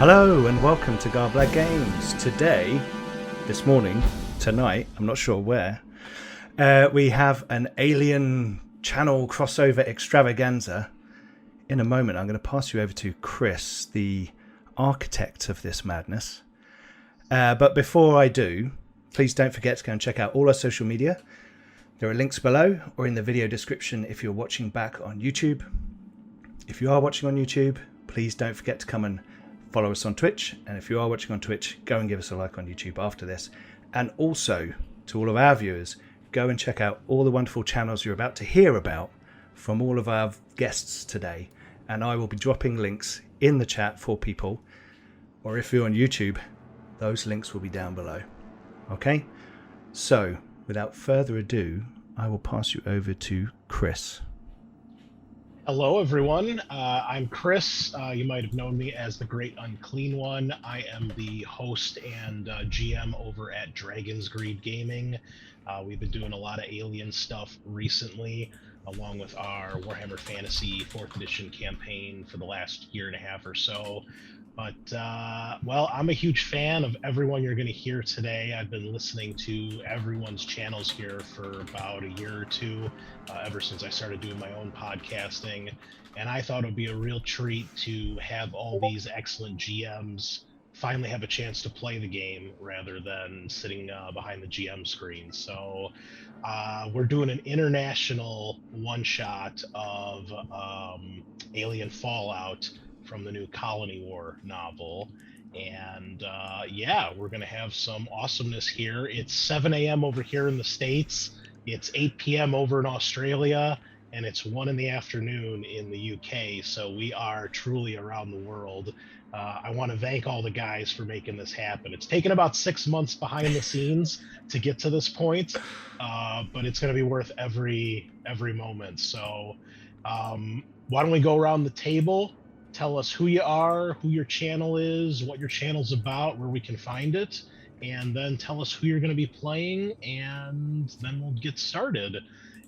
Hello and welcome to Garblag Games. Today, this morning, tonight, I'm not sure where, we have an Alien channel crossover extravaganza. In a moment, I'm going to pass you over to Chris, the architect of this madness. But before I do, please don't forget to go and check out all our social media. There are links below or in the video description if you're watching back on YouTube. If you are watching on YouTube, please don't forget to come and follow us on Twitch. And if you are watching on Twitch, go and give us a like on YouTube after this. And also, to all of our viewers, go and check out all the wonderful channels you're about to hear about from all of our guests today. And I will be dropping links in the chat for people. Or if you're on YouTube, those links will be down below. Okay? So, without further ado, I will pass you over to Chris. Hello, everyone. I'm Chris. You might have known me as the Great Unclean One. I am the host and GM over at Dragon's Greed Gaming. We've been doing a lot of Alien stuff recently, along with our Warhammer Fantasy 4th Edition campaign for the last year and a half or so. But, well, I'm a huge fan of everyone you're going to hear today. I've been listening to everyone's channels here for about a year or two, ever since I started doing my own podcasting. And I thought it would be a real treat to have all these excellent GMs finally have a chance to play the game rather than sitting behind the GM screen. So we're doing an international one-shot of Alien Fallout from the new Colony War novel. And yeah, we're gonna have some awesomeness here. It's 7 a.m. over here in the States, it's 8 p.m. over in Australia, and it's 1 in the afternoon in the UK, so we are truly around the world. I want to thank all the guys for making this happen. It's taken about 6 months behind the scenes to get to this point, but it's going to be worth every moment. So why don't we go around the table? Tell us who you are, who your channel is, what your channel's about, where we can find it, and then tell us who you're going to be playing, and then we'll get started.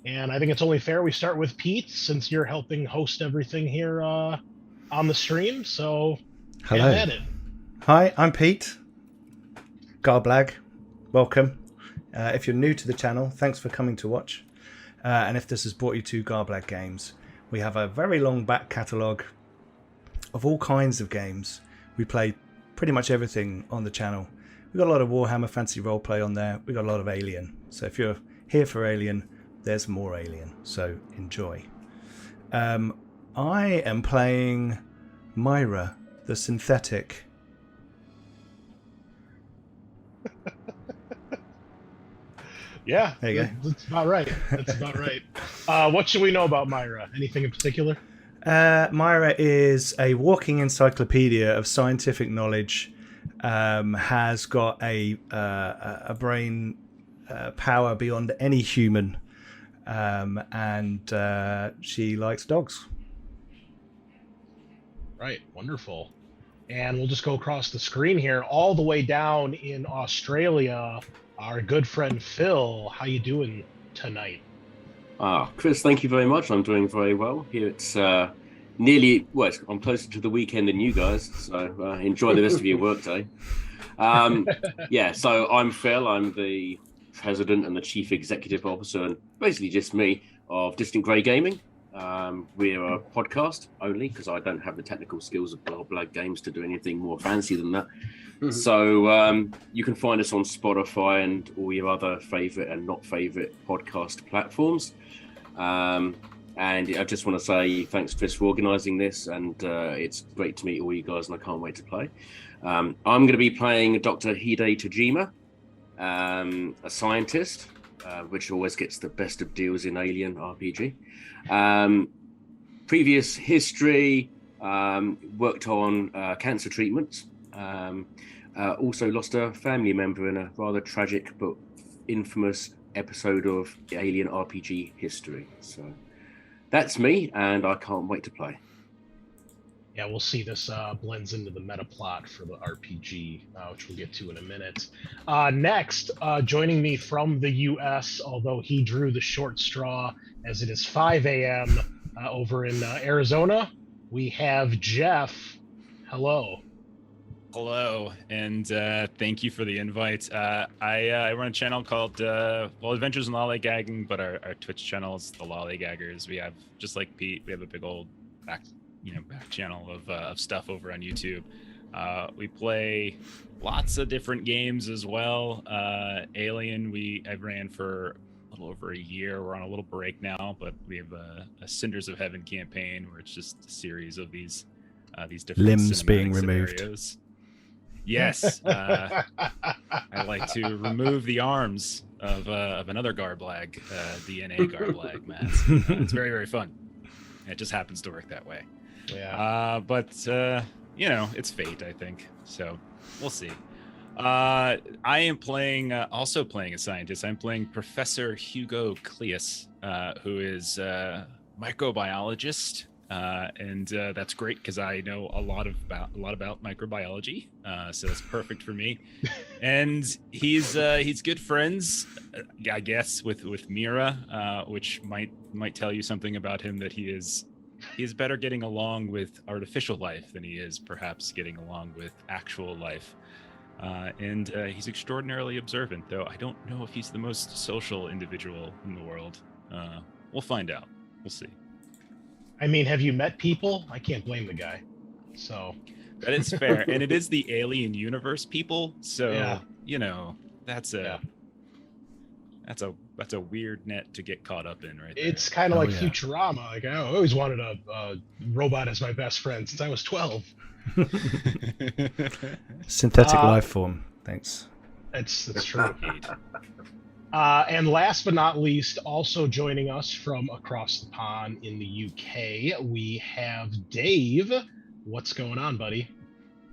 And I think it's only fair we start with Pete, since you're helping host everything here on the stream. So, hello. Get at it. Hi, I'm Pete. Garblag, welcome. If you're new to the channel, thanks for coming to watch. And if this has brought you to Garblag Games, we have a very long back catalogue of all kinds of games. We play pretty much everything on the channel. We've got a lot of Warhammer Fantasy Roleplay on there. We've got a lot of Alien. So if you're here for Alien, there's more Alien. So enjoy. I am playing Myra, the synthetic. Yeah, there you go. That's about right. That's about right. What should we know about Myra? Anything in particular? Myra is a walking encyclopedia of scientific knowledge, has got a brain power beyond any human, and she likes dogs. Right, wonderful. And we'll just go across the screen here, all the way down in Australia, our good friend Phil. How you doing tonight? Chris, thank you very much. I'm doing very well. Here it's nearly, well, I'm closer to the weekend than you guys, so enjoy the rest of your workday. Yeah, so I'm Phil. I'm the president and the chief executive officer, and basically just me, of Distant Grey Gaming. We're a podcast only because I don't have the technical skills of Garblag Games to do anything more fancy than that. Mm-hmm. So you can find us on Spotify and all your other favorite and not favorite podcast platforms. And I just want to say thanks, Chris, for organising this, and it's great to meet all you guys, and I can't wait to play. I'm going to be playing Dr. Hide Tajima, a scientist, which always gets the best of deals in Alien RPG. Previous history, worked on cancer treatments, also lost a family member in a rather tragic but infamous episode of Alien RPG history. So that's me, and I can't wait to play. Yeah, we'll see. This blends into the meta plot for the RPG, which we'll get to in a minute. Next, joining me from the U.S., although he drew the short straw, as it is 5 a.m. Over in Arizona, we have Jeff. Hello. Hello, and thank you for the invite. I run a channel called Adventures in Lollygagging, but our Twitch channel is the Lollygaggers. We have, just like Pete, we have a big old back channel of stuff over on YouTube. We play lots of different games as well. Alien, I ran for a little over a year. We're on a little break now, but we have a Cinders of Heaven campaign where it's just a series of these different limbs being removed. Scenarios. Yes, I like to remove the arms of another Garblag, DNA Garblag mask. It's very, very fun. It just happens to work that way. Yeah. But it's fate, I think. So we'll see. I am also playing a scientist. I'm playing Professor Hugo Cleus, who is a microbiologist. And that's great because I know a lot about microbiology, so that's perfect for me. And he's good friends, I guess, with Mira, which might tell you something about him, that he is better getting along with artificial life than he is perhaps getting along with actual life. And he's extraordinarily observant, though I don't know if he's the most social individual in the world. We'll find out. We'll see. I mean, have you met people? I can't blame the guy. So that is fair, and it is the alien universe people. So that's a weird net to get caught up in, right? It's kind of like Futurama. Like, I always wanted a robot as my best friend since I was 12. Synthetic life form. Thanks. That's true. And last but not least, also joining us from across the pond in the UK, we have Dave. What's going on, buddy?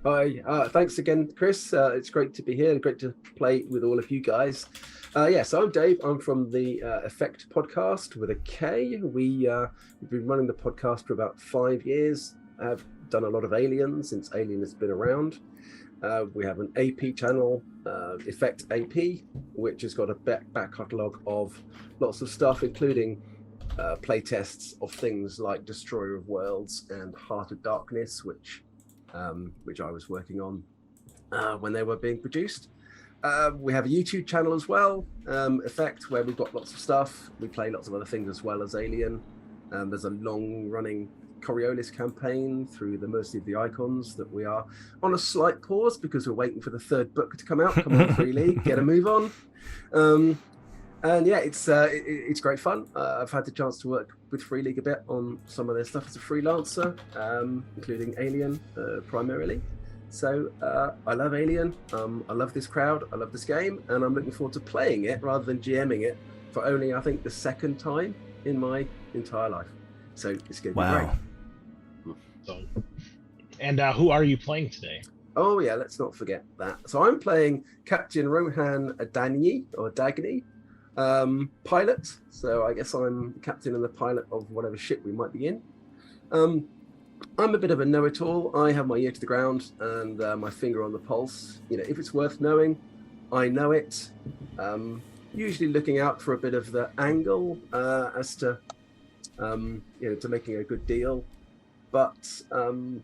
Hi. Thanks again, Chris. It's great to be here and great to play with all of you guys. So I'm Dave. I'm from the Effekt Podcast with a K. We've been running the podcast for about 5 years. I've done a lot of Alien since Alien has been around. We have an AP channel, Effekt AP, which has got a back catalogue of lots of stuff, including play tests of things like Destroyer of Worlds and Heart of Darkness, which I was working on when they were being produced. We have a YouTube channel as well, Effekt, where we've got lots of stuff. We play lots of other things as well as Alien. There's a long-running Coriolis campaign through the Mercy of the Icons that we are on a slight pause because we're waiting for the third book to come out. Come on, Free League, get a move on. It's great fun. I've had the chance to work with Free League a bit on some of their stuff as a freelancer, including Alien primarily. So I love Alien. I love this crowd. I love this game, and I'm looking forward to playing it rather than GMing it for only, I think, the second time in my entire life. So it's going to be great. And who are you playing today? Oh yeah, let's not forget that. So I'm playing Captain Rohan Dagny, pilot. So I guess I'm captain and the pilot of whatever ship we might be in. I'm a bit of a know-it-all. I have my ear to the ground and my finger on the pulse. If it's worth knowing, I know it. Usually looking out for a bit of the angle as to to making a good deal. But I'm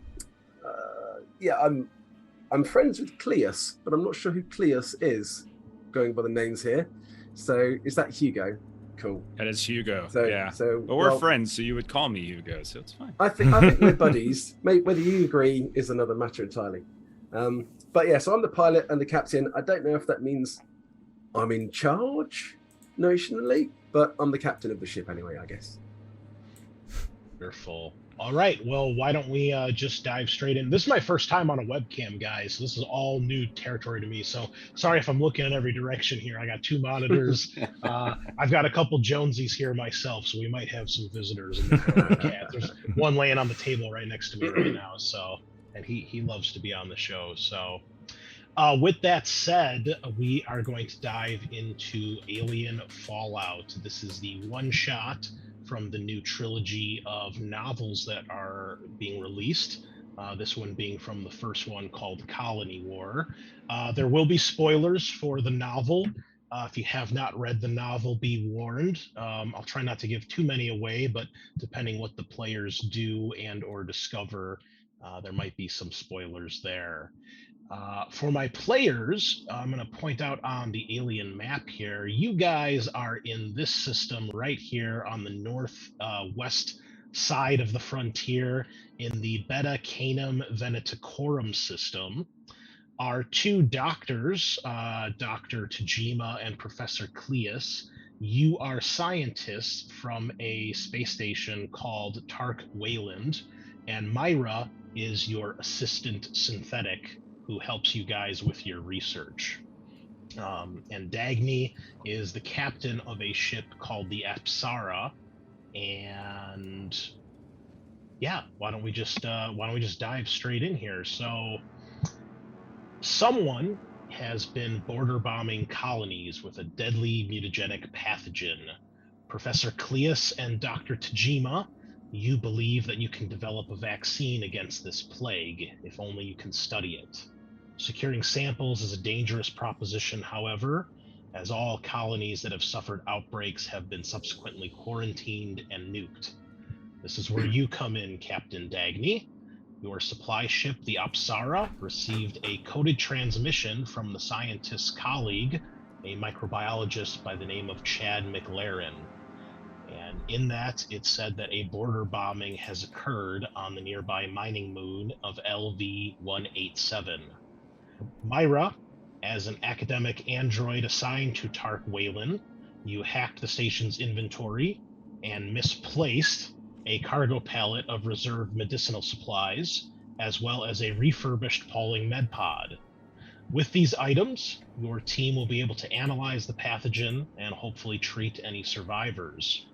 friends with Cleus, but I'm not sure who Cleus is, going by the names here. So is that Hugo? Cool. That is Hugo. So but we're friends, so you would call me Hugo, so it's fine. I think we're buddies. Whether you agree is another matter entirely. So I'm the pilot and the captain. I don't know if that means I'm in charge notionally, but I'm the captain of the ship anyway, I guess. Wonderful. All right. Well, why don't we just dive straight in? This is my first time on a webcam, guys. So this is all new territory to me. So sorry if I'm looking in every direction here. I got 2 monitors. I've got a couple Jonesies here myself, so we might have some visitors in the podcast. There's one laying on the table right next to me right now. So, and he loves to be on the show. So with that said, we are going to dive into Alien Fallout. This is the one-shot from the new trilogy of novels that are being released. This one being from the first one called Colony War. There will be spoilers for the novel. If you have not read the novel, be warned. I'll try not to give too many away, but depending what the players do and or discover, there might be some spoilers there. For my players, I'm going to point out on the alien map here, you guys are in this system right here on the northwest side of the frontier in the Beta Canum Venaticorum system. Our two doctors, Dr. Tajima and Professor Cleus, you are scientists from a space station called Tark Wayland, and Myra is your assistant synthetic who helps you guys with your research. And Dagny is the captain of a ship called the Apsara. And yeah, why don't we just dive straight in here? So someone has been border bombing colonies with a deadly mutagenic pathogen. Professor Cleus and Dr. Tajima, you believe that you can develop a vaccine against this plague, if only you can study it. Securing samples is a dangerous proposition, however, as all colonies that have suffered outbreaks have been subsequently quarantined and nuked. This is where you come in, Captain Dagny. Your supply ship, the Apsara, received a coded transmission from the scientist's colleague, a microbiologist by the name of Chad McLaren. And in that, it said that a border bombing has occurred on the nearby mining moon of LV-187. Myra, as an academic android assigned to Tark Wayland, you hacked the station's inventory and misplaced a cargo pallet of reserved medicinal supplies, as well as a refurbished Pauling med pod. With these items, your team will be able to analyze the pathogen and hopefully treat any survivors.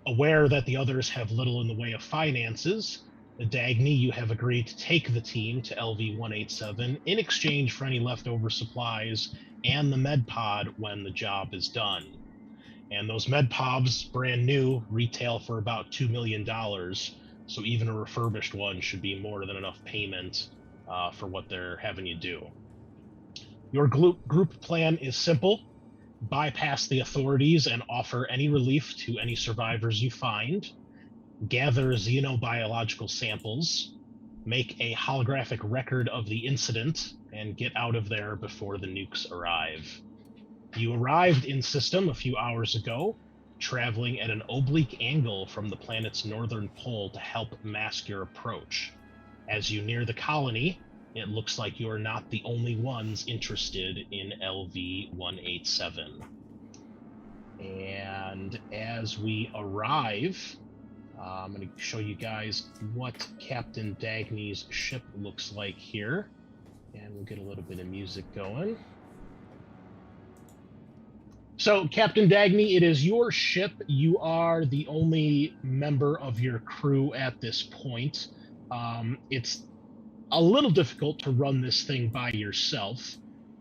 Aware that the others have little in the way of finances, Dagny, you have agreed to take the team to LV-187 in exchange for any leftover supplies and the med pod when the job is done. And those med pods, brand new, retail for about $2 million, so even a refurbished one should be more than enough payment for what they're having you do. Your group plan is simple. Bypass the authorities and offer any relief to any survivors you find. Gather xenobiological samples. Make a holographic record of the incident and get out of there before the nukes arrive. You arrived in system a few hours ago, traveling at an oblique angle from the planet's northern pole to help mask your approach. As you near the colony, it looks like you are not the only ones interested in LV-187. And as we arrive, I'm going to show you guys what Captain Dagny's ship looks like here. And we'll get a little bit of music going. So, Captain Dagny, it is your ship. You are the only member of your crew at this point. It's a little difficult to run this thing by yourself,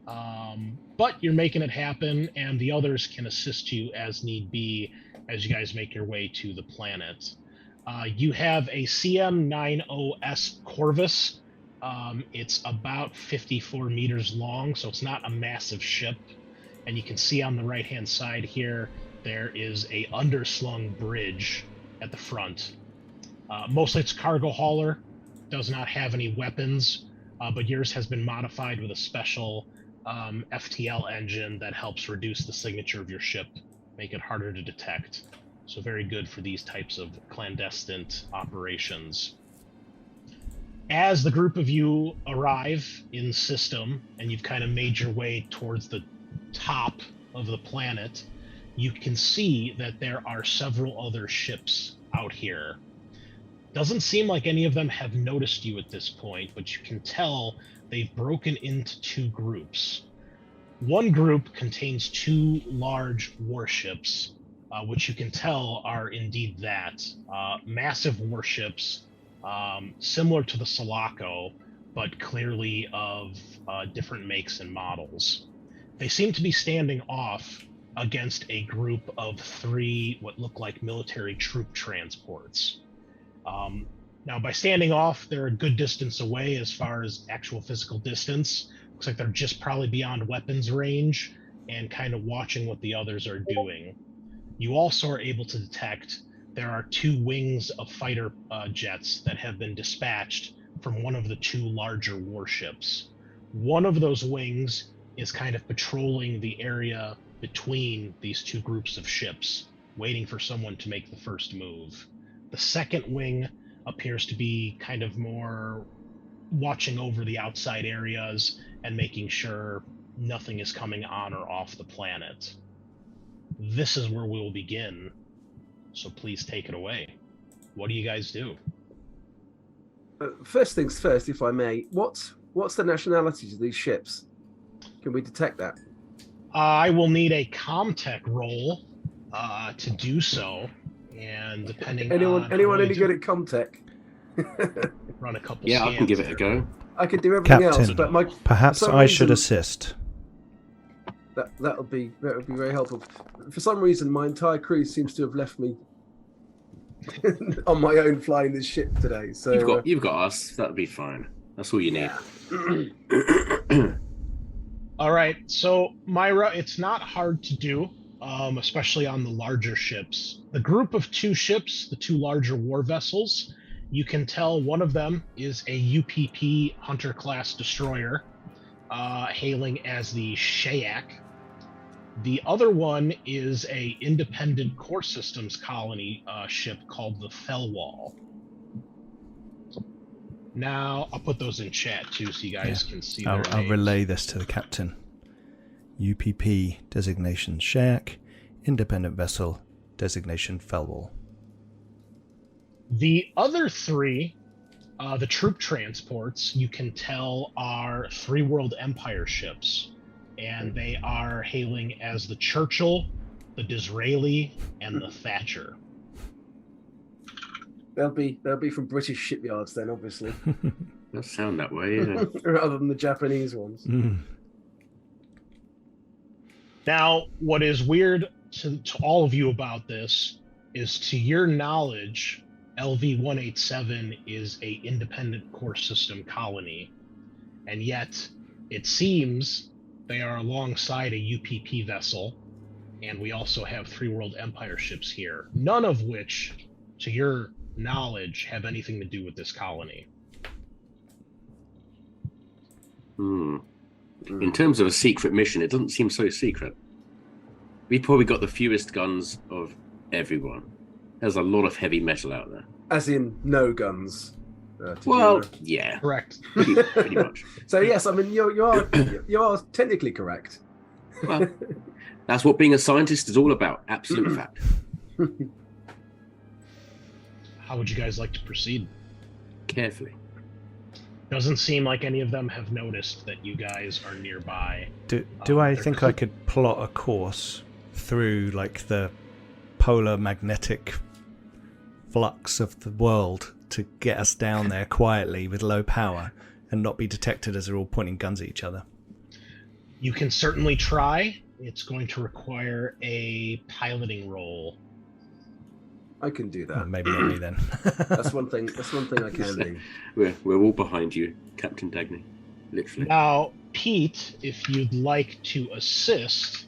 but you're making it happen, and the others can assist you as need be as you guys make your way to the planet. You have a CM-90S Corvus. It's about 54 meters long, so it's not a massive ship. And you can see on the right-hand side here, there is a underslung bridge at the front. Mostly it's cargo hauler, does not have any weapons, but yours has been modified with a special FTL engine that helps reduce the signature of your ship, make it harder to detect. So very good for these types of clandestine operations. As the group of you arrive in system, and you've kind of made your way towards the top of the planet, you can see that there are several other ships out here. Doesn't seem like any of them have noticed you at this point, but you can tell they've broken into two groups. One group contains two large warships, which you can tell are indeed that. Massive warships, similar to the Sulaco, but clearly of different makes and models. They seem to be standing off against a group of three what look like military troop transports. Now, by standing off, they're a good distance away as far as actual physical distance. Looks like they're just probably beyond weapons range and kind of watching what the others are doing. You also are able to detect there are two wings of fighter jets that have been dispatched from one of the two larger warships. One of those wings is kind of patrolling the area between these two groups of ships, waiting for someone to make the first move. The second wing appears to be kind of more watching over the outside areas and making sure nothing is coming on or off the planet. This is where we'll begin, so please take it away. What do you guys do? First things first, if I may, what's the nationalities of these ships? Can we detect that? I will need a Comtech roll to do so, and depending on anyone any good at Comtech? run a couple. Yeah, scans I can give it a here. go. I could do everything Captain, else, but perhaps some I should reason- assist. that would be very helpful. For some reason, my entire crew seems to have left me on my own flying this ship today. So You've got us. That'll be fine. That's all you need. All right, so Myra, it's not hard to do, especially on the larger ships. The group of two ships, the two larger war vessels, you can tell one of them is a UPP Hunter-class destroyer, hailing as the Shayak. The other one is a independent core systems colony ship called the Fellwall. Now, I'll put those in chat too so you guys can see their I'll names. relay this to the captain. UPP designation Shayak, independent vessel designation Fellwall. The other three, the troop transports, you can tell are Three World Empire ships, and they are hailing as the Churchill, the Disraeli, and the Thatcher. they'll be from British shipyards then, obviously, Does sound that way, yeah. rather than the Japanese ones. Now, what is weird to all of you about this is, to your knowledge, LV-187 is a independent core system colony, and yet it seems they are alongside a UPP vessel, and we also have Three World Empire ships here, none of which, to your knowledge, have anything to do with this colony. In terms of a secret mission, it doesn't seem so secret. We probably got the fewest guns of everyone. There's a lot of heavy metal out there. As in, no guns. Well, yeah, Correct. pretty much. So yes, I mean you are technically correct. Well, that's what being a scientist is all about. Absolute fact. How would you guys like to proceed? Carefully. Doesn't seem like any of them have noticed that you guys are nearby. Do I think I could plot a course through like the polar magnetic flux of the world to get us down there quietly with low power and not be detected as they're all pointing guns at each other? You can certainly try. It's going to require a piloting roll. I can do Well, that. maybe not me then. That's one thing I can do. We're all behind you, Captain Dagny. Literally. Now, Pete, if you'd like to assist,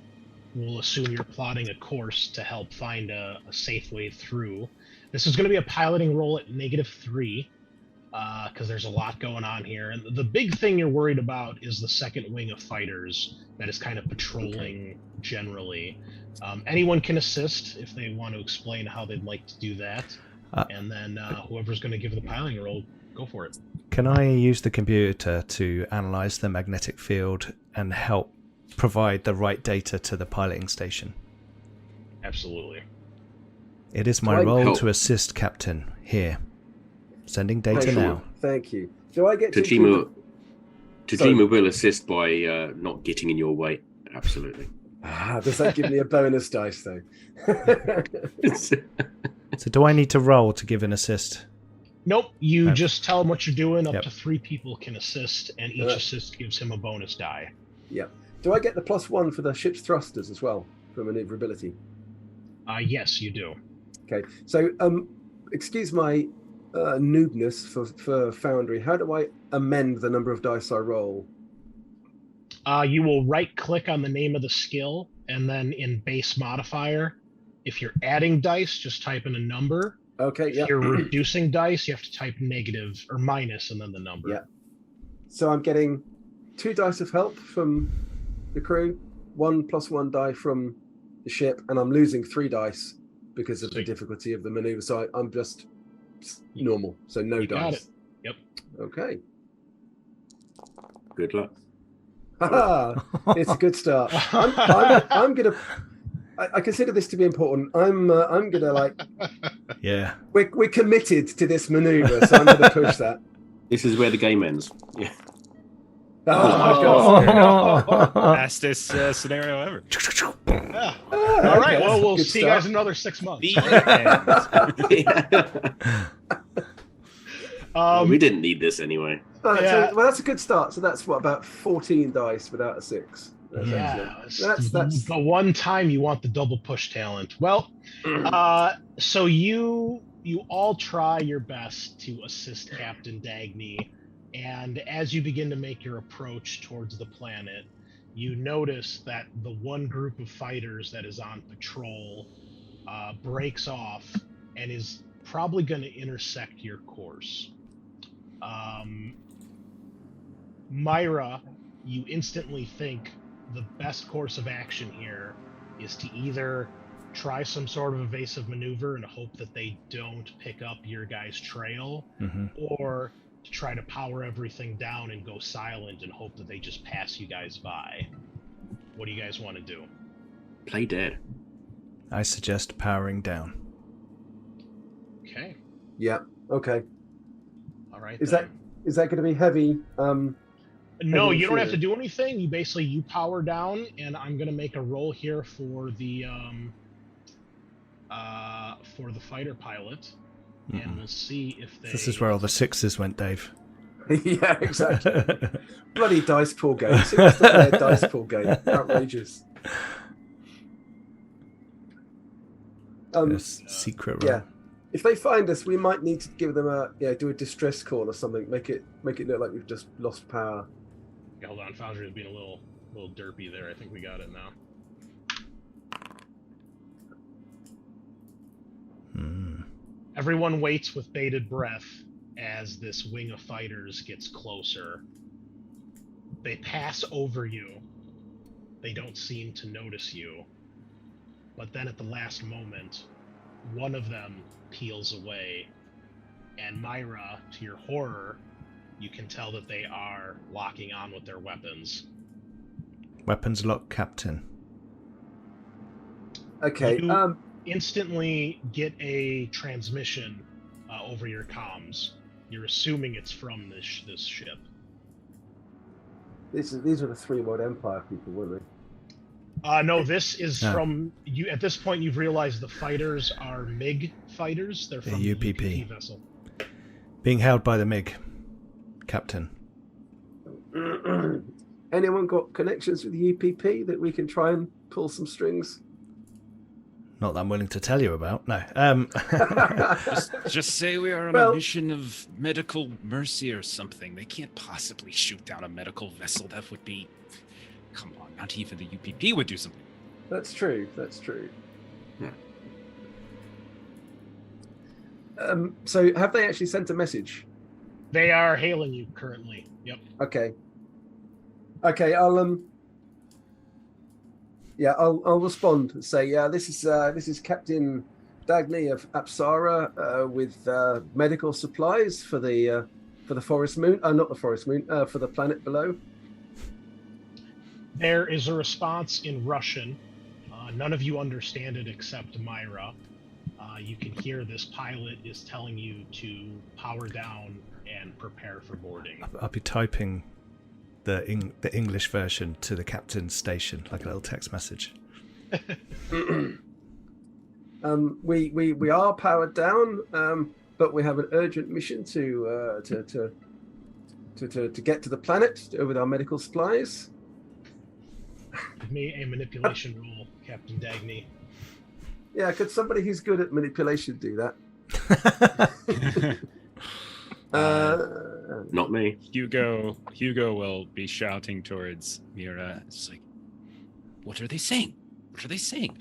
we'll assume you're plotting a course to help find a safe way through. This is going to be a piloting roll at -3, because there's a lot going on here. And the big thing you're worried about is the second wing of fighters that is kind of patrolling generally. Anyone can assist if they want to explain how they'd like to do that. And then whoever's going to give the piloting roll, go for it. Can I use the computer to analyze the magnetic field and help provide the right data to the piloting station? Absolutely. It is my Do I role help? to assist, Captain. Here. Sending data Sure. now. Thank you. Do I get to Tajima Sorry. will assist by not getting in your way. Absolutely. Does that give me a bonus dice though? So do I need to roll to give an assist? Nope, you Okay. just tell him what you're doing. Up Yep. to 3 people can assist, and each assist gives him a bonus die. Yeah. Do I get the +1 for the ship's thrusters as well for maneuverability? Yes, you do. Okay. So excuse my noobness for Foundry. How do I amend the number of dice I roll? You will right-click on the name of the skill, and then in base modifier, if you're adding dice, just type in a number. Okay. If Yeah. you're reducing dice, you have to type negative or minus and then the number. Yeah. So I'm getting 2 dice of help from the crew, 1 + 1 die from the ship, and I'm losing 3 dice because of the difficulty of the maneuver. So I'm just normal, so no You got dice. it. Yep. Okay. Good luck. It's a good start. I'm gonna. I consider this to be important. I'm gonna Yeah. We're committed to this maneuver, so I'm gonna push that. This is where the game ends. Yeah. Oh my god! Fastest scenario ever. Yeah. All All right. Well, we'll see you guys in another 6 months. We didn't need this anyway. Yeah. So, well, that's a good start. So that's what, about 14 dice without a 6. Yeah, That's the one time you want the double push talent. Well, so you all try your best to assist Captain Dagny, and as you begin to make your approach towards the planet, you notice that the one group of fighters that is on patrol breaks off and is probably going to intersect your course. Myra, you instantly think the best course of action here is to either try some sort of evasive maneuver and hope that they don't pick up your guys' trail, or to try to power everything down and go silent and hope that they just pass you guys by. What do you guys want to do? Play dead. I suggest powering down. Okay. Yeah. Okay. All right. Is that going to be heavy? No, heavy you don't have fear? to do anything. You power down, and I'm gonna make a roll here for the fighter pilot, and we'll see if they. This is where all the 6s went, Dave. Yeah, exactly. Bloody dice pool game. Seriously, a dice pool game. Outrageous. Secret roll. Yeah. If they find us, we might need to give them do a distress call or something. Make it look like we've just lost power. Yeah, hold on, Foundry is being a little derpy there. I think we got it now. Everyone waits with bated breath as this wing of fighters gets closer. They pass over you. They don't seem to notice you. But then at the last moment, one of them peels away. And Myra, to your horror, you can tell that they are locking on with their weapons. Weapons lock, Captain. Okay. You instantly get a transmission over your comms. You're assuming it's from this ship. These are the 3 World Empire people, weren't they? No, this is from you. At this point, you've realized the fighters are MiG fighters. They're from the UPP vessel. Being held by the MiG, Captain. Anyone got connections with the UPP that we can try and pull some strings? Not that I'm willing to tell you about. No. Just say we are on a mission of medical mercy or something. They can't possibly shoot down a medical vessel. That would be... Come on, not even the UPP would do something. That's true. Yeah. So have they actually sent a message? They are hailing you currently. Yep. Okay, I'll respond and say, this is Captain Dagny of Apsara with medical supplies for the forest moon. Not the forest moon, for the planet below. There is a response in Russian. None of you understand it except Myra. You can hear this pilot is telling you to power down and prepare for boarding. I'll be typing the English version to the captain's station, like a little text message. We are powered down, but we have an urgent mission to get to the planet with our medical supplies. Give me a manipulation roll, Captain Dagny. Yeah, could somebody who's good at manipulation do that? Not me. Hugo will be shouting towards Mira. It's like, what are they saying? What are they saying?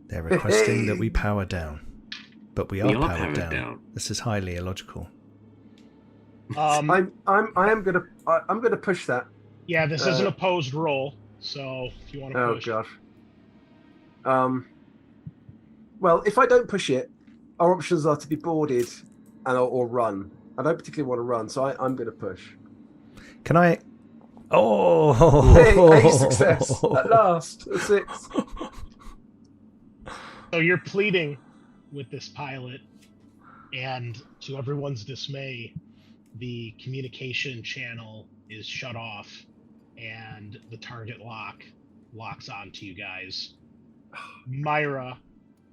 They're requesting that we power down. But we are powered down. This is highly illogical. I am gonna push that. Yeah, this is an opposed roll, so if you want to push. Oh gosh. Well, if I don't push it, our options are to be boarded or run. I don't particularly want to run, so I'm going to push. Can I? Oh, hey, success at last. A 6. So you're pleading with this pilot, and to everyone's dismay, the communication channel is shut off, and the target locks onto you guys. Myra,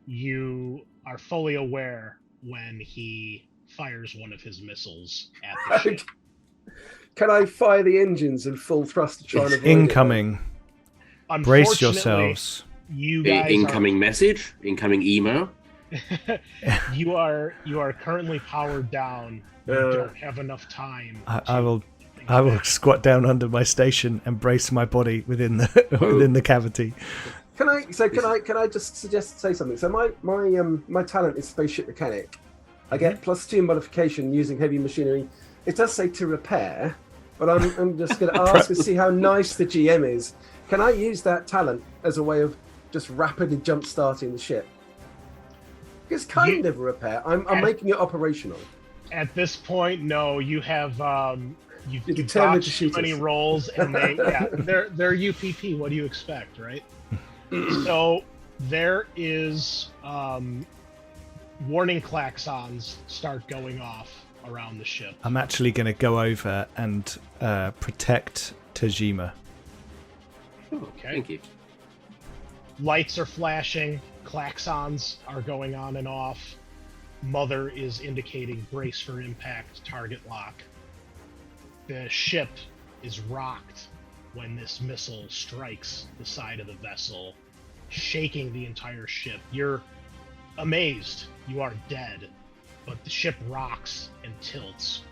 you are fully aware when he fires one of his missiles at the ship. Can I fire the engines in full thrust to try and avoid incoming? It? Brace yourselves. You guys incoming message, incoming email. you are currently powered down. You don't have enough time. I will squat down under my station and brace my body within the cavity. Can I just say something? So my talent is spaceship mechanic. I get +2 modification using heavy machinery. It does say to repair, but I'm just going to ask and see how nice the GM is. Can I use that talent as a way of just rapidly jump starting the ship? It's kind of a repair. I'm making it operational. At this point, no. You have you've determined to too shoot many us. rolls, and they're UPP. What do you expect, right? So there is warning klaxons start going off around the ship. I'm actually going to go over and protect Tajima. Okay. Thank you. Lights are flashing. Klaxons are going on and off. Mother is indicating brace for impact, target lock. The ship is rocked when this missile strikes the side of the vessel, shaking the entire ship. You're amazed. You are dead, but the ship rocks and tilts.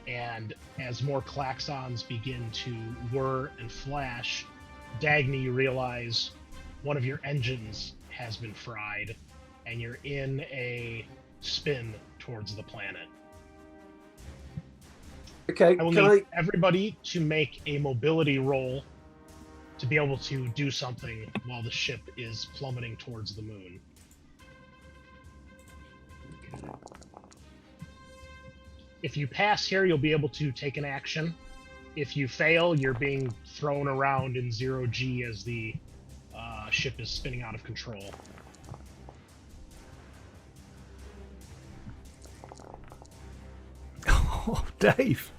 And as more klaxons begin to whir and flash, Dagny, you realize one of your engines has been fried, and you're in a spin towards the planet. Okay, I will need everybody to make a mobility roll to be able to do something while the ship is plummeting towards the moon. If you pass here, you'll be able to take an action. If you fail, you're being thrown around in 0G as the ship is spinning out of control. Oh, Dave.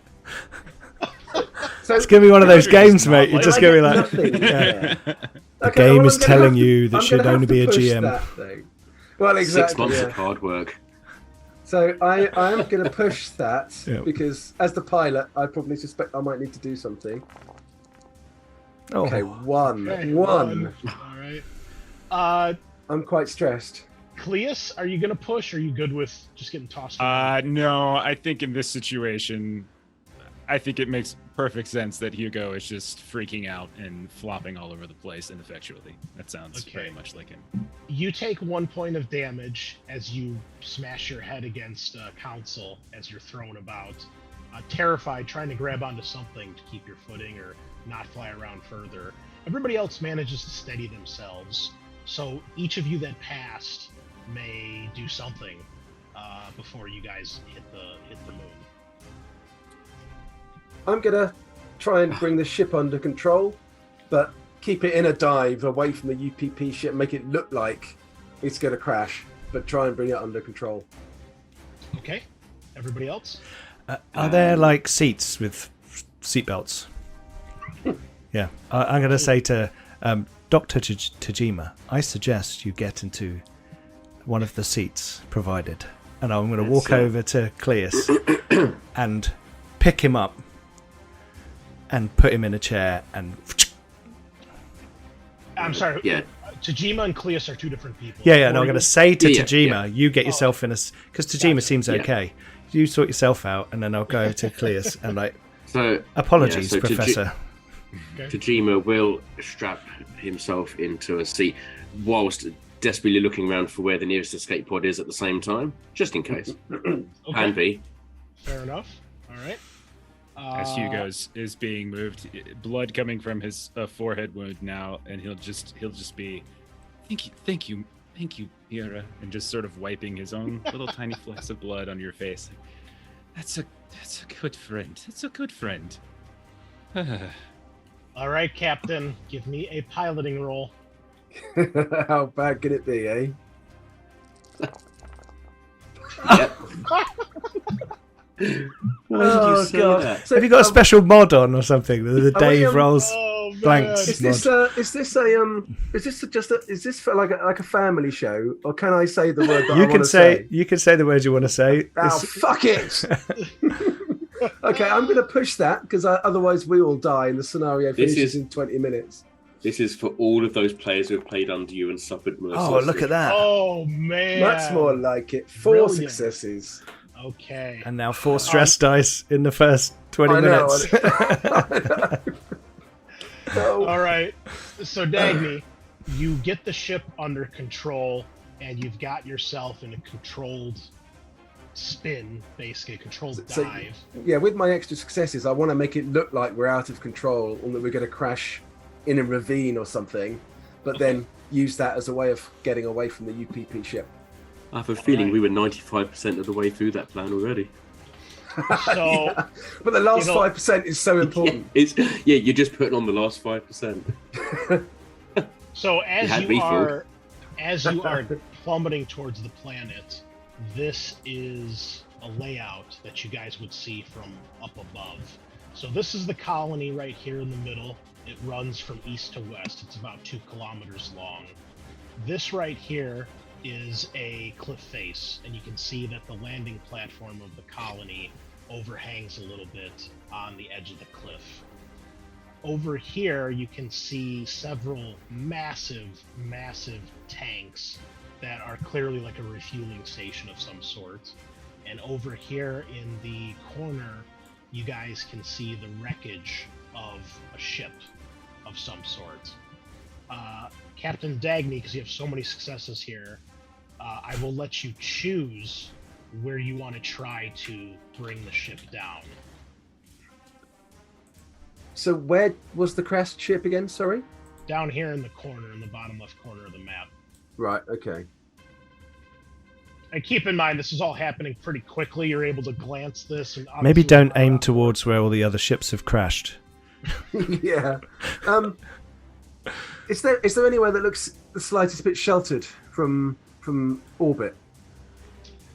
So, It's going to be one of those games, mate. You're just going to be like... nothing. Yeah. The Okay, game well, is I'm gonna telling have you that I'm should gonna have only to be a push GM. that thing. Well, exactly. 6 months yeah. of hard work. So I am going to push that Yeah. because as the pilot, I probably suspect I might need to do something. Oh. Okay, one. Okay, One. All right. I'm quite stressed. Cleus, are you going to push, or are you good with just getting tossed? No, I think in this situation, I think it makes perfect sense that Hugo is just freaking out and flopping all over the place ineffectually. That sounds very much like him. You take 1 point of damage as you smash your head against Council as you're thrown about. Terrified, trying to grab onto something to keep your footing or not fly around further. Everybody else manages to steady themselves. So each of you that passed may do something before you guys hit the moon. I'm going to try and bring the ship under control, but keep it in a dive away from the UPP ship, make it look like it's going to crash, but try and bring it under control. Okay. Everybody else? Are there like seats with seatbelts? Yeah. I'm going to say to Dr. Tajima, I suggest you get into one of the seats provided. And I'm going to walk over to Cleus and pick him up and put him in a chair and... I'm sorry. Yeah. Tajima and Cleus are two different people. Yeah, no, I'm going to say to Yeah, Tajima, you get yourself in a... Because Tajima seems okay. You sort yourself out, and then I'll go over to Cleus and like... So Apologies, yeah, so Professor. Tajima will strap himself into a seat whilst desperately looking around for where the nearest escape pod is at the same time, just in case. Okay. Plan B. Fair enough. All right. As Hugo is being moved, blood coming from his forehead wound now, and he'll just be, thank you, Mira, and just sort of wiping his own little tiny flecks of blood on your face. That's a good friend. That's a good friend. All right, Captain, give me a piloting roll. How bad can it be, eh? Yep. Why did you say that? So, Have you got a special mod on or something? The Dave rolls Oh, man. blanks Is mod. this for like a family show, or can I say the word that I You want can to say you can say the words you want to say. Oh, It's- fuck it! Okay, I'm going to push that because otherwise we all die and the scenario finishes in 20 minutes. This is for all of those players who have played under you and suffered mercilessly. Oh, look at that! Oh, man. That's more like it. 4 Brilliant. successes. Okay. And now 4 stress dice in the first 20 I know, minutes. I know. All right. So, Dagny, you get the ship under control, and you've got yourself in a controlled spin, basically a controlled So- dive. Yeah, with my extra successes, I want to make it look like we're out of control and that we're going to crash in a ravine or something, but then use that as a way of getting away from the UPP ship. I have a feeling Right. we were 95% of the way through that plan already. So, Yeah. But the last It'll- 5% is so important. You're just putting on the last 5%. so You had me fooled. as you are plummeting towards the planet, this is a layout that you guys would see from up above. So this is the colony right here in the middle. It runs from east to west. It's about 2 kilometers long. This right here is a cliff face, and you can see that the landing platform of the colony overhangs a little bit on the edge of the cliff. Over here, you can see several massive tanks that are clearly like a refueling station of some sort. And over here in the corner, you guys can see the wreckage of a ship of some sort. Captain Dagny, because you have so many successes here, I will let you choose where you want to try to bring the ship down. So where was the crashed ship again? Sorry? Down here in the corner, in the bottom left corner of the map. Right, okay. And keep in mind, this is all happening pretty quickly. You're able to glance this. And Maybe obviously don't aim towards where all the other ships have crashed. Yeah. Is there anywhere that looks the slightest bit sheltered from orbit?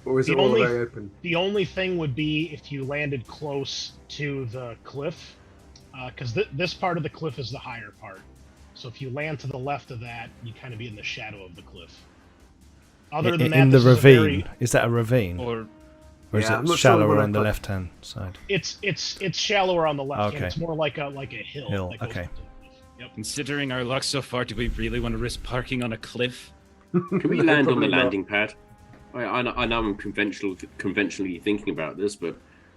Or is The it all only- very open? The only thing would be if you landed close to the cliff, because this part of the cliff is the higher part. So if you land to the left of that, you kind of be in the shadow of the cliff. Other than that, In the this is a ravine. very- Is that a ravine? Or Or is Yeah, I'm it not sure shallower what I on the thought. left-hand side? It's shallower on the left hand. Okay. It's more like a hill. Hill, that goes okay. up to the cliff. Yep. considering our luck so far, do we really want to risk parking on a cliff? Can we No, land on probably the not. landing pad? I know I'm conventionally thinking about this, but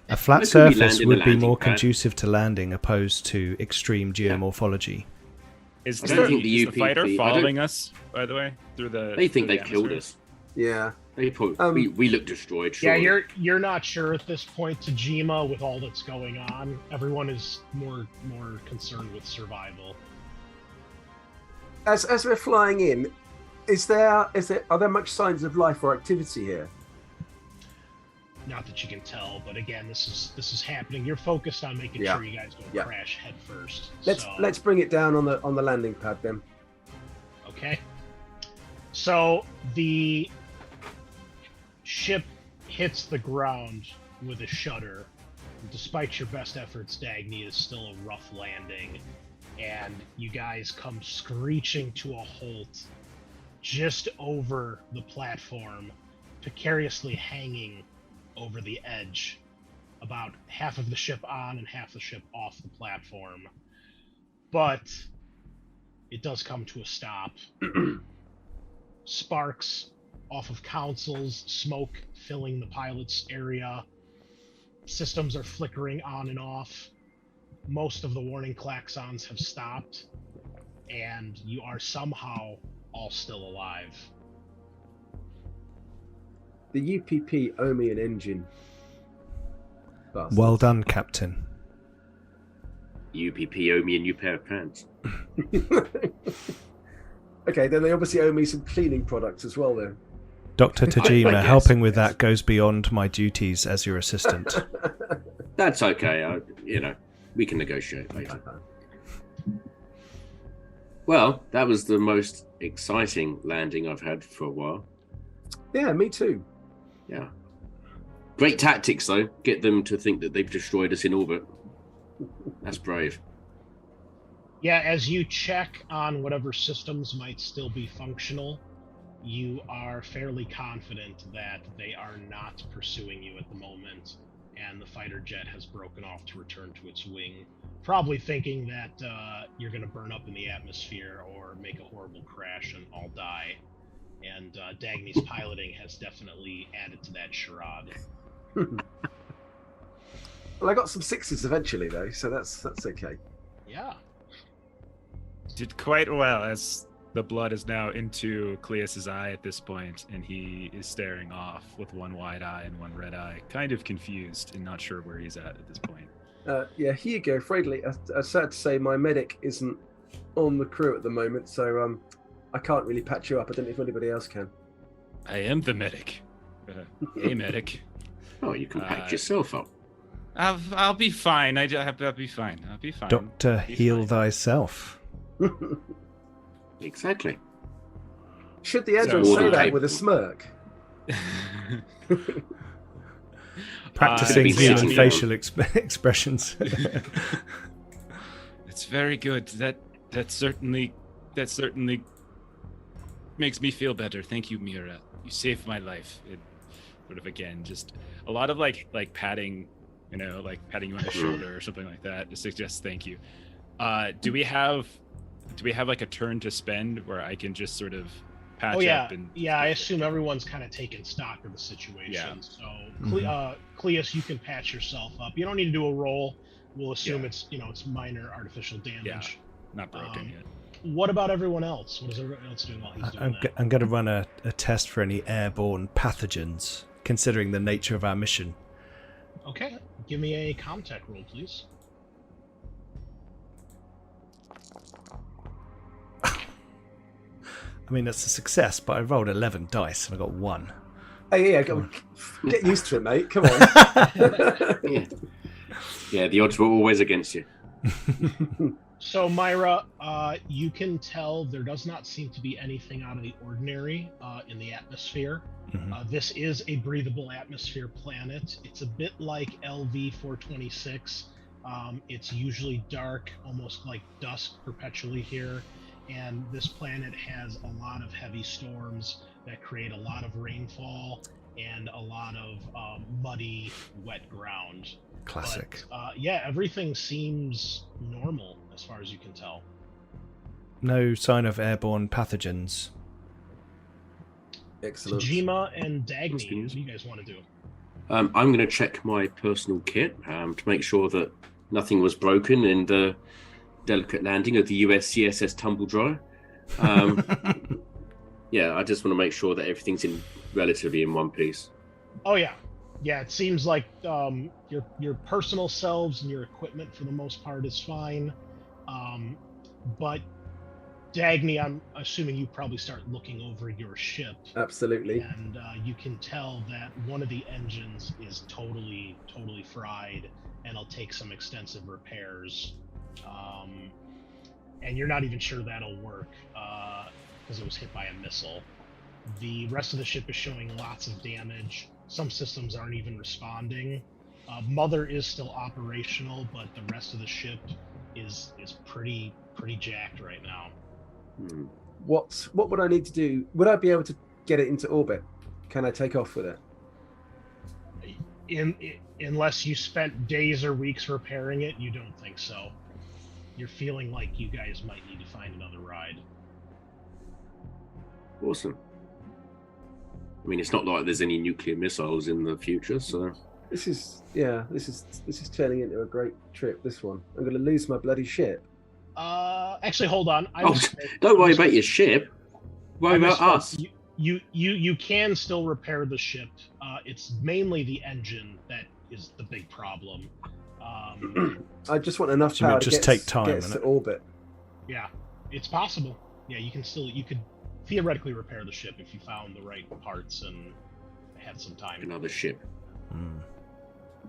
A flat Where could we surface land in would the be landing more pad? conducive to landing opposed to extreme geomorphology. Is I the, don't think is the the fighter UPP I don't- following us, by the way, through the? they think through they the killed atmosphere? us. Yeah. They probably, we look destroyed. Yeah, Surely. you're not sure at this point, Tajima, with all that's going on. Everyone is more concerned with survival. As we're flying in, are there much signs of life or activity here? Not that you can tell, but again, this is happening. You're focused on making Yeah. sure you guys don't Yeah. crash head first. Let's bring it down on the landing pad then. Okay. So the ship hits the ground with a shudder. Despite your best efforts, Dagny, is still a rough landing, and you guys come screeching to a halt just over the platform, precariously hanging over the edge, about half of the ship on and half the ship off the platform. But it does come to a stop. Sparks off of consoles, smoke filling the pilot's area. Systems are flickering on and off. Most of the warning klaxons have stopped, and you are somehow all still alive. The UPP owe me an engine. Bastards. Well done, Captain. UPP owe me a new pair of pants. Okay, then they obviously owe me some cleaning products as well, then. Dr. I Tajima, guess. helping with that goes beyond my duties as your assistant. That's okay. We can negotiate later. Well, that was the most exciting landing I've had for a while. Yeah, me too. Yeah. Great tactics, though. Get them to think that they've destroyed us in orbit. That's brave. Yeah, as you check on whatever systems might still be functional, you are fairly confident that they are not pursuing you at the moment, and the fighter jet has broken off to return to its wing, probably thinking that you're going to burn up in the atmosphere or make a horrible crash and all die. And Dagny's piloting has definitely added to that charade. Well, I got some 6s eventually, though, so that's okay. Yeah. Did quite well, as the blood is now into Cleus's eye at this point, and he is staring off with one wide eye and one red eye, kind of confused and not sure where he's at this point. Yeah, here you go. Afraidly, I'm sad to say my medic isn't on the crew at the moment, so I can't really patch you up. I don't know if anybody else can. I am the medic. Hey, medic. Oh, you can patch yourself up. I'll be fine. I'll be fine. I'll be fine. Doctor, Be heal fine. thyself. Exactly. Should the Edron So- say that with a smirk? Practicing be human sitting facial expressions. It's very good. That certainly makes me feel better. Thank you, Mira. You saved my life. It sort of again just a lot of like patting, like patting you on the shoulder or something like that to suggest thank you. Do we have like a turn to spend where I can just sort of patch up and I assume everyone's kind of taking stock of the situation. Yeah. So Cleus, you can patch yourself up. You don't need to do a roll. We'll assume it's minor artificial damage. not broken yet. What about everyone else? What is everyone else doing while he's doing that? I'm going to run a test for any airborne pathogens, considering the nature of our mission. Okay, give me a contact roll, please. I mean, that's a success, but I rolled 11 dice and I got 1. Hey, yeah, get used to it, mate. Come on. Yeah, the odds were always against you. So, Myra, you can tell there does not seem to be anything out of the ordinary in the atmosphere. Mhm. This is a breathable atmosphere planet. It's a bit like LV-426. It's usually dark, almost like dusk perpetually here. And this planet has a lot of heavy storms that create a lot of rainfall and a lot of muddy, wet ground. Classic. But, everything seems normal as far as you can tell. No sign of airborne pathogens. Excellent. Tajima and Dagny, That's good what news. do you guys want to do? I'm going to check my personal kit to make sure that nothing was broken in the delicate landing of the US CSS Tumble Dry. Yeah, I just want to make sure that everything's relatively in one piece. Oh yeah, it seems like your personal selves and your equipment for the most part is fine, but Dagny, I'm assuming you probably start looking over your ship, Absolutely. and you can tell that one of the engines is totally fried, and it'll take some extensive repairs. And you're not even sure that'll work because it was hit by a missile. The rest of the ship is showing lots of damage. Some systems aren't even responding. Mother is still operational, but the rest of the ship is pretty jacked right now. What would I need to do? Would I be able to get it into orbit? Can I take off with it? Unless you spent days or weeks repairing it, you don't think so. You're feeling like you guys might need to find another ride. Awesome. I mean, it's not like there's any nuclear missiles in the future, so... This is turning into a great trip, this one. I'm going to lose my bloody ship. Actually, hold on. Don't worry about your ship. Worry about us. You can still repair the ship. It's mainly the engine that is the big problem. I just want enough So it power would to just get take time, to innit? orbit. Yeah, it's possible. Yeah, you could theoretically repair the ship if you found the right parts and had some time. Another ship.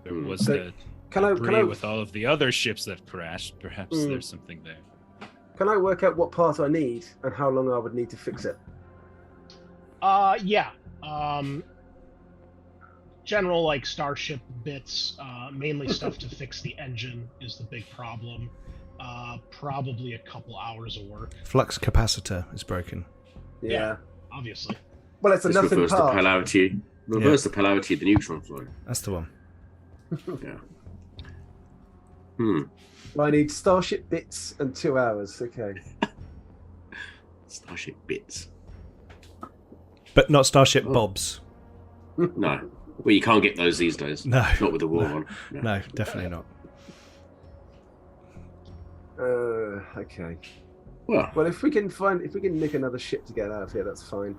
There was So, the Can debris I with all of the other ships that crashed. Perhaps there's something there. can I work out what part I need and how long I would need to fix it? Yeah. General like starship bits, mainly stuff to fix the engine is the big problem. Probably a couple hours of work. Flux capacitor is broken. Yeah. Obviously. Well, it's a This nothing reverse the part. polarity. Reverse the polarity of the neutron flow. That's the one. Yeah. I need starship bits and 2 hours. Okay. Starship bits. But not Starship Bobs. No. Well, you can't get those these days. No. Not with the war on. No, definitely not. Okay. Well, if we can nick another ship to get out of here, that's fine.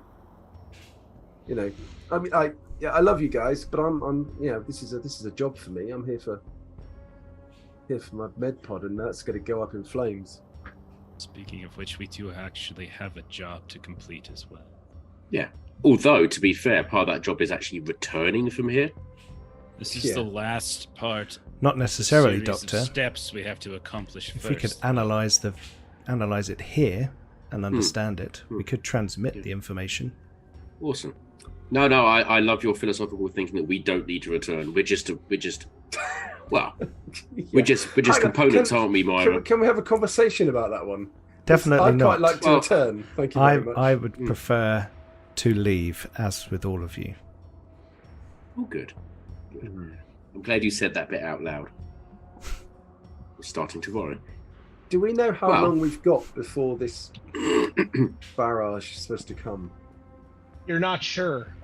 You know, I mean, I love you guys, but I'm this is a job for me. I'm here for my med pod, and that's going to go up in flames. Speaking of which, we do actually have a job to complete as well. yeah. Although, to be fair, part of that job is actually returning from here. This is the last part. Not necessarily, series of Doctor. steps we have to accomplish If first. we could analyze it here and understand it, we could transmit the information. Awesome. No, I love your philosophical thinking that we don't need to return. We're just well, we're just components, aren't we, Myra? Can we have a conversation about that one? Definitely I'd not. quite like to return. Thank you very much. I would prefer to leave, as with all of you. Oh, good. I'm glad you said that bit out loud. We're starting to worry. Do we know how long we've got before this barrage is supposed to come? You're not sure.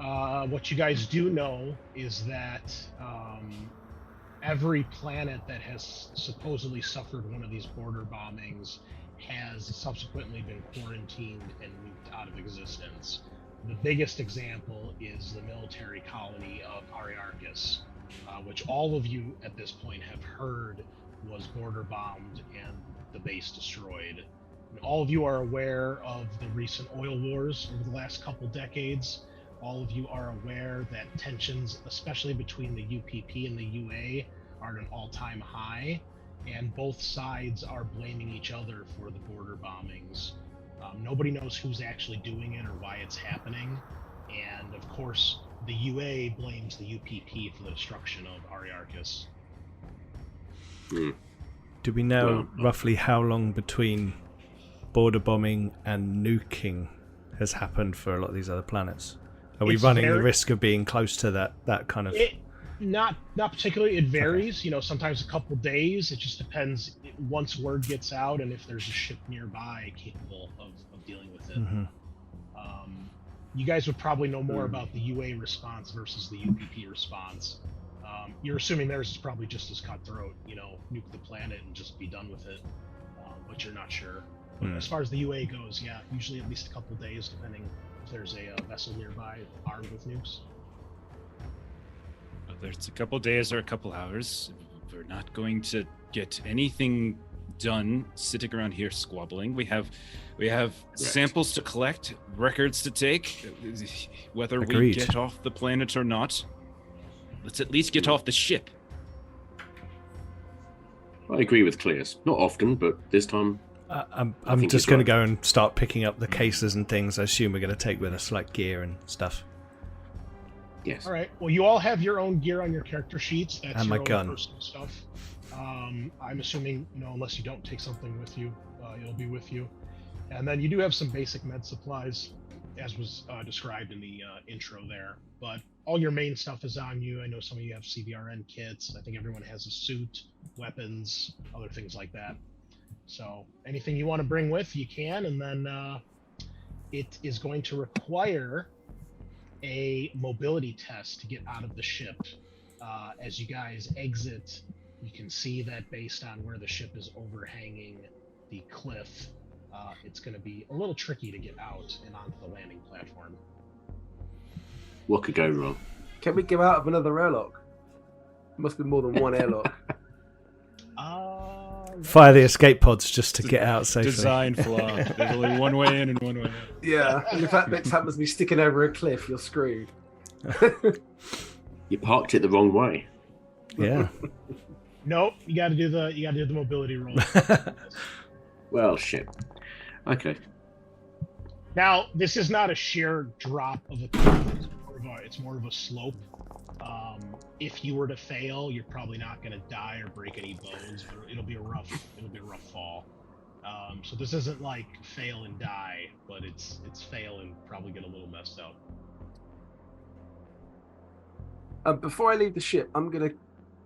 What you guys do know is that every planet that has supposedly suffered one of these border bombings has subsequently been quarantined and nuked out of existence. The biggest example is the military colony of Ariarchus, which all of you at this point have heard was border bombed and the base destroyed. And all of you are aware of the recent oil wars over the last couple decades. All of you are aware that tensions, especially between the UPP and the UA, are at an all-time high, and both sides are blaming each other for the border bombings. Nobody knows who's actually doing it or why it's happening, and of course, the UA blames the UPP for the destruction of Ariarchus. Do we know roughly how long between border bombing and nuking has happened for a lot of these other planets? Are we running the risk of being close to that kind of... Not particularly. It varies. Okay. Sometimes a couple days. It just depends. Once word gets out, and if there's a ship nearby capable of dealing with it. Mm-hmm. You guys would probably know more about the UA response versus the UPP response. You're assuming theirs is probably just as cutthroat. Nuke the planet and just be done with it. But you're not sure. But as far as the UA goes, yeah, usually at least a couple days, depending if there's a vessel nearby armed with nukes. Whether it's a couple days or a couple hours, we're not going to get anything done sitting around here squabbling. We have samples to collect, records to take. Whether we get off the planet or not, let's at least get off the ship. I agree with Cleus. Not often, but this time. I'm just going to go and start picking up the cases and things I assume we're going to take with us, like gear and stuff. Yes. All right. Well, you all have your own gear on your character sheets. That's and your my own gun. personal stuff. I'm assuming, unless you don't take something with you, it'll be with you. And then you do have some basic med supplies, as was described in the intro there. But all your main stuff is on you. I know some of you have CVRN kits. I think everyone has a suit, weapons, other things like that. So anything you want to bring with, you can. And then it is going to require a mobility test to get out of the ship. As you guys exit, you can see that based on where the ship is overhanging the cliff, it's going to be a little tricky to get out and onto the landing platform. What could go wrong? Can we go out of another airlock? Must be more than one airlock. Fire the escape pods just to get out safely. Design flaw. There's only one way in and one way out. Yeah, and if that mix happens to be sticking over a cliff, you're screwed. You parked it the wrong way. Yeah. Nope, you got to do the mobility roll. Well, shit. Okay. Now, this is not a sheer drop of a cliff. It's more of a slope. If you were to fail, you're probably not going to die or break any bones. But it'll be a rough fall. So this isn't like fail and die, but it's fail and probably get a little messed up. Before I leave the ship, I'm going to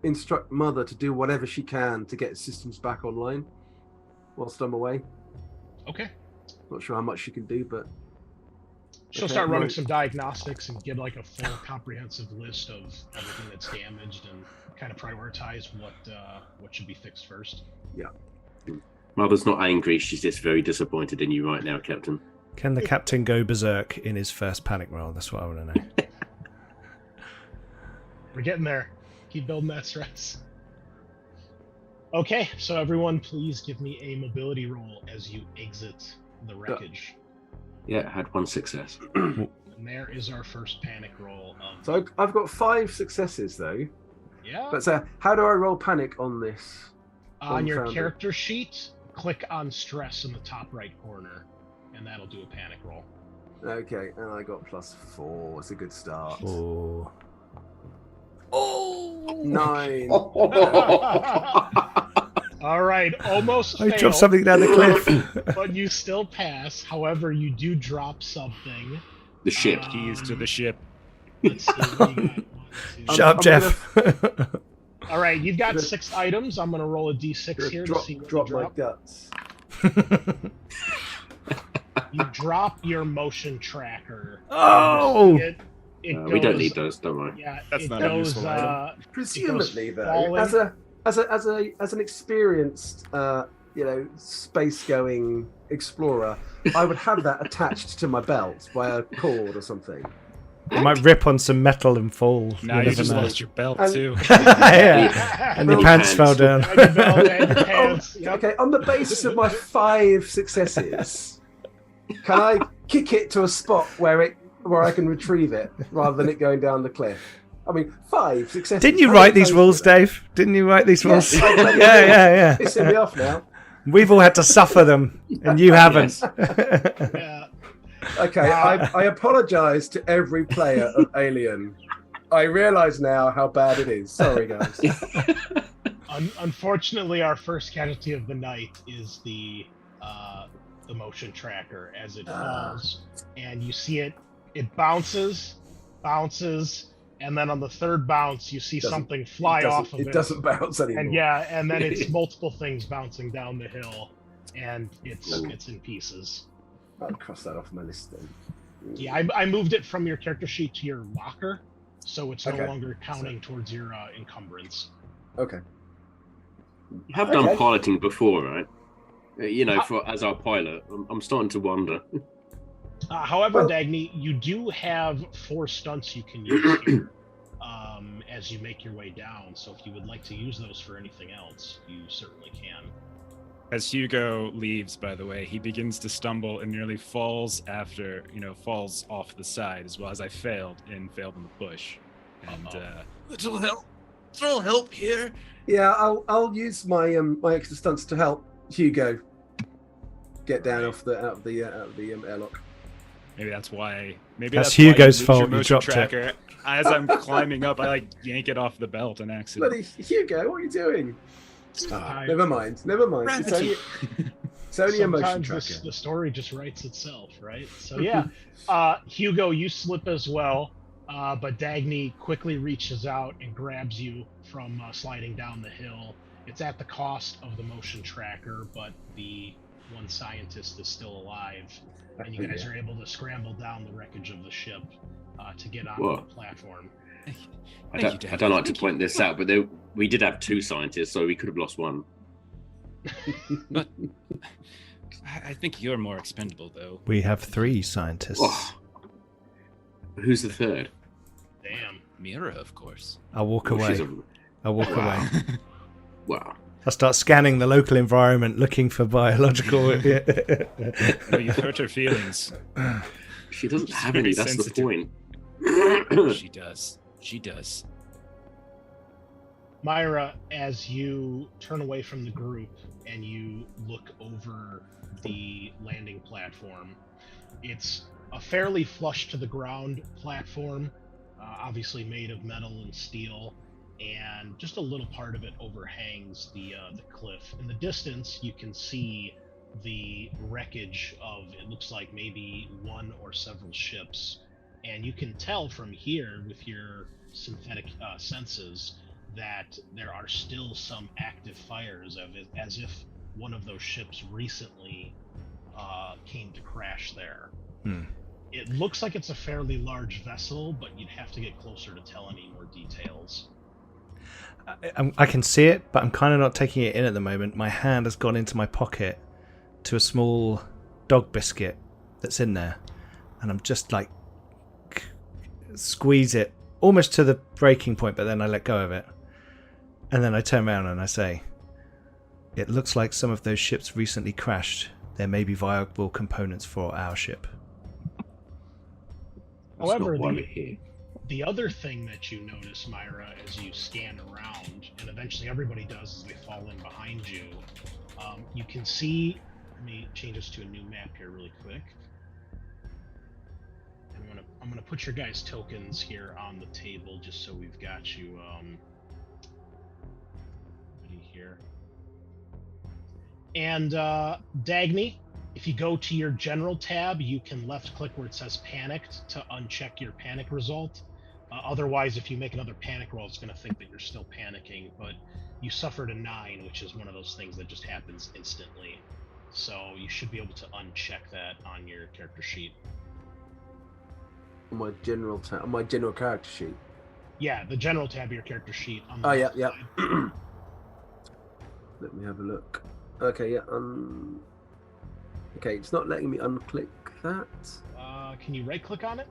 instruct Mother to do whatever she can to get systems back online whilst I'm away. Okay. Not sure how much she can do, but She'll start running some diagnostics and get like a full comprehensive list of everything that's damaged and kind of prioritize what should be fixed first. Yeah. Mother's not angry. She's just very disappointed in you right now, Captain. Can the captain go berserk in his first panic roll? That's what I want to know. We're getting there. Keep building that stress. Okay, so everyone please give me a mobility roll as you exit the wreckage. Yeah, had one success. And there is our first panic roll. So I've got 5 successes though. Yeah. But so how do I roll panic on this? On your character sheet, click on stress in the top right corner, and that'll do a panic roll. Okay, and I got +4. It's a good start. Oh. 9. All right, almost I failed, dropped something down the cliff. but you still pass. However, you do drop something. The ship. Keys to the ship. Let's see what you got. 1, 2, Shut up, Jeff. All right, you've got 6 items. I'm going to roll a d6 here to see what drop you my drop. guts. You drop your motion tracker. Oh! It We don't goes- need those, don't worry. Yeah, That's it not a goes. useful item. Presumably, though, falling. as an experienced, space-going explorer, I would have that attached to my belt by a cord or something. You might rip on some metal and fall. Now you just lost your belt And- too. Yeah. And your pants fell down. And your belt and your pants. Yep. Okay, on the basis of my 5 successes, can I kick it to a spot where I can retrieve it rather than it going down the cliff? I mean, 5 successes. Didn't you How write many these times rules, is that? Dave? Didn't you write these rules? Yes, I bloody Yeah. did. Pissing me off now. We've all had to suffer them, and you haven't. Yeah. Okay, I apologise to every player of Alien. I realise now how bad it is. Sorry, guys. Unfortunately, our first casualty of the night is the motion tracker as it falls, and you see it bounces, and then on the third bounce, you see something fly off of it. It doesn't bounce anymore. And then it's multiple things bouncing down the hill, and it's in pieces. I'll cross that off my list then. Yeah, I moved it from your character sheet to your locker, so it's no Okay. longer counting towards your encumbrance. Okay. You have done Okay. piloting before, right? As our pilot, I'm starting to wonder. However, Well- Dagny, you do have 4 stunts you can use here, as you make your way down. So if you would like to use those for anything else, you certainly can. As Hugo leaves, by the way, he begins to stumble and nearly falls falls off the side as well as I failed in the bush. And little help here. Yeah, I'll use my my extra stunts to help Hugo get down out of the airlock. Maybe that's why. That's why you Hugo's lose your fault, you motion dropped it. tracker. As I'm climbing up, I yank it off the belt and accidentally. Bloody Hugo, what are you doing? I- Never mind. It's only a motion Sometimes tracker. the story just writes itself, right? So yeah, Hugo, you slip as well, but Dagny quickly reaches out and grabs you from sliding down the hill. It's at the cost of the motion tracker, but the one scientist is still alive, and you guys are able to scramble down the wreckage of the ship to get onto Whoa. the platform. I don't like to point this out, but we did have 2 scientists, so we could have lost one. But I think you're more expendable, though. We have 3 scientists. Oh. Who's the third? Damn. Mira, of course. I'll walk Oh, she's away. a- I'll walk Wow. away. Wow. I start scanning the local environment, looking for biological. No, you hurt her feelings. She doesn't She's have very any. That's sensitive. the point. She does. She does. Myra, as you turn away from the group and you look over the landing platform, it's a fairly flush to the ground platform, obviously made of metal and steel, and just a little part of it overhangs the cliff. In the distance, you can see the wreckage of, it looks like maybe one or several ships, and you can tell from here with your synthetic senses that there are still some active fires of it, as if one of those ships recently came to crash there. It looks like it's a fairly large vessel, but you'd have to get closer to tell any more details. I can see it, but I'm kind of not taking it in at the moment. My hand has gone into my pocket to a small dog biscuit that's in there, and I'm just like squeeze it almost to the breaking point, but then I let go of it, and then I turn around and I say, "It looks like some of those ships recently crashed. There may be viable components for our ship." However, the other thing that you notice, Myra, as you scan around, and eventually everybody does as they fall in behind you, you can see, let me change this to a new map here really quick. I'm gonna put your guys' tokens here on the table just so we've got you here. And Dagny, if you go to your general tab, you can left click where it says panicked to uncheck your panic result. Otherwise, if you make another panic roll, it's going to think that you're still panicking, but you suffered a 9, which is one of those things that just happens instantly. So you should be able to uncheck that on your character sheet. On my general character sheet. Yeah, the general tab of your character sheet. On the Yeah. side. Let me have a look. Okay, yeah. Okay, it's not letting me unclick that. Can you right click on it?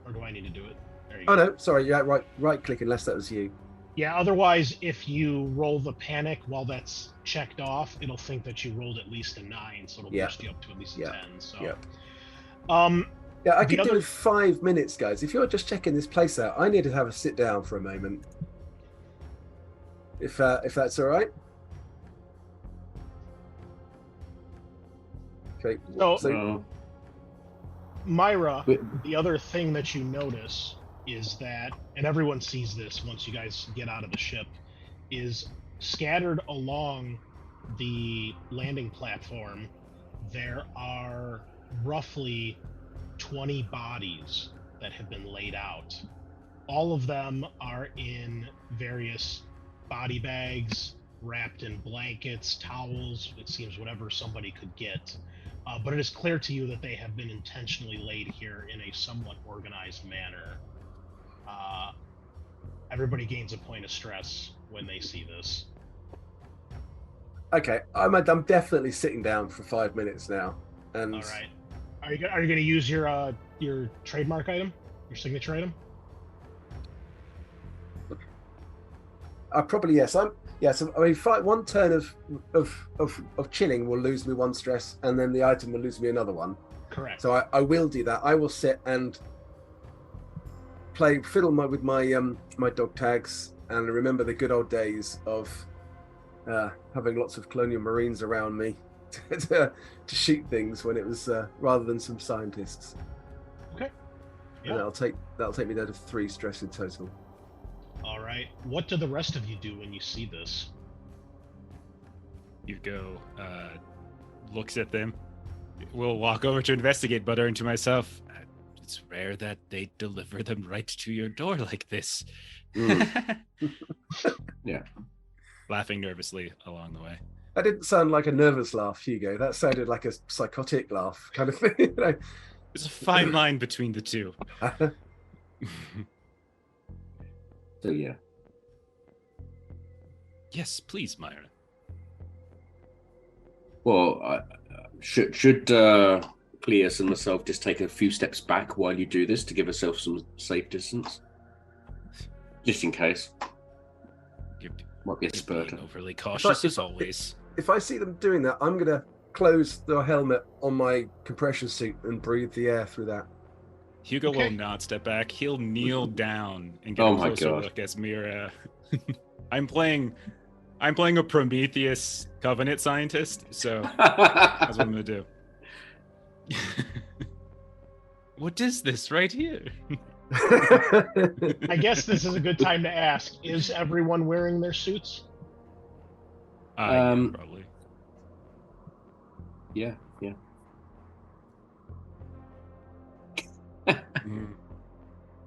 Or do I need to do it? There you Oh go. no, sorry, yeah, right click unless that was you. Yeah, otherwise, if you roll the panic while that's checked off, it'll think that you rolled at least a 9, so it'll boost you up to at least a 10. So, Yeah, I could do 5 minutes, guys. If you're just checking this place out, I need to have a sit down for a moment. If that's all right. Okay. So Myra, the other thing that you notice is that, and everyone sees this once you guys get out of the ship, is scattered along the landing platform, there are roughly 20 bodies that have been laid out. All of them are in various body bags, wrapped in blankets, towels, it seems whatever somebody could get. But it is clear to you that they have been intentionally laid here in a somewhat organized manner. Everybody gains a point of stress when they see this. Okay, I'm definitely sitting down for 5 minutes now. And all right, are you going to use your trademark item, your signature item? Probably yes. So I mean, one turn of chilling will lose me 1 stress, and then the item will lose me another 1. Correct. So I will do that. I will sit and fiddle with my dog tags, and remember the good old days of having lots of colonial marines around me to shoot things when it was rather than some scientists. Okay. Yeah. And that'll take me down to 3 stress in total. All right. What do the rest of you do when you see this? Hugo looks at them. We'll walk over to investigate, muttering to myself, it's rare that they deliver them right to your door like this. Yeah. Laughing nervously along the way. That didn't sound like a nervous laugh, Hugo. That sounded like a psychotic laugh kind of thing. You know? There's a fine line between the two. So yeah. Yes, please, Myra. Well, should Cleus and myself just take a few steps back while you do this to give ourselves some safe distance, just in case. Might be a Being spurter. overly cautious as always. If I see them doing that, I'm gonna close the helmet on my compression suit and breathe the air through that. Hugo Okay. will not step back. He'll kneel down and get Oh a my closer God. look as Mira. I'm playing a Prometheus Covenant scientist, so that's what I'm gonna do. What is this right here? I guess this is a good time to ask: is everyone wearing their suits? Yeah, probably. Yeah. Mm.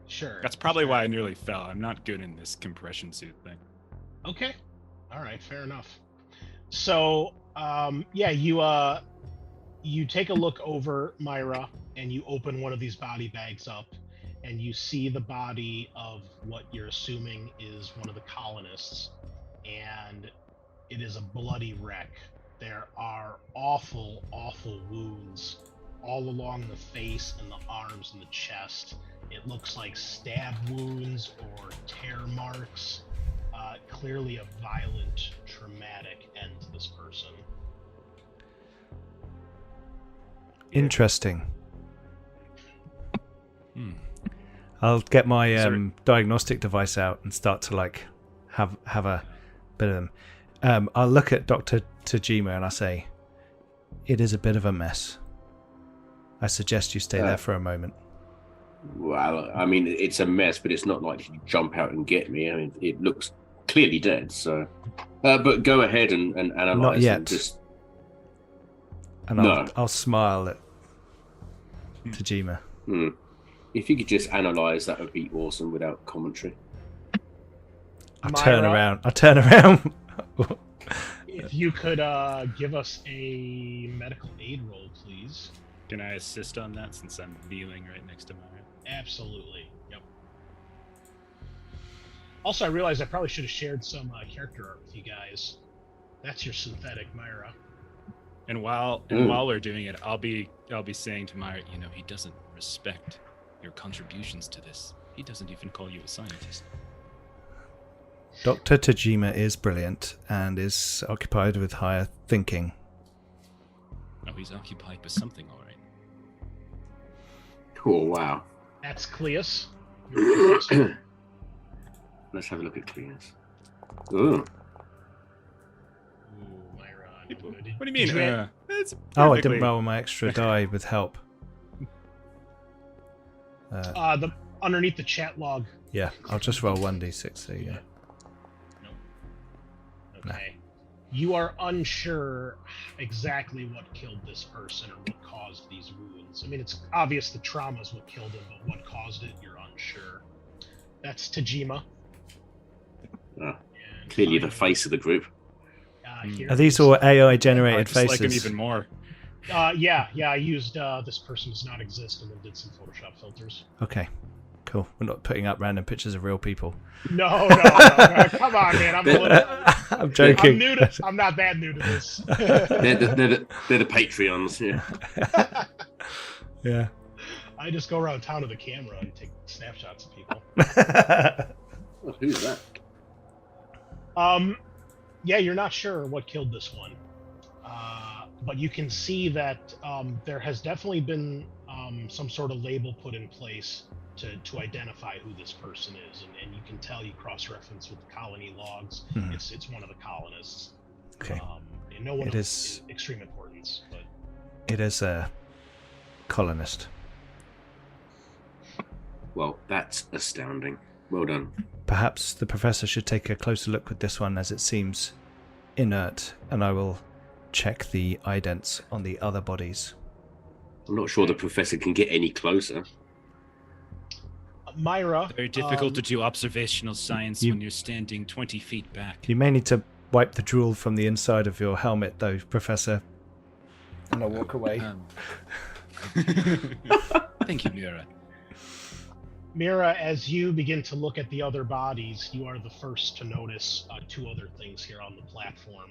Sure. That's probably why I nearly fell. I'm not good in this compression suit thing. Okay. All right. Fair enough. So, yeah, you take a look over Myra, and you open one of these body bags up, and you see the body of what you're assuming is one of the colonists, and it is a bloody wreck. There are awful, awful wounds all along the face and the arms and the chest. It looks like stab wounds or tear marks. Clearly a violent, traumatic end to this person. Interesting. Hmm. I'll get my Is there- diagnostic device out and start to like have a bit of them. I'll look at Dr. Tajima and I say, it is a bit of a mess. I suggest you stay there for a moment. Well, I mean, it's a mess, but it's not like you jump out and get me. I mean, it looks clearly dead. So, but go ahead and analyze. Not yet. And just And No. I'll smile at Tajima. if you could just analyze, that would be awesome without commentary. I'll turn Myra? around. If you could give us a medical aid roll, please. Can I assist on that since I'm kneeling right next to Myra? Absolutely. Yep. Also, I realized I probably should have shared some character art with you guys. That's your synthetic Myra. And while we're doing it, I'll be saying to Myra, he doesn't respect your contributions to this. He doesn't even call you a scientist. Dr. Tajima is brilliant and is occupied with higher thinking. Oh, he's occupied with something, all right. Oh wow! That's Cleus. Let's have a look at Cleus. Ooh, Ooh, Myra. What do you mean? Did you It's Oh, I perfectly- didn't roll my extra die with help. the underneath the chat log. Yeah, I'll just roll 1d6. There you go. Okay. You are unsure exactly what killed this person or what caused these wounds. I mean, it's obvious the trauma is what killed him, but what caused it, you're unsure. That's Tajima. Ah, And clearly the finally, face of the group. here Are these is- all AI I generated dislike him faces? even more. Yeah. I used this person does not exist and then did some Photoshop filters. Okay, cool. We're not putting up random pictures of real people. No. Come on, man. I'm joking. I'm not that new to this. They're the Patreons. Yeah. Yeah. I just go around town with a camera and take snapshots of people. Oh, who's that? Yeah, you're not sure what killed this one, but you can see that there has definitely been some sort of label put in place to identify who this person is, and you can tell, you cross-reference with the colony logs. Mhm. It's one of the colonists. Okay. And no one It of is- extreme importance, but It is a colonist. Well, that's astounding. Well done. Perhaps the professor should take a closer look with this one as it seems inert, and I will check the idents on the other bodies. I'm not sure the professor can get any closer. Myra. Very difficult to do observational science You- when you're standing 20 feet back. You may need to wipe the drool from the inside of your helmet, though, Professor. And I'll walk away. Thank you, Mira. Mira, as you begin to look at the other bodies, you are the first to notice two other things here on the platform.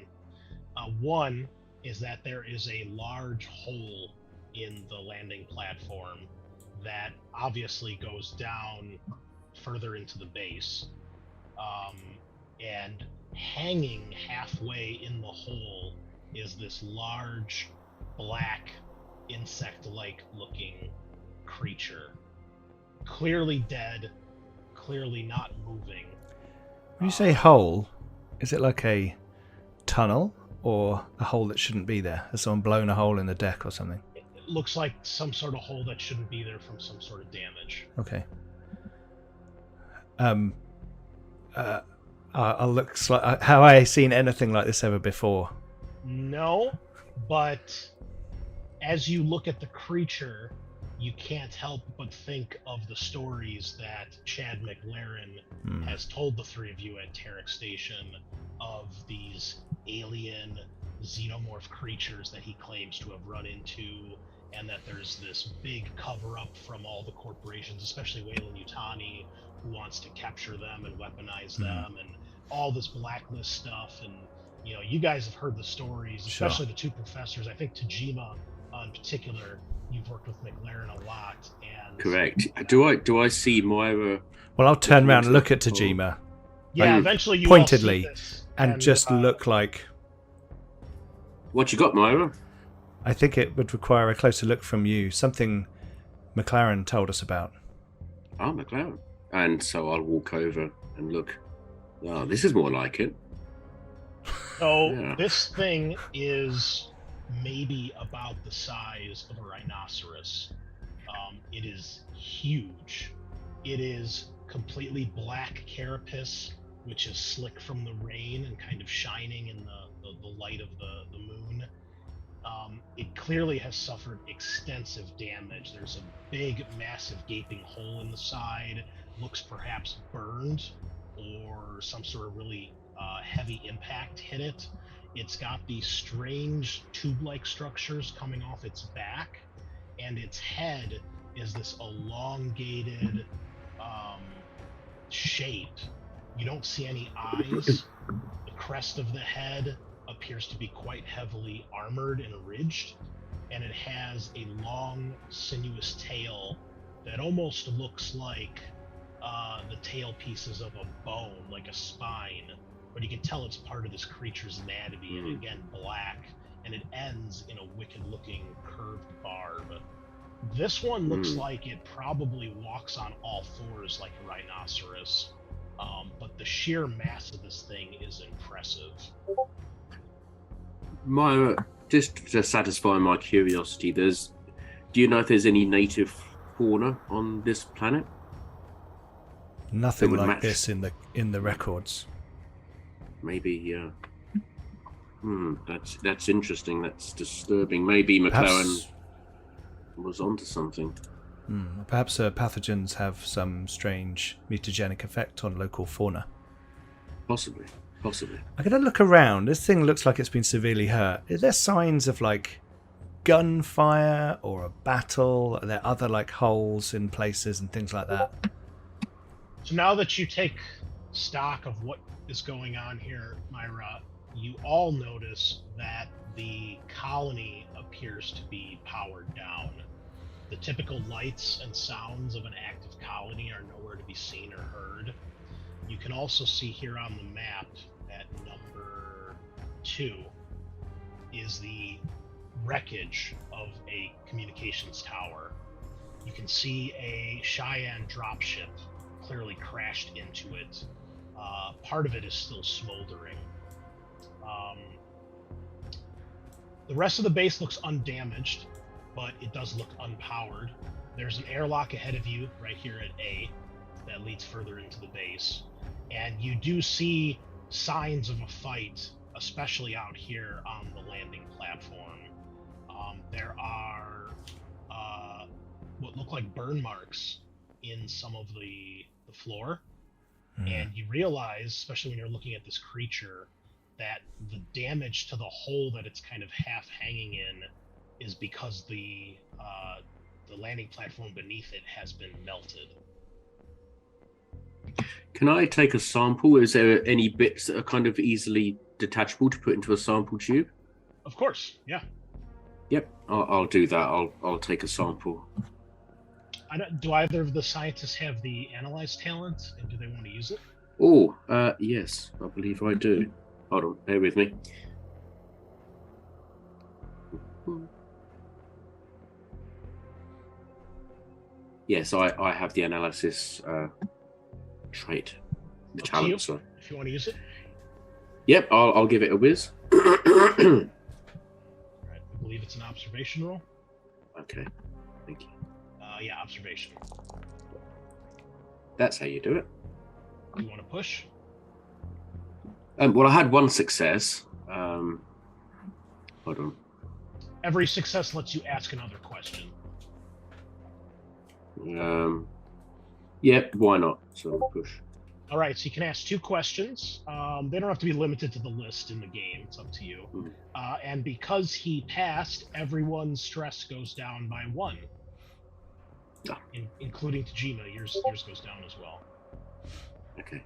One is that there is a large hole in the landing platform that obviously goes down further into the base. And hanging halfway in the hole is this large, black, insect-like looking creature. Clearly dead, clearly not moving. When you say hole, is it like a tunnel or a hole that shouldn't be there? Has someone blown a hole in the deck or something? It looks like some sort of hole that shouldn't be there from some sort of damage. Okay. I'll look. Have I seen anything like this ever before? No, but as you look at the creature, you can't help but think of the stories that Chad McLaren has told the three of you at Tarek Station of these alien xenomorph creatures that he claims to have run into, and that there's this big cover-up from all the corporations, especially Weyland-Yutani, who wants to capture them and weaponize them, and all this blacklist stuff. And you know, you guys have heard the stories, especially the two professors. I think Tajima in particular, you've worked with McLaren a lot. And correct. Do I see Moira? Well, I'll turn around and look at Tajima. Yeah, eventually you pointedly all see this, and just look like. What you got, Moira? I think it would require a closer look from you. Something McLaren told us about. Oh, McLaren. And so I'll walk over and look. Oh, this is more like it. So this thing is maybe about the size of a rhinoceros. It is huge. It is completely black carapace, which is slick from the rain and kind of shining in the light of the moon. It clearly has suffered extensive damage. There's a big, massive gaping hole in the side. Looks perhaps burned, or some sort of really heavy impact hit it. It's got these strange tube-like structures coming off its back, and its head is this elongated shape. You don't see any eyes. The crest of the head appears to be quite heavily armored and ridged, and it has a long, sinuous tail that almost looks like the tail pieces of a bone, like a spine, but you can tell it's part of this creature's anatomy, and again, black, and it ends in a wicked-looking curved barb. This one looks like it probably walks on all fours like a rhinoceros, but the sheer mass of this thing is impressive. Myra, just to satisfy my curiosity, do you know if there's any native fauna on this planet? Nothing like this in the records. Maybe, that's interesting. That's disturbing. Maybe McLaren was onto something. Perhaps pathogens have some strange mutagenic effect on local fauna. Possibly. I'm going to look around. This thing looks like it's been severely hurt. Are there signs of like gunfire or a battle? Are there other like holes in places and things like that? So now that you take stock of what is going on here, Myra, you all notice that the colony appears to be powered down. The typical lights and sounds of an active colony are nowhere to be seen or heard. You can also see here on the map at number 2 is the wreckage of a communications tower. You can see a Cheyenne dropship clearly crashed into it. Part of it is still smoldering. The rest of the base looks undamaged, but it does look unpowered. There's an airlock ahead of you right here at A that leads further into the base. And you do see signs of a fight, especially out here on the landing platform. There are what look like burn marks in some of the floor. And you realize, especially when you're looking at this creature, that the damage to the hole that it's kind of half hanging in is because the landing platform beneath it has been melted. Can I take a sample? Is there any bits that are kind of easily detachable to put into a sample tube? Of course, yeah. Yep, I'll do that. I'll take a sample. Do either of the scientists have the analyze talent, and do they want to use it? Oh, yes, I believe I do. Hold on, bear with me. Yes, I have the analysis trait, the Up to talent. you, So, if you want to use it. yep, I'll give it a whiz. All right, I believe it's an observation roll. Okay, thank you. Yeah, observation. That's how you do it. You want to push? Well, I had one success. Hold on. Every success lets you ask another question. Yep, why not? So I'll push. All right, so you can ask 2 questions. They don't have to be limited to the list in the game. It's up to you. And because he passed, everyone's stress goes down by 1, including Tajima. Yours goes down as well. Okay.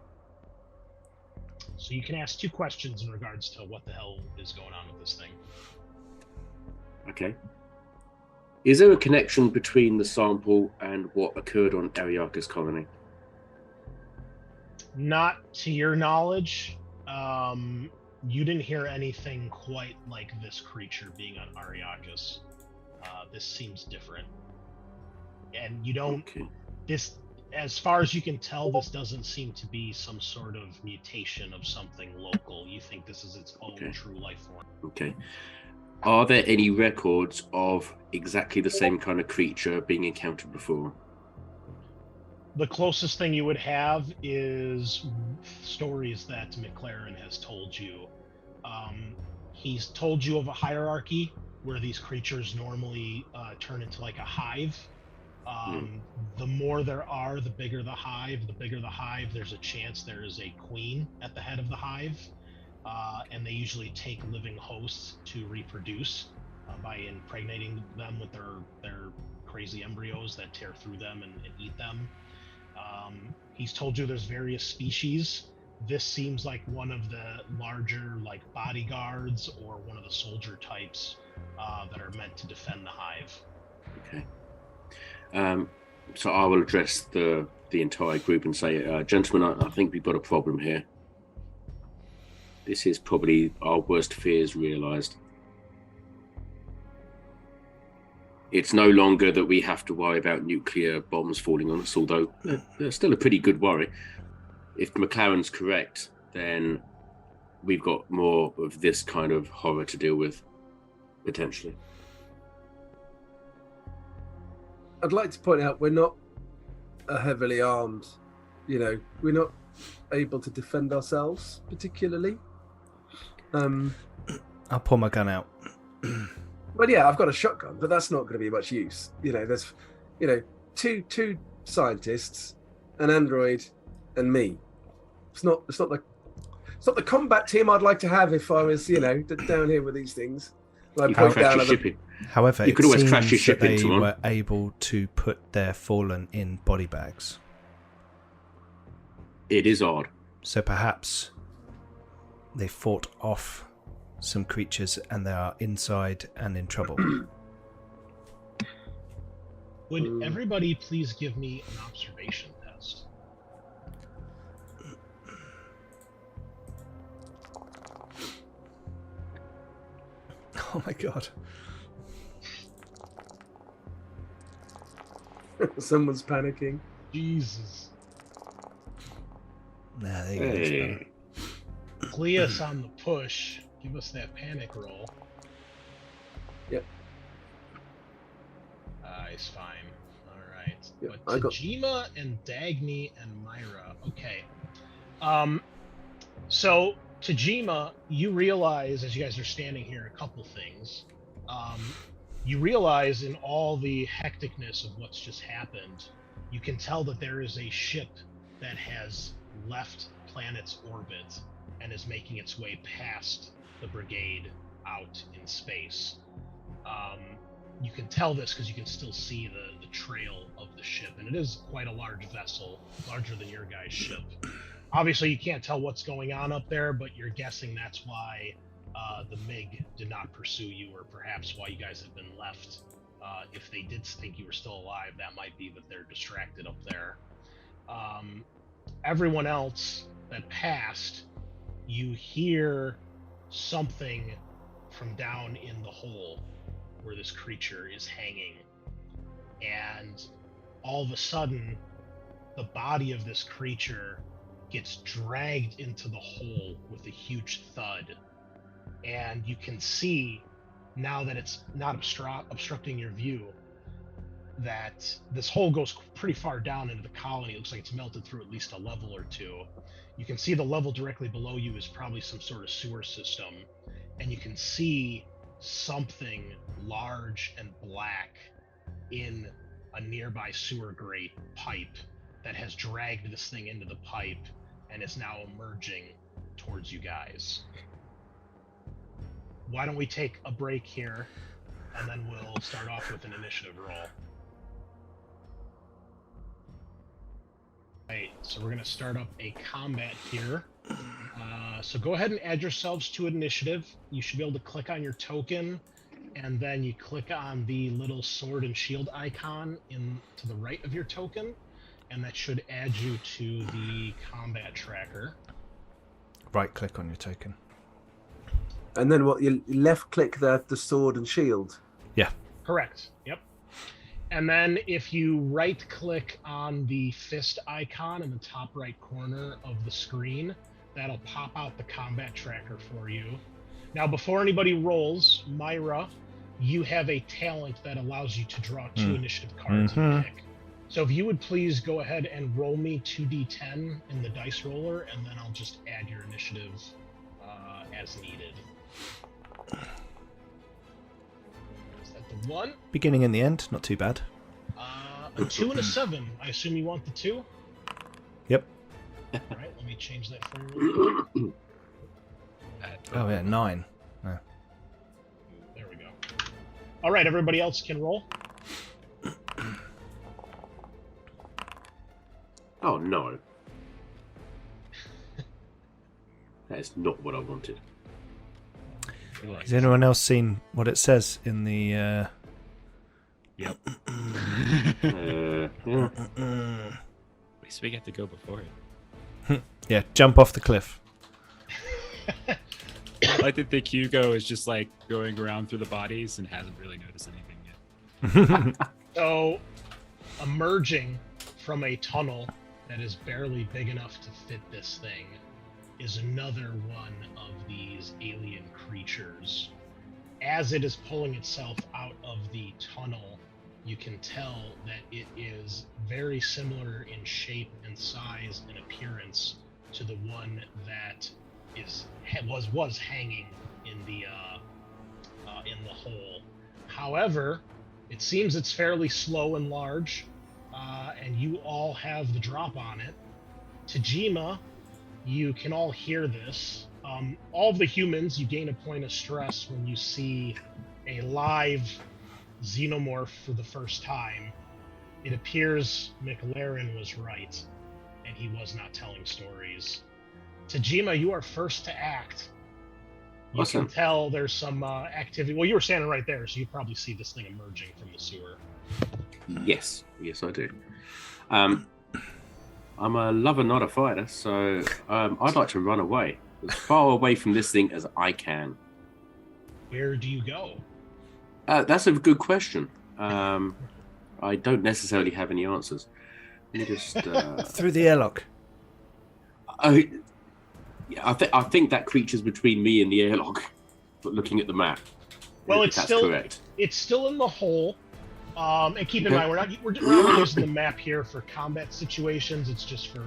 So you can ask 2 questions in regards to what the hell is going on with this thing. Okay. Is there a connection between the sample and what occurred on Ariaka's colony? Not to your knowledge. You didn't hear anything quite like this creature being on Ariakis. This seems different. And you don't... Okay. This, as far as you can tell, this doesn't seem to be some sort of mutation of something local. You think this is its own true life form. Okay. Are there any records of exactly the same kind of creature being encountered before? The closest thing you would have is stories that McLaren has told you. He's told you of a hierarchy where these creatures normally turn into like a hive. The more there are, the bigger the hive. The bigger the hive, there's a chance there is a queen at the head of the hive. And they usually take living hosts to reproduce by impregnating them with their crazy embryos that tear through them and eat them. He's told you there's various species. This seems like one of the larger like bodyguards or one of the soldier types that are meant to defend the hive. Okay. So I will address the entire group and say, gentlemen, I think we've got a problem here. This is probably our worst fears realized. It's no longer that we have to worry about nuclear bombs falling on us, although they're still a pretty good worry. If McLaren's correct, then we've got more of this kind of horror to deal with, potentially. I'd like to point out we're not heavily armed. We're not able to defend ourselves particularly. I'll pull my gun out. But yeah, I've got a shotgun, but that's not going to be much use. There's, two scientists, an android, and me. It's not the combat team I'd like to have if I was, down here with these things. However, you could always crash your that ship they into one. were able to put their fallen in body bags. It is odd. So perhaps they fought off some creatures and they are inside and in trouble. Would everybody please give me an observation test? Oh my god. Someone's panicking. Jesus. Nah, there you go. Cleus on the push. Give us that panic roll. Yep. It's fine. All right. Yep, But Tajima and Dagny and Myra. Okay. So Tajima, you realize as you guys are standing here a couple things. You realize in all the hecticness of what's just happened, you can tell that there is a ship that has left planet's orbit and is making its way past the brigade out in space. You can tell this because you can still see the trail of the ship, and it is quite a large vessel, larger than your guys' ship. Obviously, you can't tell what's going on up there, but you're guessing that's why the MiG did not pursue you, or perhaps why you guys have been left. If they did think you were still alive, that might be that they're distracted up there. Everyone else, that passed, you hear something from down in the hole where this creature is hanging. And all of a sudden, the body of this creature gets dragged into the hole with a huge thud. And you can see, now that it's not obstructing your view, that this hole goes pretty far down into the colony. It looks like it's melted through at least a level or two. You can see the level directly below you is probably some sort of sewer system. And you can see something large and black in a nearby sewer grate pipe that has dragged this thing into the pipe and is now emerging towards you guys. Why don't we take a break here, and then we'll start off with an initiative roll. Right, so we're going to start up a combat here. So go ahead and add yourselves to initiative. You should be able to click on your token, and then you click on the little sword and shield icon to the right of your token, and that should add you to the combat tracker. Right click on your token. And then what? You left click the sword and shield. Yeah. Correct. Yep. And then if you right click on the fist icon in the top right corner of the screen, that'll pop out the combat tracker for you. Now, before anybody rolls, Myra, you have a talent that allows you to draw 2 initiative cards and pick. So if you would please go ahead and roll me 2d10 in the dice roller, and then I'll just add your initiative as needed. Is that the 1? Beginning and the end, not too bad. A 2 and a 7. I assume you want the 2? Yep. All right, let me change that for you. Oh yeah, 9. No. There we go. All right, everybody else can roll. Oh no. That is not what I wanted. Has anyone else seen what it says in the... Yep. Yeah. At least we get to go before it. Yeah, jump off the cliff. I like to think Hugo is just like going around through the bodies and hasn't really noticed anything yet. So, emerging from a tunnel that is barely big enough to fit this thing is another one of these alien creatures. As it is pulling itself out of the tunnel, you can tell that it is very similar in shape and size and appearance to the one that was hanging in the hole. However, it seems it's fairly slow and large, and you all have the drop on it. Tajima, you can all hear this. All of the humans, you gain a point of stress when you see a live xenomorph for the first time. It appears McLaren was right, and he was not telling stories. Tajima, you are first to act. You Awesome. can tell there's some activity. Well, you were standing right there, so you probably see this thing emerging from the sewer. Yes, I do. I'm a lover, not a fighter, so I'd like to run away as far away from this thing as I can. Where do you go? That's a good question. I don't necessarily have any answers. Let me just Through the airlock. I think that creature's between me and the airlock. But looking at the map, Well, if that's correct. It's still in the hole. And keep in mind, we're not using the map here for combat situations. It's just for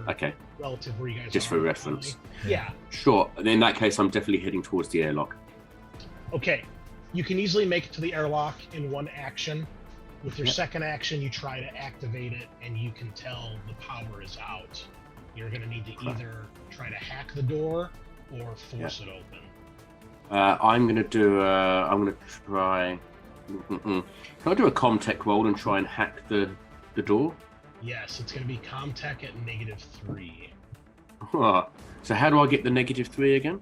relative where you guys just are. for reference. Yeah. Sure. And in that case, I'm definitely heading towards the airlock. Okay. You can easily make it to the airlock in one action. With your second action, you try to activate it, and you can tell the power is out. You're going to need to either try to hack the door or force it open. I'm going to try. Can I do a Comtech roll and try and hack the door? Yes, it's going to be Comtech at -3. So how do I get the -3 again?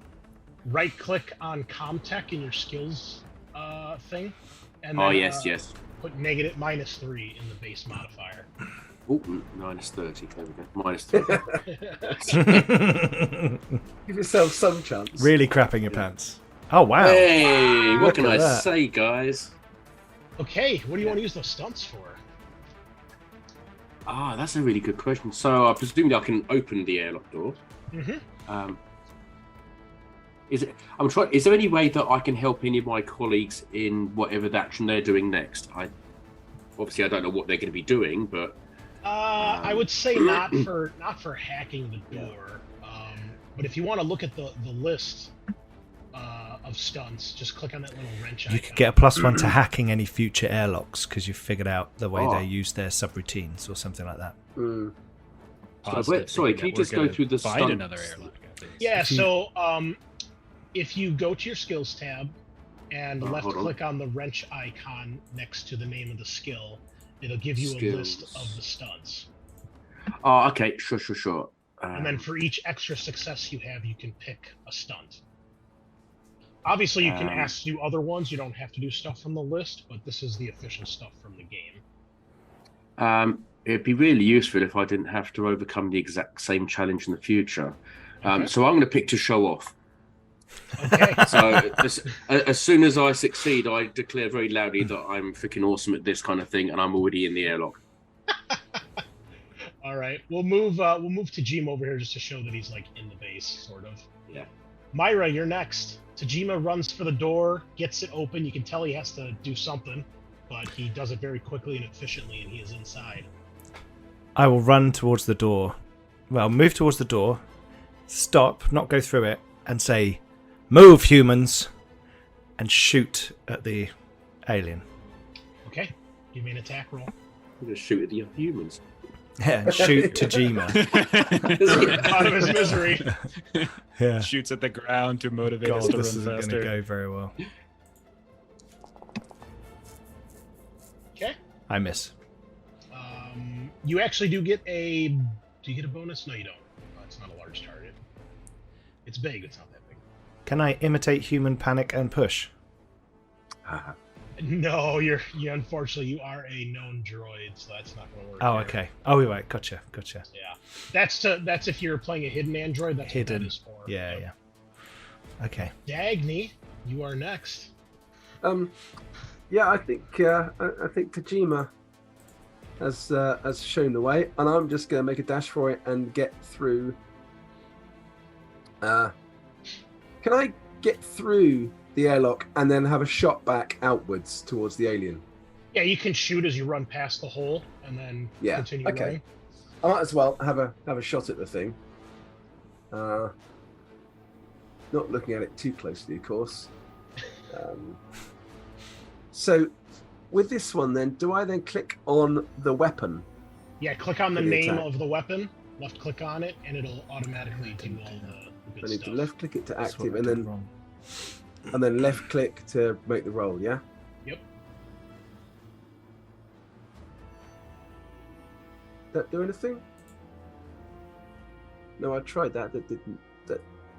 Right click on Comtech in your skills thing. And then, yes. put -3 in the base modifier. Oh, minus 30. There we go. Minus 30. Give yourself some chance. Really crapping your pants. Oh, wow. Hey, what Look can at I that. say, guys? Okay, what do you want to use those stunts for? Ah, that's a really good question. So, presumably I can open the airlock door. Mm-hmm. Is there any way that I can help any of my colleagues in whatever the action they're doing next? Obviously I don't know what they're going to be doing, but I would say not for hacking the door. But if you want to look at the list of stunts, just click on that little wrench icon. You could get a +1 to hacking any future airlocks because you've figured out the way they use their subroutines or something like that. Sorry, can you just go through the find stunts? another airlock? I think. Yeah, so if you go to your skills tab and left click on the wrench icon next to the name of the skill, it'll give you a list of the stunts. Oh, okay, sure. And then for each extra success you have, you can pick a stunt. Obviously, you can do other ones. You don't have to do stuff from the list, but this is the official stuff from the game. It'd be really useful if I didn't have to overcome the exact same challenge in the future. Okay. So I'm going to pick to show off. Okay. So as soon as I succeed, I declare very loudly that I'm freaking awesome at this kind of thing, and I'm already in the airlock. All right, we'll move Tajima over here just to show that he's like in the base, sort of. Yeah. Myra, you're next. Tajima runs for the door, gets it open. You can tell he has to do something, but he does it very quickly and efficiently, and he is inside. I will run towards the door. Well, move towards the door, stop, not go through it, and say, "Move, humans," and shoot at the alien. Okay, give me an attack roll. I'm going to shoot at the humans. Yeah, and shoot Tajima. Out of his misery. Yeah. Shoots at the ground to motivate us God, to this run isn't going faster. to go very well. Okay. I miss. You actually do get a... Do you get a bonus? No, you don't. It's not a large target. It's big. It's not that big. Can I imitate human panic and push? No, you unfortunately you are a known droid, so that's not going to work. Oh, here. okay. Oh, right. Gotcha. Yeah, that's if you're playing a hidden android. That's Hidden. what that is for. Yeah. Okay. Dagny, you are next. Yeah, I think Tajima has shown the way, and I'm just going to make a dash for it and get through. Can I get through the airlock and then have a shot back outwards towards the alien? Yeah, you can shoot as you run past the hole, and then continue running. I might as well have a shot at the thing. Not looking at it too closely, of course. So, with this one, then, do I then click on the weapon? Yeah, click on the For the name attack. of the weapon. Left click on it, and it'll automatically do all the I good need stuff. to left click it to That's what active, I and did then wrong. left click to make the roll. Yeah. Yep. That do anything? No, I tried that. That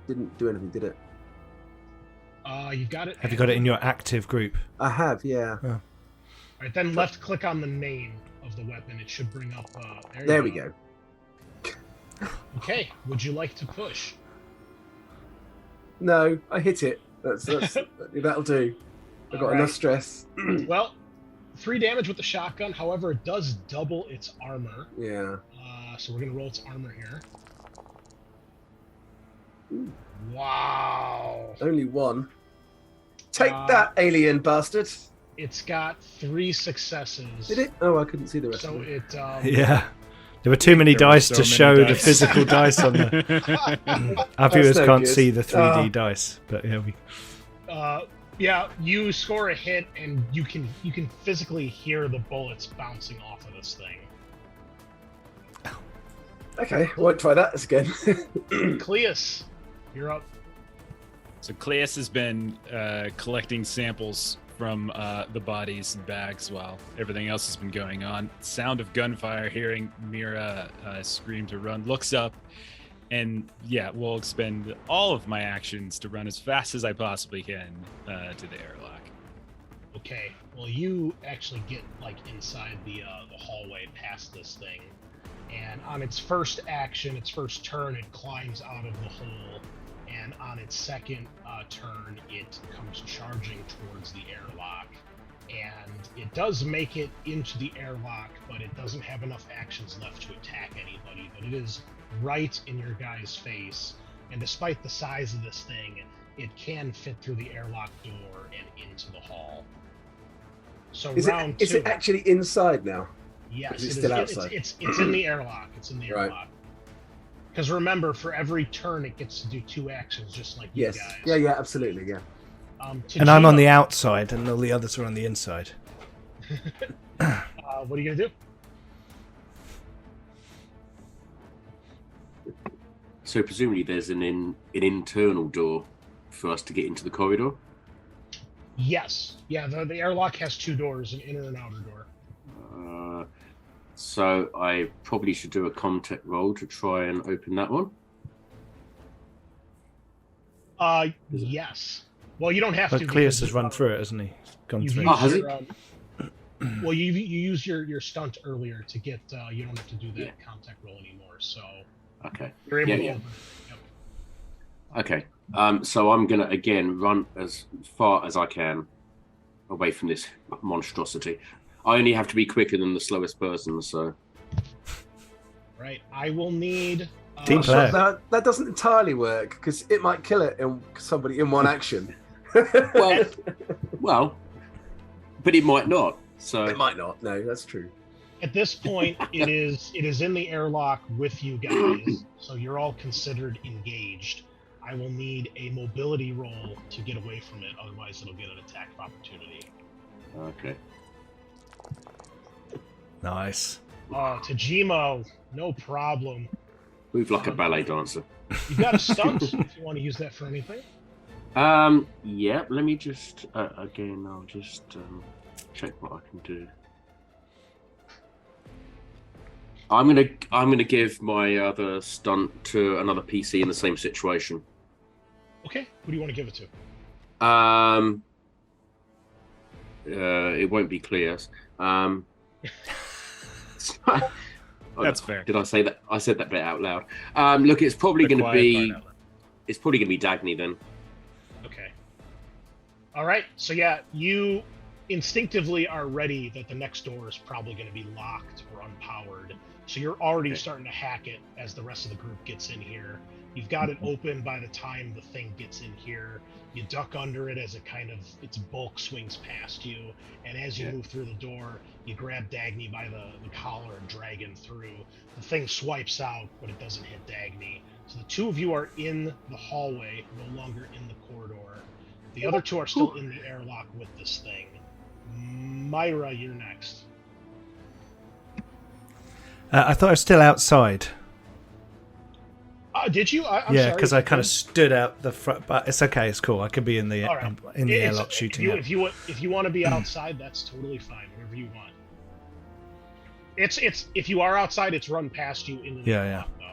didn't do anything, did it? You got it. Have you got it in your active group? I have, yeah. All right, then left click on the name of the weapon. It should bring up. There we go. Okay, would you like to push? No, I hit it. That'll do. I've got All enough right. stress. Well, 3 damage with the shotgun. However, it does double its armor. Yeah. So we're gonna roll its armor here. Ooh. Wow. Only one. Take that, alien bastard. It's got 3 successes. Did it? Oh, I couldn't see the rest So of it. it. Yeah. There were too many There were dice so to many show the dice. physical dice on the. Our viewers no can't good. see the 3D Oh. dice, but yeah, Yeah, you score a hit, and you can physically hear the bullets bouncing off of this thing. Okay, I won't try that again. Cleus, you're up. So Cleus has been collecting samples from the bodies and bags while everything else has been going on. Sound of gunfire, hearing Mira scream to run, looks up, and will expend all of my actions to run as fast as I possibly can to the airlock. Okay. Well, you actually get like inside the hallway past this thing, and on its first action, its first turn, it climbs out of the hole, and on its second turn, it comes charging towards the airlock, and it does make it into the airlock, but it doesn't have enough actions left to attack anybody. But it is right in your guy's face, and despite the size of this thing, it can fit through the airlock door and into the hall. So Is it actually inside now? Yes, it's still outside. It's in the airlock. It's in the Right. airlock. Because remember, for every turn, it gets to do 2 actions, just like Yes. you guys. Yeah, absolutely, yeah. And I'm on the outside, and all the others are on the inside. What are you gonna do? So presumably there's an internal door for us to get into the corridor. Yes. Yeah. The airlock has 2 doors, an inner and outer door. So I probably should do a contact roll to try and open that one. Yes. Well, you don't have But to. Cleus has run through it, hasn't he? Gone You've through. used has he? Well, you used your stunt earlier to get. You don't have to do that Yeah. contact roll anymore, so Okay. you're able Yeah, to yeah. open it. Yep. Okay. So I'm gonna again run as far as I can away from this monstrosity. I only have to be quicker than the slowest person, so Right. I will need. Team player. That doesn't entirely work because it might kill it in somebody in one action. well, but it might not. So It might not. No, that's true. At this point, it is in the airlock with you guys, so you're all considered engaged. I will need a mobility roll to get away from it, otherwise it'll get an attack of opportunity. Okay. Nice. Tajimo, no problem. Move like a ballet dancer. You've got a stunt if you want to use that for anything. Yeah. Let me just again. I'll just check what I can do. I'm gonna give my other stunt to another PC in the same situation. Okay, who do you want to give it to? It won't be Cleus. That's fair. Did I say that? I said that bit out loud. Look, it's probably The going to quiet be. part out loud. It's probably going to be Dagny then. Okay. All right. So yeah, you instinctively are ready that the next door is probably going to be locked or unpowered. So you're already Okay. starting to hack it as the rest of the group gets in here. You've got it open by the time the thing gets in here. You duck under it as it kind of its bulk swings past you, and as you Yeah. move through the door, you grab Dagny by the collar and drag him through. The thing swipes out, but it doesn't hit Dagny. So the 2 of you are in the hallway, no longer in the corridor. The other 2 are still in the airlock with this thing. Myra, you're next. I thought I was still outside. Did you? I'm Yeah, sorry. because I kind of stood out the front, but it's okay. It's cool. I can be in the All right. in the It's- airlock shooting. If you want to be outside, that's totally fine. Whatever you want. It's if you are outside, it's run past you in the Yeah, airlock, though.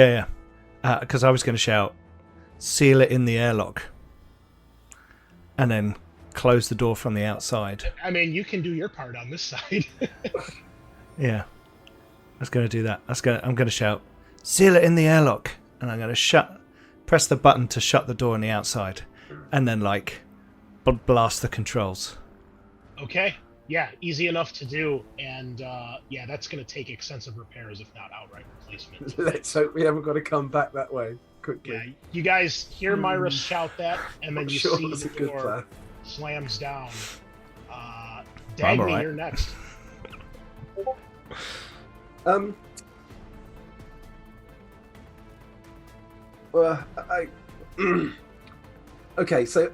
Yeah. Because I was going to shout, "Seal it in the airlock," and then close the door from the outside. I mean, you can do your part on this side. Yeah, I was going to do that. I'm going to shout, "Seal it in the airlock," and I'm going to press the button to shut the door on the outside, and then blast the controls. Okay. Yeah, easy enough to do, and yeah, that's going to take extensive repairs, if not outright replacement. Let's hope we haven't got to come back that way quickly. Yeah, you guys hear Myra shout that, and then I'm you sure see that's the a good door plan. slams down. I'm Dagny, alright. you're next. Okay, so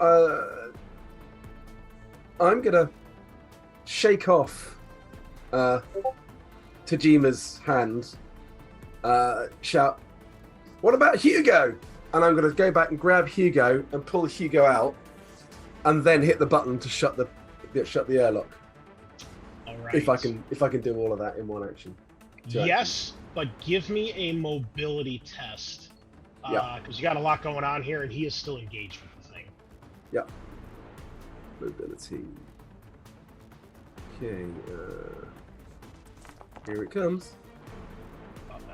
I'm gonna shake off Tajima's hand, shout, "What about Hugo?" And I'm gonna go back and grab Hugo and pull Hugo out, and then hit the button to shut the airlock. All right. If I can do all of that in one action. Yes, but give me a mobility test. Yeah. Because you got a lot going on here, and he is still engaged with the thing. Yeah. Mobility. Okay. Here it comes.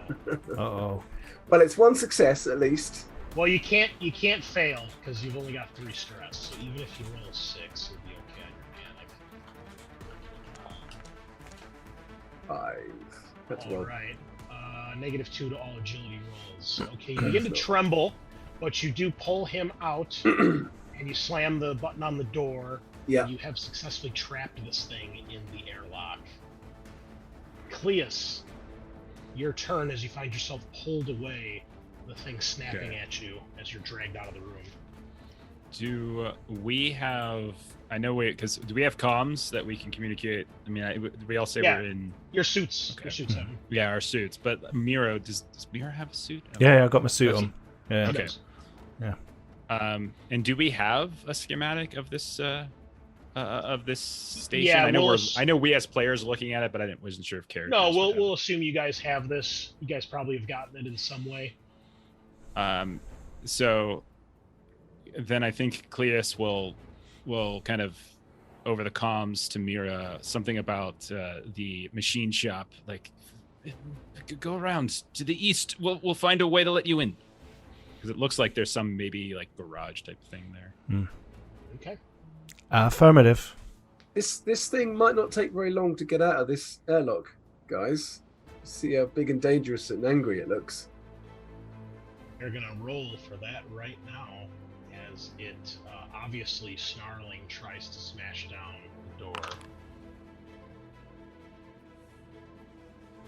Uh-oh. Well, it's one success at least. Well, you can't fail because you've only got 3 stress. So even if you roll 6, you'll be okay on your panic. 5. That's All well. right. -2 to all agility rolls. Okay, you begin to tremble, but you do pull him out, and you slam the button on the door. Yeah. You have successfully trapped this thing in the airlock. Cleus, your turn as you find yourself pulled away, the thing snapping at you as you're dragged out of the room. Do we have? I know because do we have comms that we can communicate? I mean, we all say we're in your suits. Okay. Your suits have them. Yeah, our suits. But Miro, does Miro have a suit? Oh. Yeah, I got my suit on. Yeah. Okay. Yeah. And do we have a schematic of this station? Yeah, I know we as players are looking at it, but I wasn't sure if characters. No, we'll assume you guys have this. You guys probably have gotten it in some way. So then I think Cleus will kind of over the comms to Mira something about the machine shop, like go around to the east. We'll find a way to let you in, because it looks like there's some maybe like garage type thing there. Okay. Affirmative. This thing might not take very long to get out of this airlock, guys. See how big and dangerous and angry it looks. They're gonna roll for that right now, as it obviously snarling tries to smash down the door.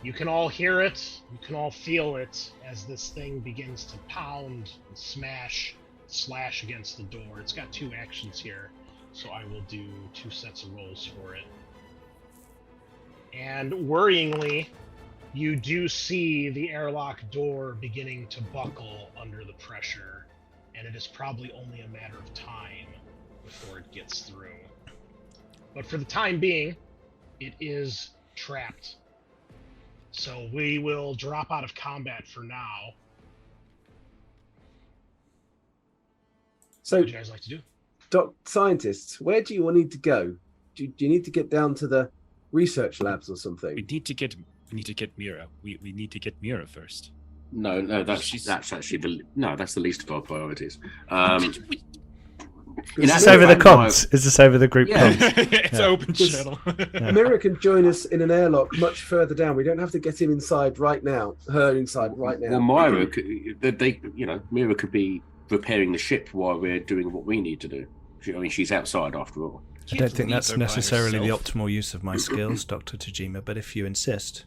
You can all hear it, you can all feel it as this thing begins to pound and smash, slash against the door. It's got 2 actions here, so I will do 2 sets of rolls for it. And worryingly, you do see the airlock door beginning to buckle under the pressure, and it is probably only a matter of time before it gets through. But for the time being, it is trapped. So we will drop out of combat for now. So, What would you guys like to do? Scientists, where do you need to go? Do you need to get down to the research labs or We something? need to get Mira. We need to get Mira first. No, that's actually that's the least of our priorities. Is this over the comms? Is this over the group Yeah. comms? It's open channel. Mira can join us in an airlock much further down. We don't have to get him inside right now. Her inside right now. Well, Myra, Mira could be repairing the ship while we're doing what we need to do. I mean, she's outside after all. I don't think that's necessarily the optimal use of my skills, Dr. Tajima, but if you insist.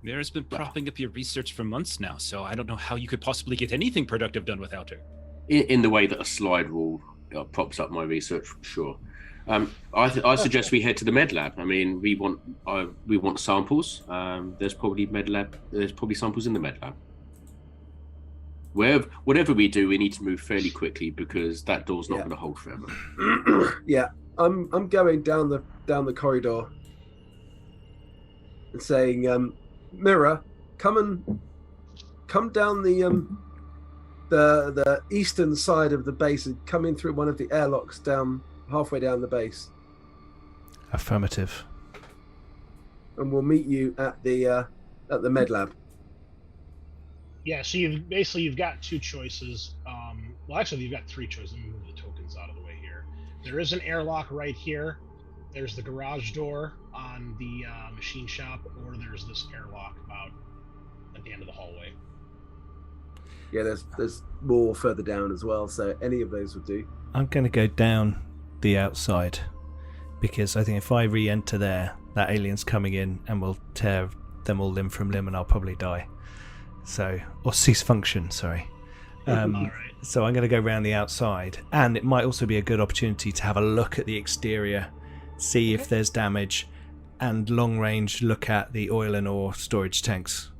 Mira's been propping up your research for months now, so I don't know how you could possibly get anything productive done without her. In the way that a slide rule props up my research, sure. I suggest we head to the med lab. I mean, we want samples. There's probably samples in the med lab. Whatever we do, we need to move fairly quickly because that door's not going to hold forever. Yeah, I'm going down the corridor and saying, Mira, come down the eastern side of the base and come in through one of the airlocks down halfway down the base. Affirmative. And we'll meet you at the med lab. Yeah, so you've got 2 choices. Well, actually, you've got 3 choices. Let me move the tokens out of the way here. There is an airlock right here. There's the garage door on the machine shop, or there's this airlock about at the end of the hallway. Yeah, there's more further down as well, so any of those would do. I'm going to go down the outside because I think if I re-enter there, that alien's coming in and will tear them all limb from limb and I'll probably die. So, or cease function, sorry. All right. So I'm going to go around the outside, and it might also be a good opportunity to have a look at the exterior, see if there's damage, and long range look at the oil and ore storage tanks.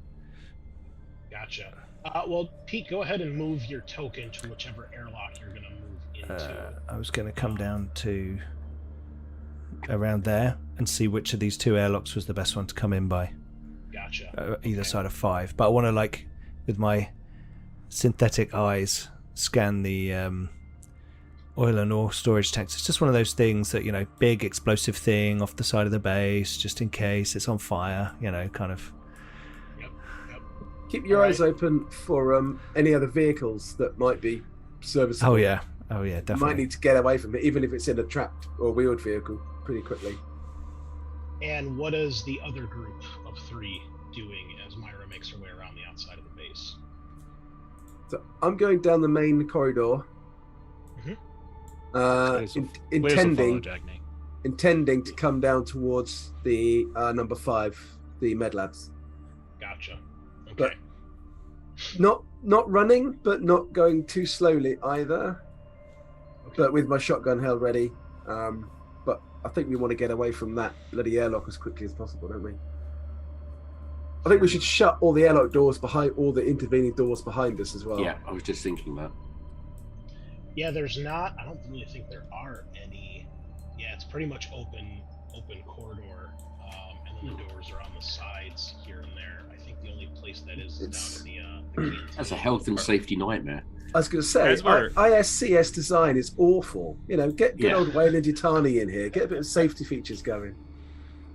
Gotcha. Well, Pete, go ahead and move your token to whichever airlock you're going to move into. I was going to come down to around there and see which of these 2 airlocks was the best one to come in by. Gotcha. Either side of 5, but I want to, with my synthetic eyes, scan the oil and ore storage tanks. It's just one of those things that, big explosive thing off the side of the base, just in case it's on fire, kind of. Yep. Keep your eyes open for any other vehicles that might be serviceable. Oh yeah, definitely. You might need to get away from it, even if it's in a trapped or wheeled vehicle, pretty quickly. And what is the other group of 3 doing as Myra makes her way around the outside of the base? So I'm going down the main corridor, intending to come down towards the number 5, the med labs. Gotcha. Okay. But not running, but not going too slowly either. Okay. But with my shotgun held ready. But I think we want to get away from that bloody airlock as quickly as possible, don't we? I think we should shut all the airlock doors behind, all the intervening doors behind us as well. Yeah, I was just thinking that. Yeah, I don't really think there are any. Yeah, it's pretty much open corridor, and then the doors are on the sides here and there. I think the only place that is down in the canteen. That's a health and safety nightmare. I was going to say, ISCS design is awful. Get good old Wayland Yutani in here. Get a bit of safety features going.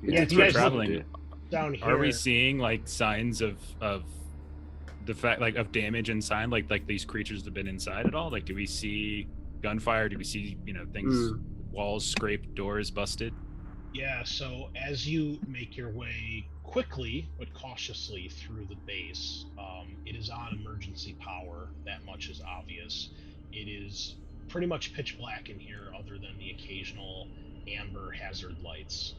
Yeah, if you guys traveling down here. Are we seeing signs of the fact of damage inside? Like these creatures have been inside at all? Do we see gunfire? Do we see things, walls scraped, doors busted? Yeah. So as you make your way quickly but cautiously through the base, it is on emergency power. That much is obvious. It is pretty much pitch black in here, other than the occasional amber hazard lights.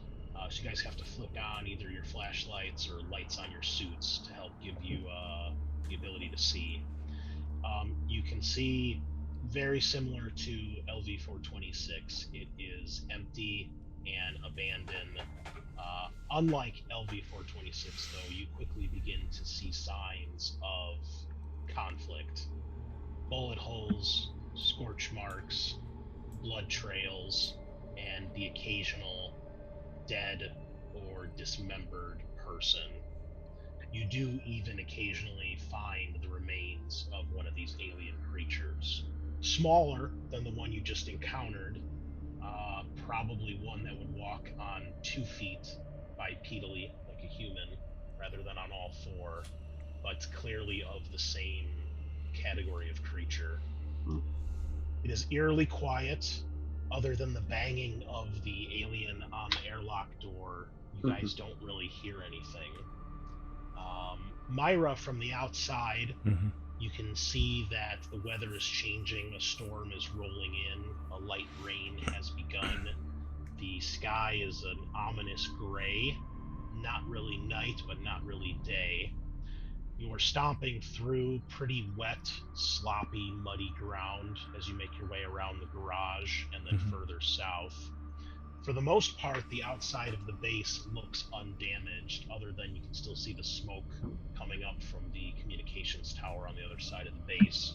So you guys have to flick on either your flashlights or lights on your suits to help give you the ability to see. You can see, very similar to LV-426, it is empty and abandoned. Unlike LV-426, though, you quickly begin to see signs of conflict. Bullet holes, scorch marks, blood trails, and the occasional dead or dismembered person. You do even occasionally find the remains of one of these alien creatures. Smaller than the one you just encountered, probably one that would walk on 2 feet bipedally like a human rather than on all 4, but clearly of the same category of creature. It is eerily quiet. Other than the banging of the alien on the airlock door, you guys don't really hear anything. Myra, from the outside, you can see that the weather is changing. A storm is rolling in. A light rain has begun. The sky is an ominous gray. Not really night, but not really day. You are stomping through pretty wet, sloppy, muddy ground as you make your way around the garage and then further south. For the most part, the outside of the base looks undamaged, other than you can still see the smoke coming up from the communications tower on the other side of the base.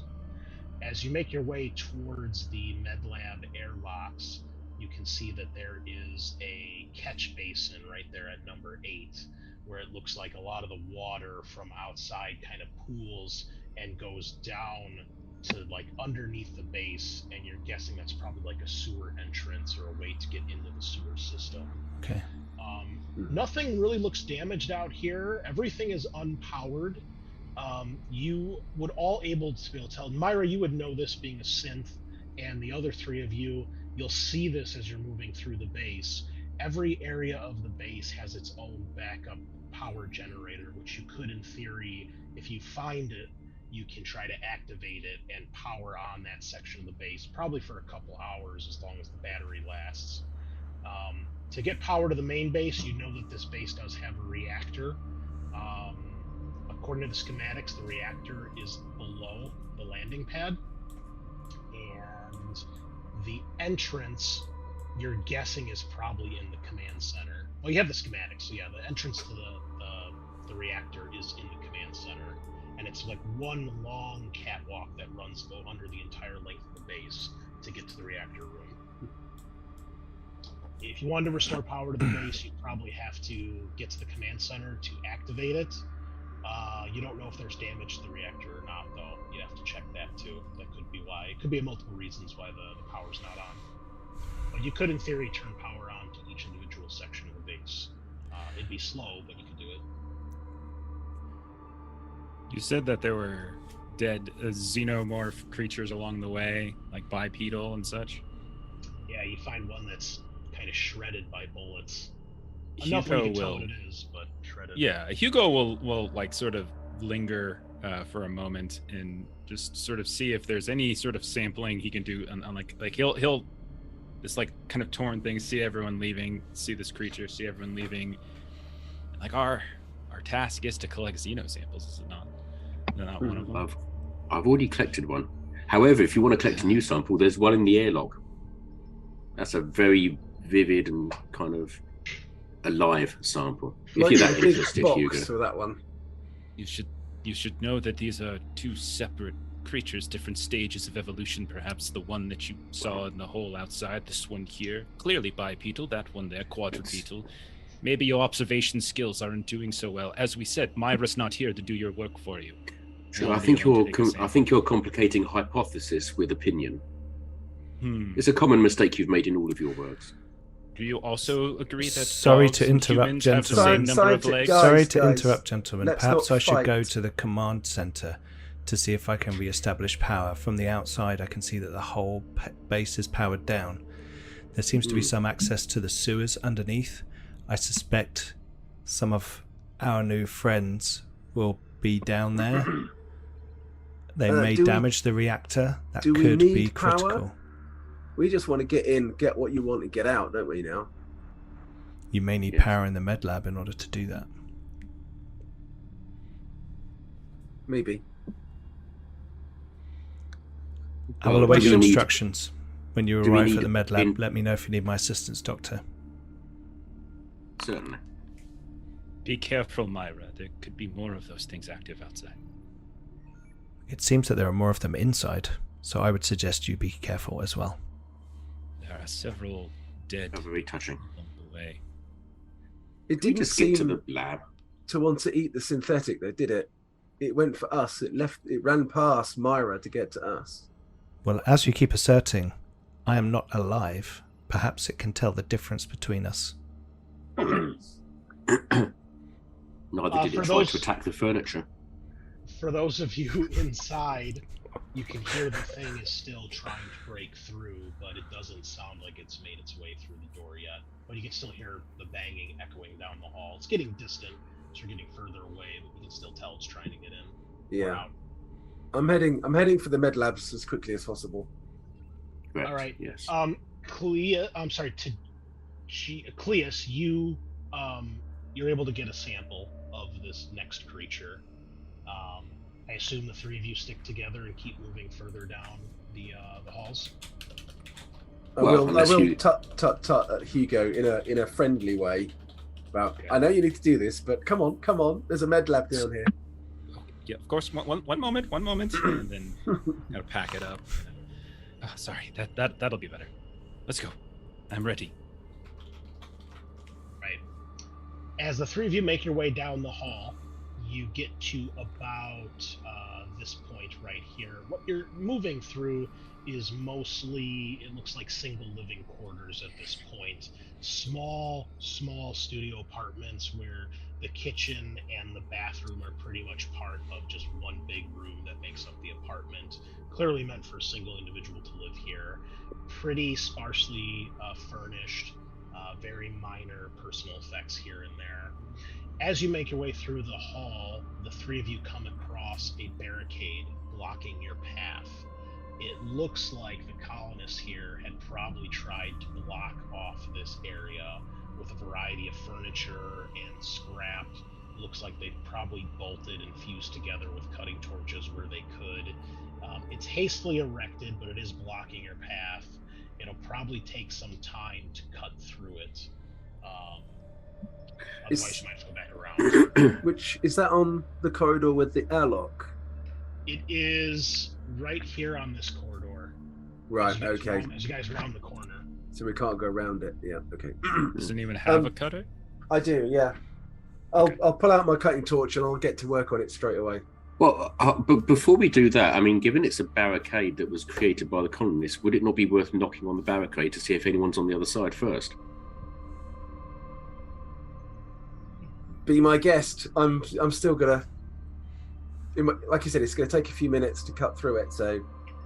As you make your way towards the MedLab airlocks, you can see that there is a catch basin right there at number 8, where it looks like a lot of the water from outside kind of pools and goes down to underneath the base, and you're guessing that's probably like a sewer entrance or a way to get into the sewer system. Okay. Nothing really looks damaged out here. Everything is unpowered. You would all be able to tell. Myra, you would know this being a synth, and the other 3 of you, you'll see this as you're moving through the base. Every area of the base has its own backup power generator, which you could, in theory, if you find it, you can try to activate it and power on that section of the base, probably for a couple hours, as long as the battery lasts. To get power to the main base, you know that this base does have a reactor. According to the schematics, the reactor is below the landing pad, and the entrance, you're guessing, is probably in the command center. Well, you have the schematics, so yeah, the entrance to the reactor is in the command center, and it's like one long catwalk that runs under the entire length of the base to get to the reactor room. If you wanted to restore power to the base, you'd probably have to get to the command center to activate it. You don't know if there's damage to the reactor or not, though. You have to check that too. That could be why. It could be multiple reasons why the power's not on. But you could, in theory, turn power on to each individual section of the base. It'd be slow, but you could do it. You said that there were dead xenomorph creatures along the way, like bipedal and such. Yeah, you find one that's kind of shredded by bullets. Enough where you can tell what it is, but shredded. Yeah, Hugo will like sort of linger for a moment and just sort of see if there's any sort of sampling he can do on like he'll this like kind of torn thing, see everyone leaving, see this creature, see everyone leaving. Like our task is to collect xeno samples, is it not? They're not one of them. I've already collected one. However, if you want to collect a new sample, there's one in the airlock. That's a very vivid and kind of alive sample. If you're that interested, Hugo. For that one. You should know that these are two separate creatures, different stages of evolution. Perhaps the one that you saw in the hole outside, this one here, clearly bipedal, that one there, quadrupedal. Maybe your observation skills aren't doing so well. As we said, Myra's not here to do your work for you. So I think you're complicating hypothesis with opinion. It's a common mistake you've made in all of your works. Do you also agree that Sorry to interrupt, gentlemen. Sorry to interrupt, gentlemen. Perhaps I should go to the command center to see if I can re-establish power. From the outside, I can see that the whole base is powered down. There seems to be some access to the sewers underneath. I suspect some of our new friends will be down there. They may damage the reactor. That could be critical. Power? We just want to get in, get what you want, and get out, don't we now? You may need power in the med lab in order to do that. Maybe. I will await your instructions. When you arrive at the med lab, let me know if you need my assistance, Doctor. Certainly. Be careful, Myra. There could be more of those things active outside. It seems that there are more of them inside, so I would suggest you be careful as well. There are several dead. Very touching. Along the way. It didn't just get to seem the lab to want to eat the synthetic, though, did it? It went for us. It ran past Myra to get to us. Well, as you keep asserting, I am not alive. Perhaps it can tell the difference between us. Neither did it try to attack the furniture. For those of you inside, you can hear the thing is still trying to break through, but it doesn't sound like it's made its way through the door yet. But you can still hear the banging echoing down the hall. It's getting distant, so you're getting further away, but you can still tell it's trying to get in. Yeah. I'm heading for the med labs as quickly as possible. Correct. All right. Yes. Cleus, you're able to get a sample of this next creature. I assume the three of you stick together and keep moving further down the halls. I will tut at Hugo in a friendly way. About, okay. I know you need to do this, but come on. There's a med lab down here. Yeah, of course. One moment, and then gotta pack it up. Oh, sorry, that'll be better. Let's go. I'm ready. Right. As the three of you make your way down the hall, you get to about this point right here. What you're moving through is mostly, it looks like single living quarters at this point. Small studio apartments where the kitchen and the bathroom are pretty much part of just one big room that makes up the apartment. Clearly meant for a single individual to live here. Pretty sparsely furnished, very minor personal effects here and there. As you make your way through the hall, the three of you come across a barricade blocking your path. It looks like the colonists here had probably tried to block off this area with a variety of furniture and scrap. It looks like they probably bolted and fused together with cutting torches where they could. It's hastily erected, but it is blocking your path. It'll probably take some time to cut through it. Otherwise, you might have to go back around. Which is that on the corridor with the airlock? It is right here on this corridor. Right. Okay. As you guys round the corner. So we can't go around it. Yeah. Okay. Doesn't even have a cutter. I do. Yeah. I'll pull out my cutting torch and I'll get to work on it straight away. Well, but before we do that, I mean, given it's a barricade that was created by the colonists, would it not be worth knocking on the barricade to see if anyone's on the other side first? Be my guest. I'm still gonna. Like you said, it's gonna take a few minutes to cut through it. So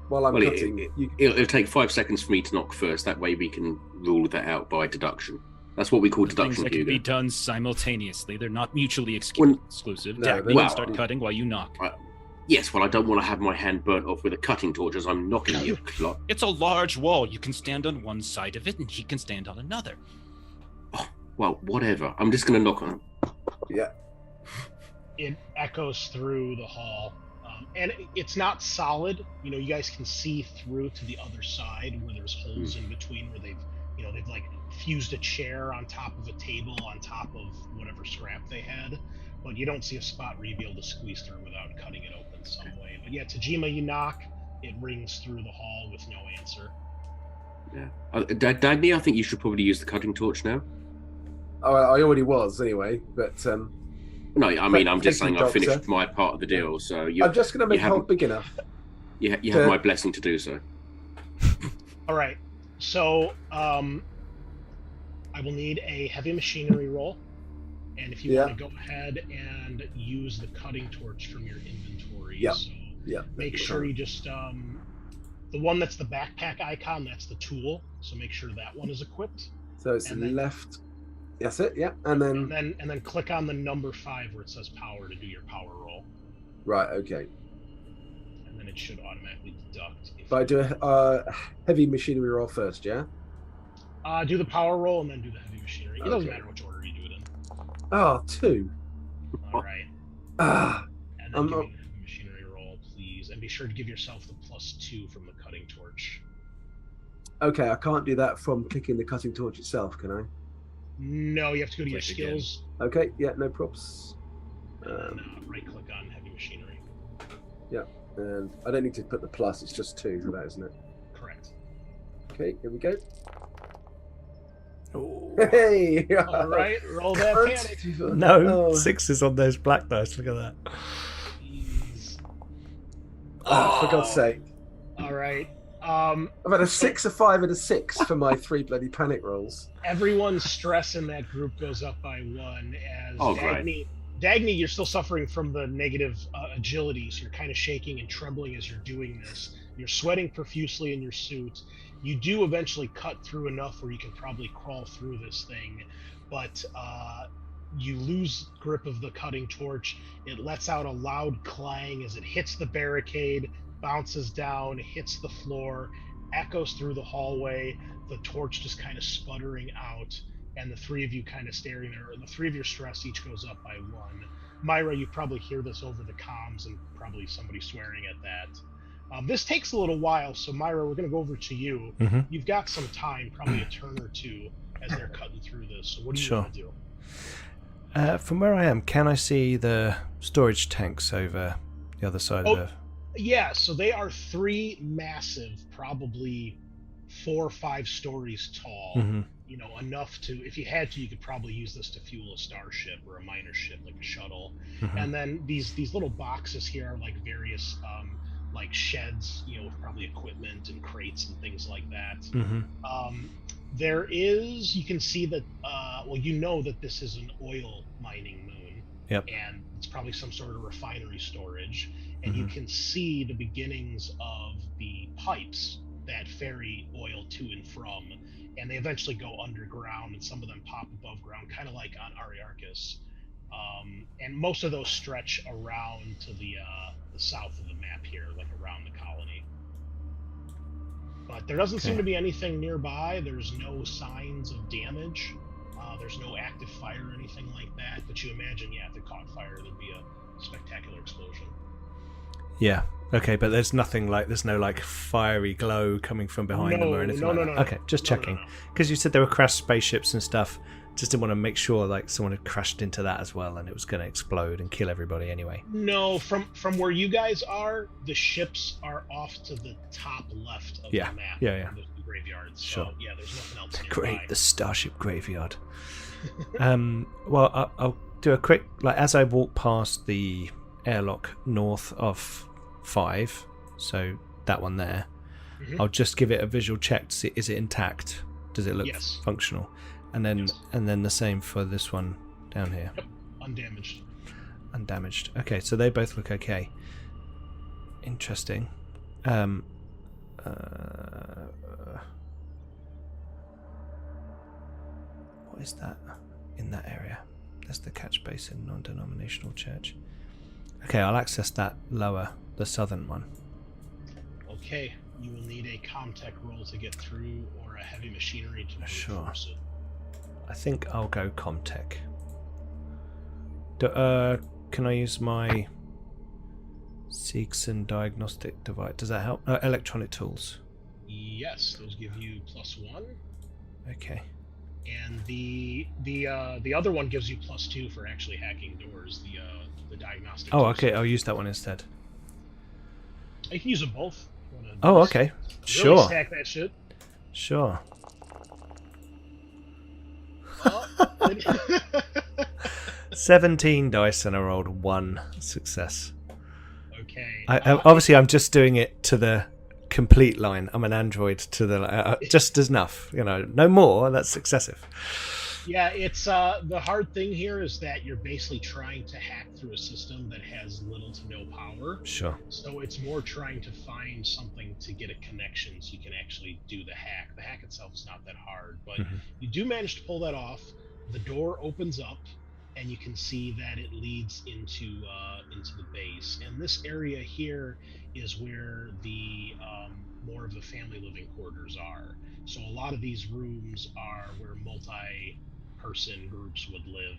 while I'm cutting, it'll take 5 seconds for me to knock first. That way we can rule that out by deduction. That's what we call deduction. Things that can be done simultaneously. They're not mutually exclusive. No, You can start cutting while you knock. Yes, well, I don't want to have my hand burnt off with a cutting torch as I'm knocking you. It's a large wall. You can stand on one side of it, and he can stand on another. Oh, well, whatever. I'm just going to knock on him. Yeah. It echoes through the hall, and it's not solid. You know, you guys can see through to the other side where there's holes in between where they've like fused a chair on top of a table on top of whatever scrap they had, but you don't see a spot where you'd be able to squeeze through without cutting it open some way. But yeah, Tajima, you knock, it rings through the hall with no answer. Yeah. Dagny, I think you should probably use the cutting torch now. Oh, I already was anyway, but no, I mean, I'm just thank saying you, I've finished Doctor. my part of the deal, so I'm just going to make a hole big enough. You have my blessing to do so. All right, so I will need a heavy machinery roll, and if you want to go ahead and use the cutting torch from your inventory, make sure you just the one that's the backpack icon, that's the tool, so make sure that one is equipped. So it's left. That's it. Yeah, and then click on the number 5 where it says power to do your power roll. Right. Okay. And then it should automatically deduct. But I do a heavy machinery roll first, yeah? Do the power roll and then do the heavy machinery. It doesn't matter which order you do it in. Oh, 2. All right. And then give me the heavy machinery roll, please. And be sure to give yourself the +2 from the cutting torch. Okay, I can't do that from clicking the cutting torch itself, can I? No, you have to go to your skills. Okay, yeah, no props. And right-click on heavy machinery. Yeah, and I don't need to put the plus, it's just 2 for that, isn't it? Correct. Okay, here we go. Oh. Hey! All right, roll that panic. No, 6s on those black dice. Look at that. Jeez. Oh, for God's sake. All right. I've had a 6, a 5, and a 6 for my 3 bloody panic rolls. Everyone's stress in that group goes up by 1 as Dagny, you're still suffering from the negative agility, so you're kind of shaking and trembling as you're doing this. You're sweating profusely in your suit. You do eventually cut through enough where you can probably crawl through this thing, but you lose grip of the cutting torch. It lets out a loud clang as it hits the barricade, bounces down, hits the floor, echoes through the hallway, the torch just kind of sputtering out, and the 3 of you kind of staring there. The 3 of your stress each goes up by 1. Myra, you probably hear this over the comms and probably somebody swearing at that. This takes a little while, so Myra, we're going to go over to you. Mm-hmm. You've got some time, probably a turn or 2, as they're cutting through this. So what do you want to do? From where I am, can I see the storage tanks over the other side of the... Yeah, so they are 3 massive, probably 4 or 5 stories tall. Mm-hmm. You know, enough to, if you had to, you could probably use this to fuel a starship or a miner ship, like a shuttle. Mm-hmm. And then these little boxes here are like various like sheds, you know, with probably equipment and crates and things like that. Mm-hmm. There is, you can see that, well, you know that this is an oil mining moon. Yep. And it's probably some sort of refinery storage. And you can see the beginnings of the pipes that ferry oil to and from. And they eventually go underground, and some of them pop above ground, kind of like on Ariarchus. And most of those stretch around to the south of the map here, like around the colony. But there doesn't seem to be anything nearby. There's no signs of damage. There's no active fire or anything like that. But you imagine, if it caught fire, there'd be a spectacular explosion. Yeah. Okay, but there's nothing like, there's no like fiery glow coming from behind them or anything like that. No. Okay, just checking. Because you said there were crashed spaceships and stuff. Just didn't want to make sure like someone had crashed into that as well and it was going to explode and kill everybody anyway. No, from where you guys are, the ships are off to the top left of the map. Yeah. The graveyards. Sure. So, there's nothing else nearby. Great, the starship graveyard. Well, I'll do a quick, like, as I walk past the airlock north of 5, so that one there, I'll just give it a visual check to see, is it intact? Does it look functional? And then the same for this one down here. Yep. Undamaged. Undamaged. Okay, so they both look okay. Interesting. What is that in that area? That's the catch basin, non-denominational church. Okay, I'll access that lower, the southern one. Okay, you will need a Comtech roll to get through, or a heavy machinery to force it. I think I'll go Comtech. Can I use my Seegson diagnostic device? Does that help? Electronic tools. Yes, those give you +1. Okay. And the other one gives you +2 for actually hacking doors. The diagnostic. Oh, okay. I'll use that one instead. You can use them both. Oh, okay. Sure. Really stack that shit. Sure. 17 dice and I rolled 1 success. Okay. Obviously, I'm just doing it to the complete line. I'm an android to the just enough, no more. That's excessive. Yeah, it's the hard thing here is that you're basically trying to hack through a system that has little to no power. Sure. So it's more trying to find something to get a connection so you can actually do the hack. The hack itself is not that hard, but you do manage to pull that off. The door opens up, and you can see that it leads into the base. And this area here is where the more of the family living quarters are. So a lot of these rooms are where multi-person groups would live.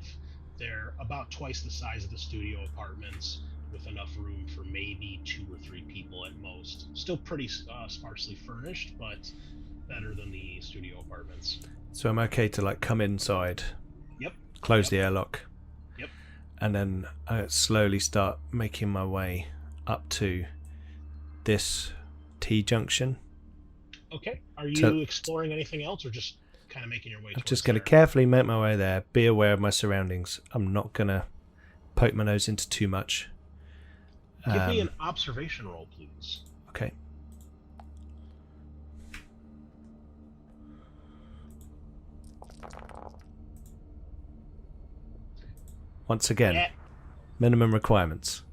They're about twice the size of the studio apartments, with enough room for maybe 2 or 3 people at most. Still pretty sparsely furnished, but better than the studio apartments. So I'm okay to come inside. Yep. Close the airlock. Yep. And then I slowly start making my way up to this T-junction. Okay. Are you exploring anything else, or just kind of making your way? I'm just going to carefully make my way there. Be aware of my surroundings. I'm not going to poke my nose into too much. Give me an observation roll, please. Okay. Once again, minimum requirements.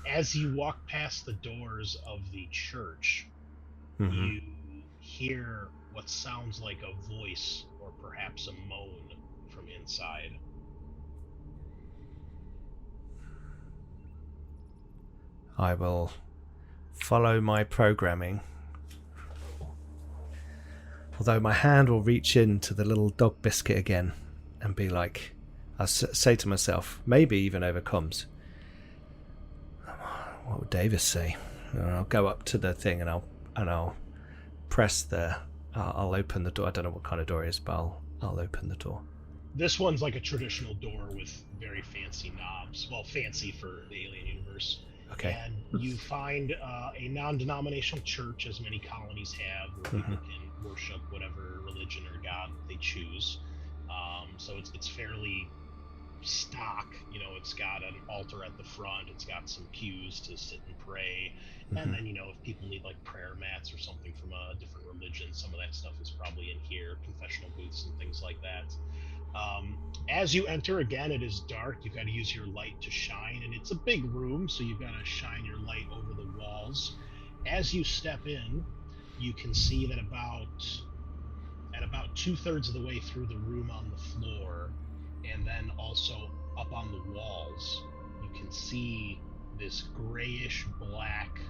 As you walk past the doors of the church, you hear what sounds like a voice, or perhaps a moan, from inside. I will follow my programming. Although my hand will reach into the little dog biscuit again and be like, I'll say to myself, maybe even over comms, what would Davis say? And I'll go up to the thing and I'll press I'll open the door. I don't know what kind of door it is, but I'll open the door. This one's like a traditional door with very fancy knobs. Well, fancy for the Alien universe. Okay. And you find a non-denominational church, as many colonies have, where people can worship whatever religion or god they choose. So it's fairly stock. It's got an altar at the front. It's got some pews to sit and pray. And then, if people need prayer mats or something from a different religion, some of that stuff is probably in here, confessional booths and things like that. As you enter, again, it is dark. You've got to use your light to shine, and it's a big room, so you've got to shine your light over the walls. As you step in, you can see that at about 2/3 of the way through the room on the floor, and then also up on the walls, you can see this grayish black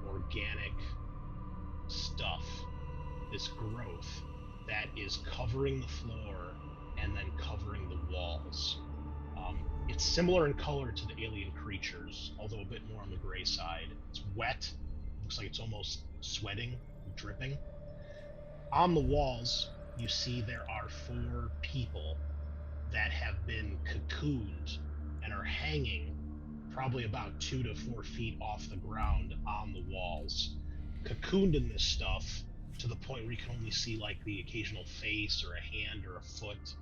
organic stuff, this growth that is covering the floor and then covering the walls. It's similar in color to the alien creatures, although a bit more on the gray side. It's wet, looks like it's almost sweating, dripping. On the walls, you see there are 4 people that have been cocooned and are hanging probably about 2 to 4 feet off the ground on the walls. Cocooned in this stuff to the point where you can only see the occasional face or a hand or a foot.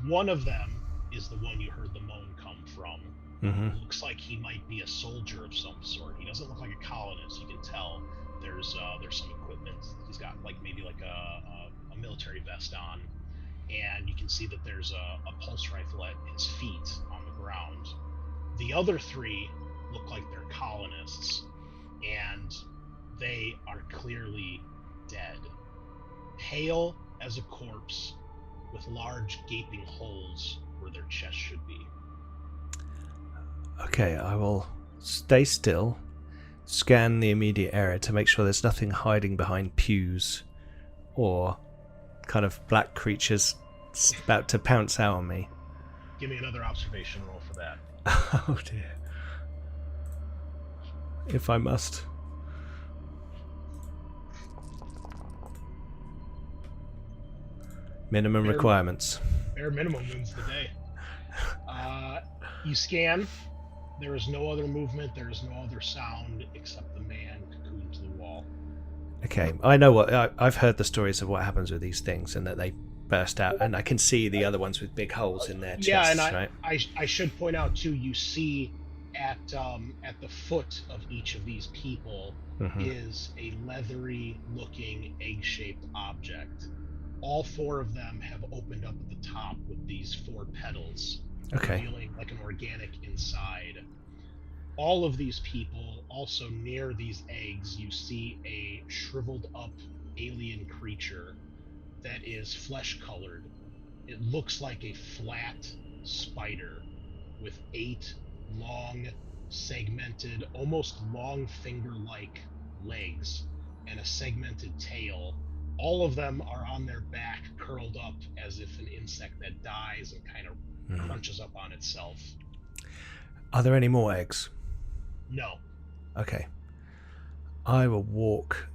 One of them is the one you heard the moan come from. Mm-hmm. Looks like he might be a soldier of some sort. He doesn't look like a colonist. You can tell there's some equipment. He's got maybe a military vest on, and you can see that there's a pulse rifle at his feet on the ground. The other three look like they're colonists, and they are clearly dead, pale as a corpse, with large gaping holes where their chest should be. Okay, I will stay still, scan the immediate area to make sure there's nothing hiding behind pews or kind of black creatures about to pounce out on me. Give me another observation roll for that. Oh dear. If I must. Minimum requirements. Bare minimum wins the day. You scan. There is no other movement. There is no other sound except the man cocooned to the wall. Okay, I know I've heard the stories of what happens with these things and that they burst out, and I can see the other ones with big holes in their chests. Yeah, and right? I should point out too. You see at the foot of each of these people is a leathery-looking egg-shaped object. All four of them have opened up at the top with these 4 petals, revealing like an organic inside. All of these people, also near these eggs, you see a shriveled up alien creature that is flesh-colored. It looks like a flat spider with 8 long, segmented, almost long finger-like legs and a segmented tail. All of them are on their back, curled up as if an insect that dies and kind of crunches up on itself. Are there any more eggs? No. Okay. I will walk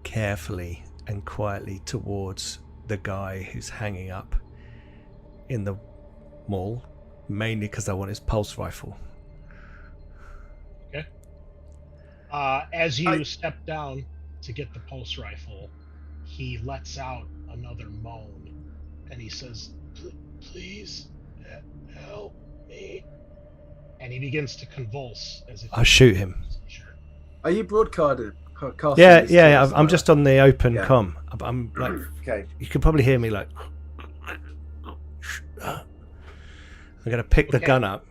carefully and quietly towards the guy who's hanging up in the mall, mainly because I want his pulse rifle. Okay. As you step down to get the pulse rifle, he lets out another moan, and he says, "Please help me." And he begins to convulse as if... I'll shoot him. Are you broadcasting? Yeah. I'm just on the open comm. I'm like, okay. You can probably hear me like. I'm gonna pick the gun up,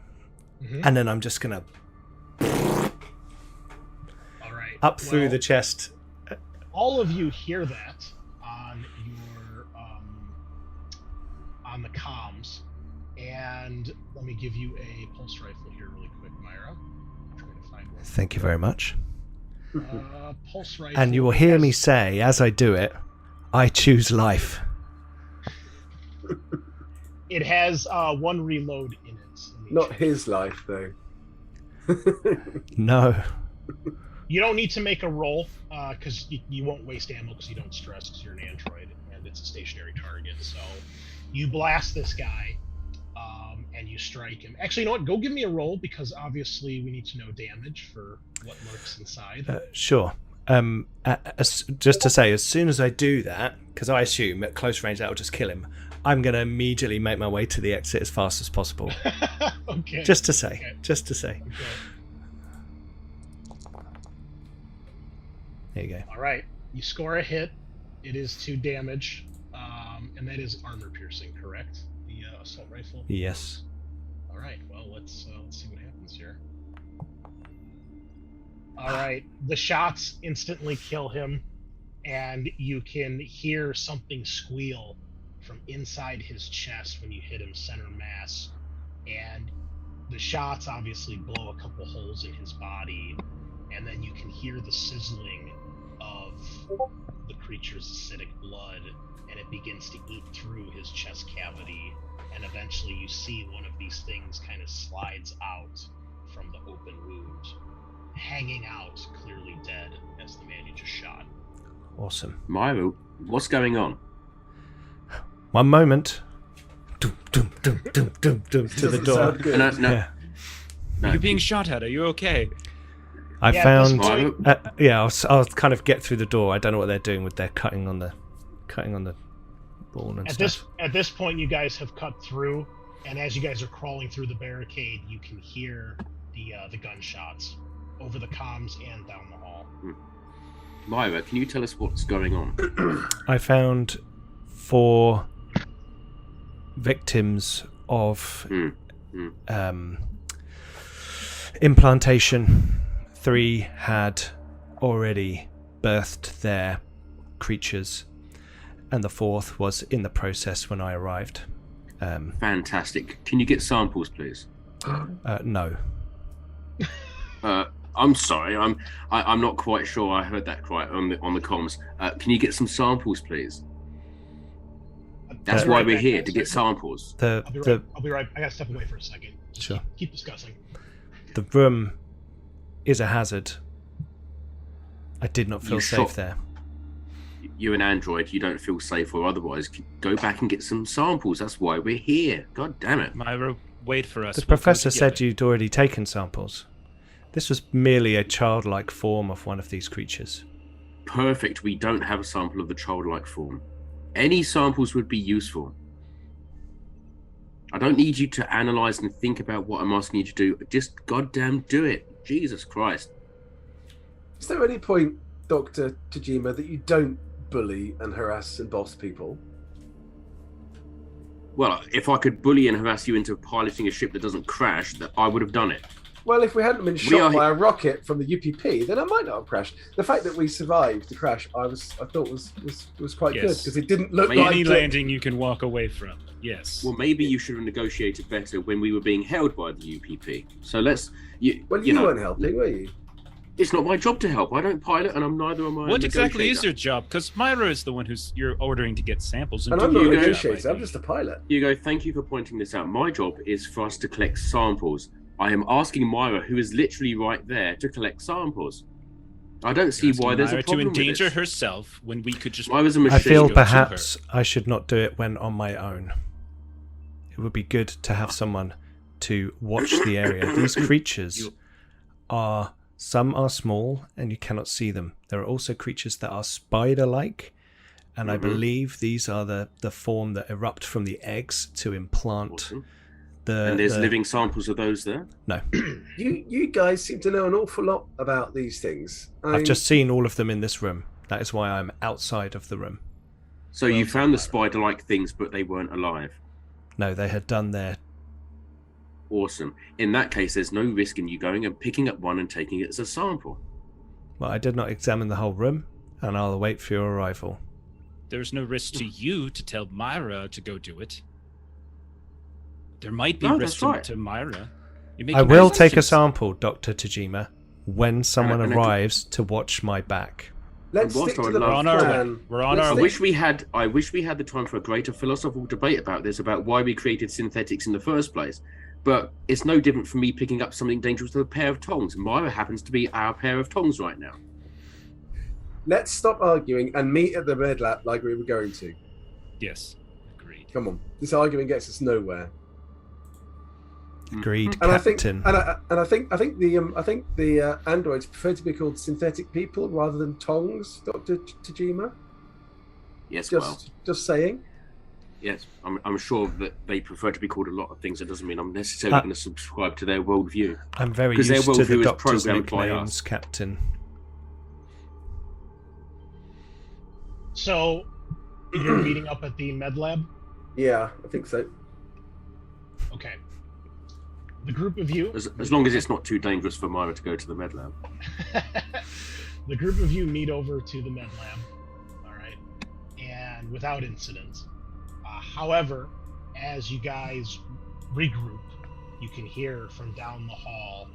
and then I'm just gonna. All right. Up through the chest. All of you hear that on your on the comms, and let me give you a pulse rifle here really quick, Myra. I'm trying to find one. Thank you very much. Pulse rifle. And you will hear me say, as I do it, I choose life. It has 1 reload in it. Not his life, though. No. You don't need to make a roll, because you won't waste ammo because you don't stress because you're an android and it's a stationary target. So you blast this guy, and you strike him. Actually, you know what? Go give me a roll, because obviously we need to know damage for what lurks inside. Sure. Just to say, as soon as I do that, because I assume at close range that will just kill him, I'm going to immediately make my way to the exit as fast as possible. Okay. Just to say. Okay. Just to say. Okay. There you go. All right. You score a hit. It is 2 damage, and that is armor piercing, correct? The assault rifle. Yes. All right. Well, let's see what happens here. All right. The shots instantly kill him, and you can hear something squeal from inside his chest when you hit him center mass, and the shots obviously blow a couple holes in his body, and then you can hear the sizzling of the creature's acidic blood, and it begins to eat through his chest cavity, and eventually you see one of these things kind of slides out from the open wound, hanging out, clearly dead, as the man you just shot. Awesome. Myra, what's going on? One moment. Doom, doom, doom, doom, doom, doom, to the door. Sound good. No. You're being shot at. Are you okay? I Yeah, found. this I'll kind of get through the door. I don't know what they're doing with their cutting on the ball and stuff. At this point, you guys have cut through. And as you guys are crawling through the barricade, you can hear the gunshots over the comms and down the hall. Myra, can you tell us what's going on? I found 4 victims of implantation. 3 had already birthed their creatures, and the 4th was in the process when I arrived. Fantastic. Can you get samples, please? No. I'm sorry. I'm not quite sure I heard that right on the comms. Can you get some samples, please? That's why we're here, to get samples. I'll be right. I gotta step away for a second. Just Sure. Keep discussing. The room is a hazard. I did not feel You safe shot- there. You're an android. You don't feel safe or otherwise. Go back and get some samples. That's why we're here. God damn it. Myra, wait for us. The We'll go professor said together. you'd already taken samples. This was merely a childlike form of one of these creatures. Perfect. We don't have a sample of the childlike form. Any samples would be useful. I don't need you to analyze and think about what I'm asking you to do. Just goddamn do it. Jesus Christ. Is there any point, Dr. Tajima, that you don't bully and harass and boss people? Well, if I could bully and harass you into piloting a ship that doesn't crash, that I would have done it. Well, if we hadn't been We shot are- by a rocket from the UPP, then I might not have crashed. The fact that we survived the crash, I thought was quite good, Yes. because it didn't look Maybe like Any it. landing you can walk away from. Yes. Well, maybe you should have negotiated better when we were being held by the UPP. So let's... Well, you know, weren't helping, were you? It's not my job to help. I don't pilot, and I'm neither am I. What exactly is your job? Because Myra is the one you're ordering to get samples. And I'm not a you go- negotiator, I'm just a pilot. Hugo, thank you for pointing this out. My job is for us to collect samples. I am asking Myra, who is literally right there, to collect samples. I don't see why there's a problem to endanger with this. herself when we could just. Myra's a I machine. feel go to perhaps I should not do it when on my own. It would be good to have someone to watch the area. These creatures are... Some are small and you cannot see them. There are also creatures that are spider-like, and I believe these are the form that erupt from the eggs to implant Awesome. the... And there's the- living samples of those there? No. You guys seem to know an awful lot about these things. I've just seen all of them in this room. That is why I'm outside of the room. So you found the spider-like things, but they weren't alive. No, they had done their... Awesome. In that case, there's no risk in you going and picking up one and taking it as a sample. Well, I did not examine the whole room, and I'll wait for your arrival. There's no risk to you to tell Myra to go do it. There might be No, risk that's right. to Myra. I will take a sample, Dr. Tajima, when someone And I arrives to watch my back. Let's Whilst stick I to the would love- We're on our plan. way. We're on Let's our I way. stick- wish we had the time for a greater philosophical debate about this, about why we created synthetics in the first place. But it's no different from me picking up something dangerous with a pair of tongs. Myra happens to be our pair of tongs right now. Let's stop arguing and meet at the Red Lab like we were going to. Yes. Agreed. Come on, this arguing gets us nowhere. Agreed, And Captain. I think the androids prefer to be called synthetic people rather than tongs, Dr. Tajima. Yes, Just saying. yes. I'm sure that they prefer to be called a lot of things. That doesn't mean I'm necessarily going to subscribe to their worldview. I'm very because their used to the worldview is doctor's programmed by nicknames, us. Captain. So, you're meeting up at the med lab? Yeah, I think so. Okay. The group of you... As long as it's not too dangerous for Myra to go to the med lab. The group of you meet over to the med lab, all right, and without incident. However, as you guys regroup, you can hear from down the hall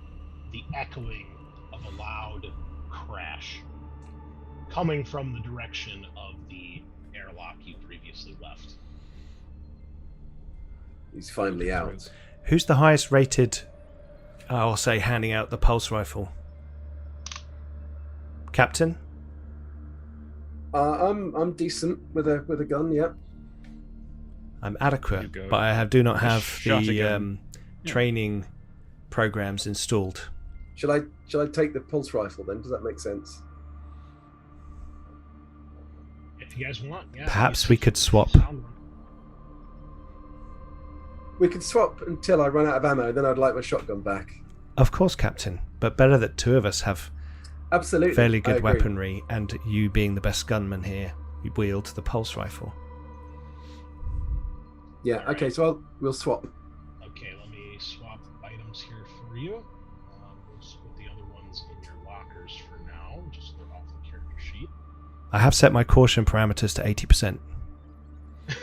the echoing of a loud crash coming from the direction of the airlock you previously left. He's finally out. Who's the highest rated, I'll say, handing out the pulse rifle? Captain? I'm decent with a gun. Yeah. I'm adequate, You go. but I do not have Shot the again. training programs installed. Shall I take the pulse rifle then? Does that make sense? If you guys want, yeah. Perhaps we could swap. Sound one. We could swap until I run out of ammo, then I'd like my shotgun back. Of course, Captain, but better that two of us have Absolutely. fairly I good agree. weaponry, and you being the best gunman here, you wield the pulse rifle. Yeah, All right. okay, so we'll swap. Okay, let me swap items here for you. We'll just put the other ones in your lockers for now. Just they're off the character sheet. I have set my caution parameters to 80%. Good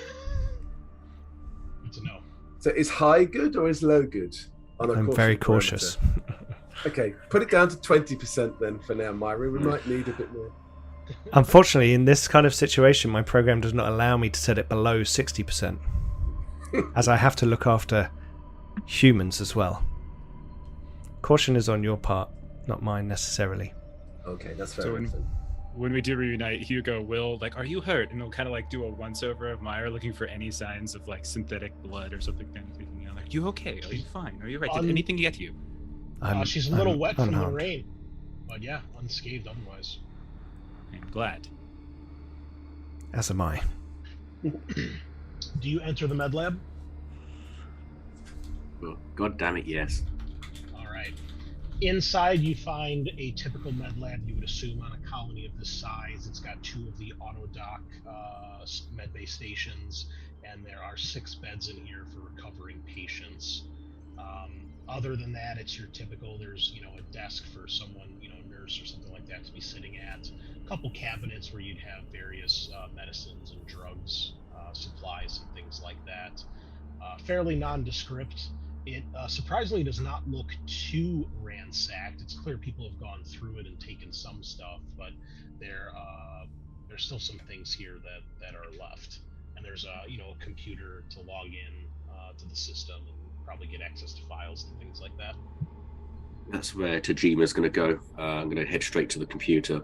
to know. So is high good or is low good? On a I'm caution very parameter? cautious. Okay, put it down to 20% then for now, Myra. We might need a bit more. Unfortunately, in this kind of situation, my program does not allow me to set it below 60%, as I have to look after humans as well. Caution is on your part, not mine necessarily. Okay, that's fair So enough then. When we do reunite, Hugo will like, "Are you hurt?" And he'll kind of like do a once-over of Myra, looking for any signs of like synthetic blood or something. Kind of thinking, like, "Are you okay? Are you fine? Are you right? Did anything get you?" She's a little I'm wet from the unharmed. rain, but yeah, unscathed otherwise. I'm glad. As am I. Do you enter the med lab? Oh, God damn it, yes. All right. Inside, you find a typical med lab you would assume on a colony of this size. It's got 2 of the auto-dock med bay stations, and there are 6 beds in here for recovering patients. Other than that, it's your typical, there's, a desk for someone, nurse or something like that to be sitting at. A couple cabinets where you'd have various medicines and drugs, supplies and things like that. Fairly nondescript. It surprisingly does not look too ransacked. It's clear people have gone through it and taken some stuff, but there's still some things here that are left. And there's a computer to log in to the system and probably get access to files and things like that. That's where Tajima's going to go. I'm going to head straight to the computer.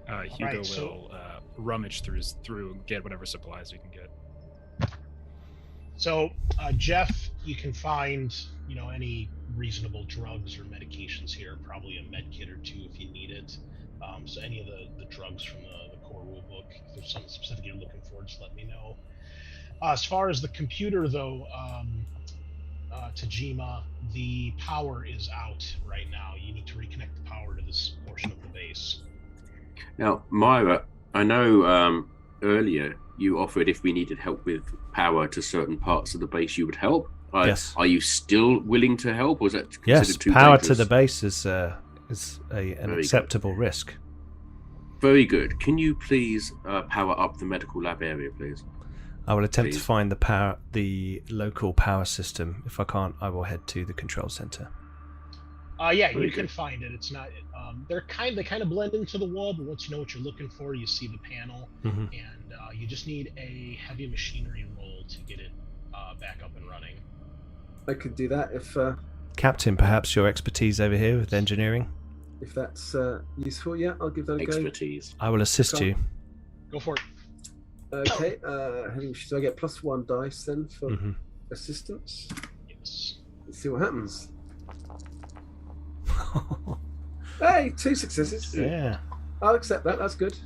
Hugo right, will so- rummage through and get whatever supplies we can get. So, Jeff, you can find, any reasonable drugs or medications here, probably a med kit or 2 if you need it. So any of the drugs from the core rulebook, if there's something specific you're looking for, just let me know. As far as the computer, though, Tajima, the power is out right now. You need to reconnect the power to this portion of the base. Now, Myra, I know earlier you offered if we needed help with power to certain parts of the base, you would help. Yes. Are you still willing to help, or is that considered Yes, too power dangerous? to the base is an Very acceptable risk. Very good. Can you please power up the medical lab area, please? I will attempt to Please. find the local power system. If I can't, I will head to the control center. Yeah, Very you can good. find it. It's not. They kind of blend into the wall, but once you know what you're looking for, you see the panel, Mhm. and you just need a heavy machinery roll to get it back up and running. I could do that if Captain, perhaps your expertise over here with engineering. that's useful. Yeah, I'll give that a go. Expertise. I will assist Okay. you. Go for it. Okay, so I get +1 dice then for Mhm. assistance. Yes. Let's see what happens. Hey, 2 successes. Yeah. I'll accept that. That's good.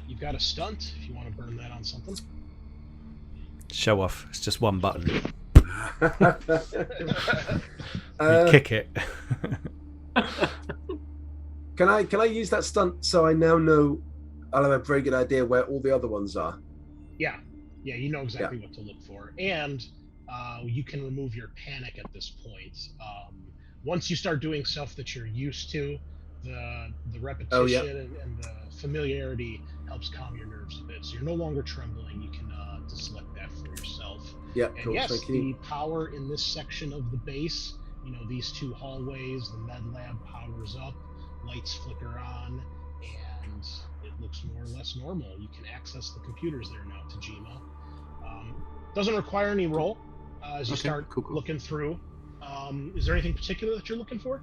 You've got a stunt if you want to burn that on something. Show off. It's just one button. You Uh, kick it. Can I use that stunt so I now know I'll have a very good idea where all the other ones are? Yeah, you know exactly what to look for, and you can remove your panic at this point. Once you start doing stuff that you're used to, the repetition and the familiarity helps calm your nerves a bit. So you're no longer trembling. You can just select that for yourself. Yeah, And cool. yes, Thank the you. power in this section of the base, these 2 hallways, the med lab powers up, lights flicker on, and it looks more or less normal. You can access the computers there now, Tajima. Doesn't require any roll as you Okay, start cool. looking through. Is there anything particular that you're looking for?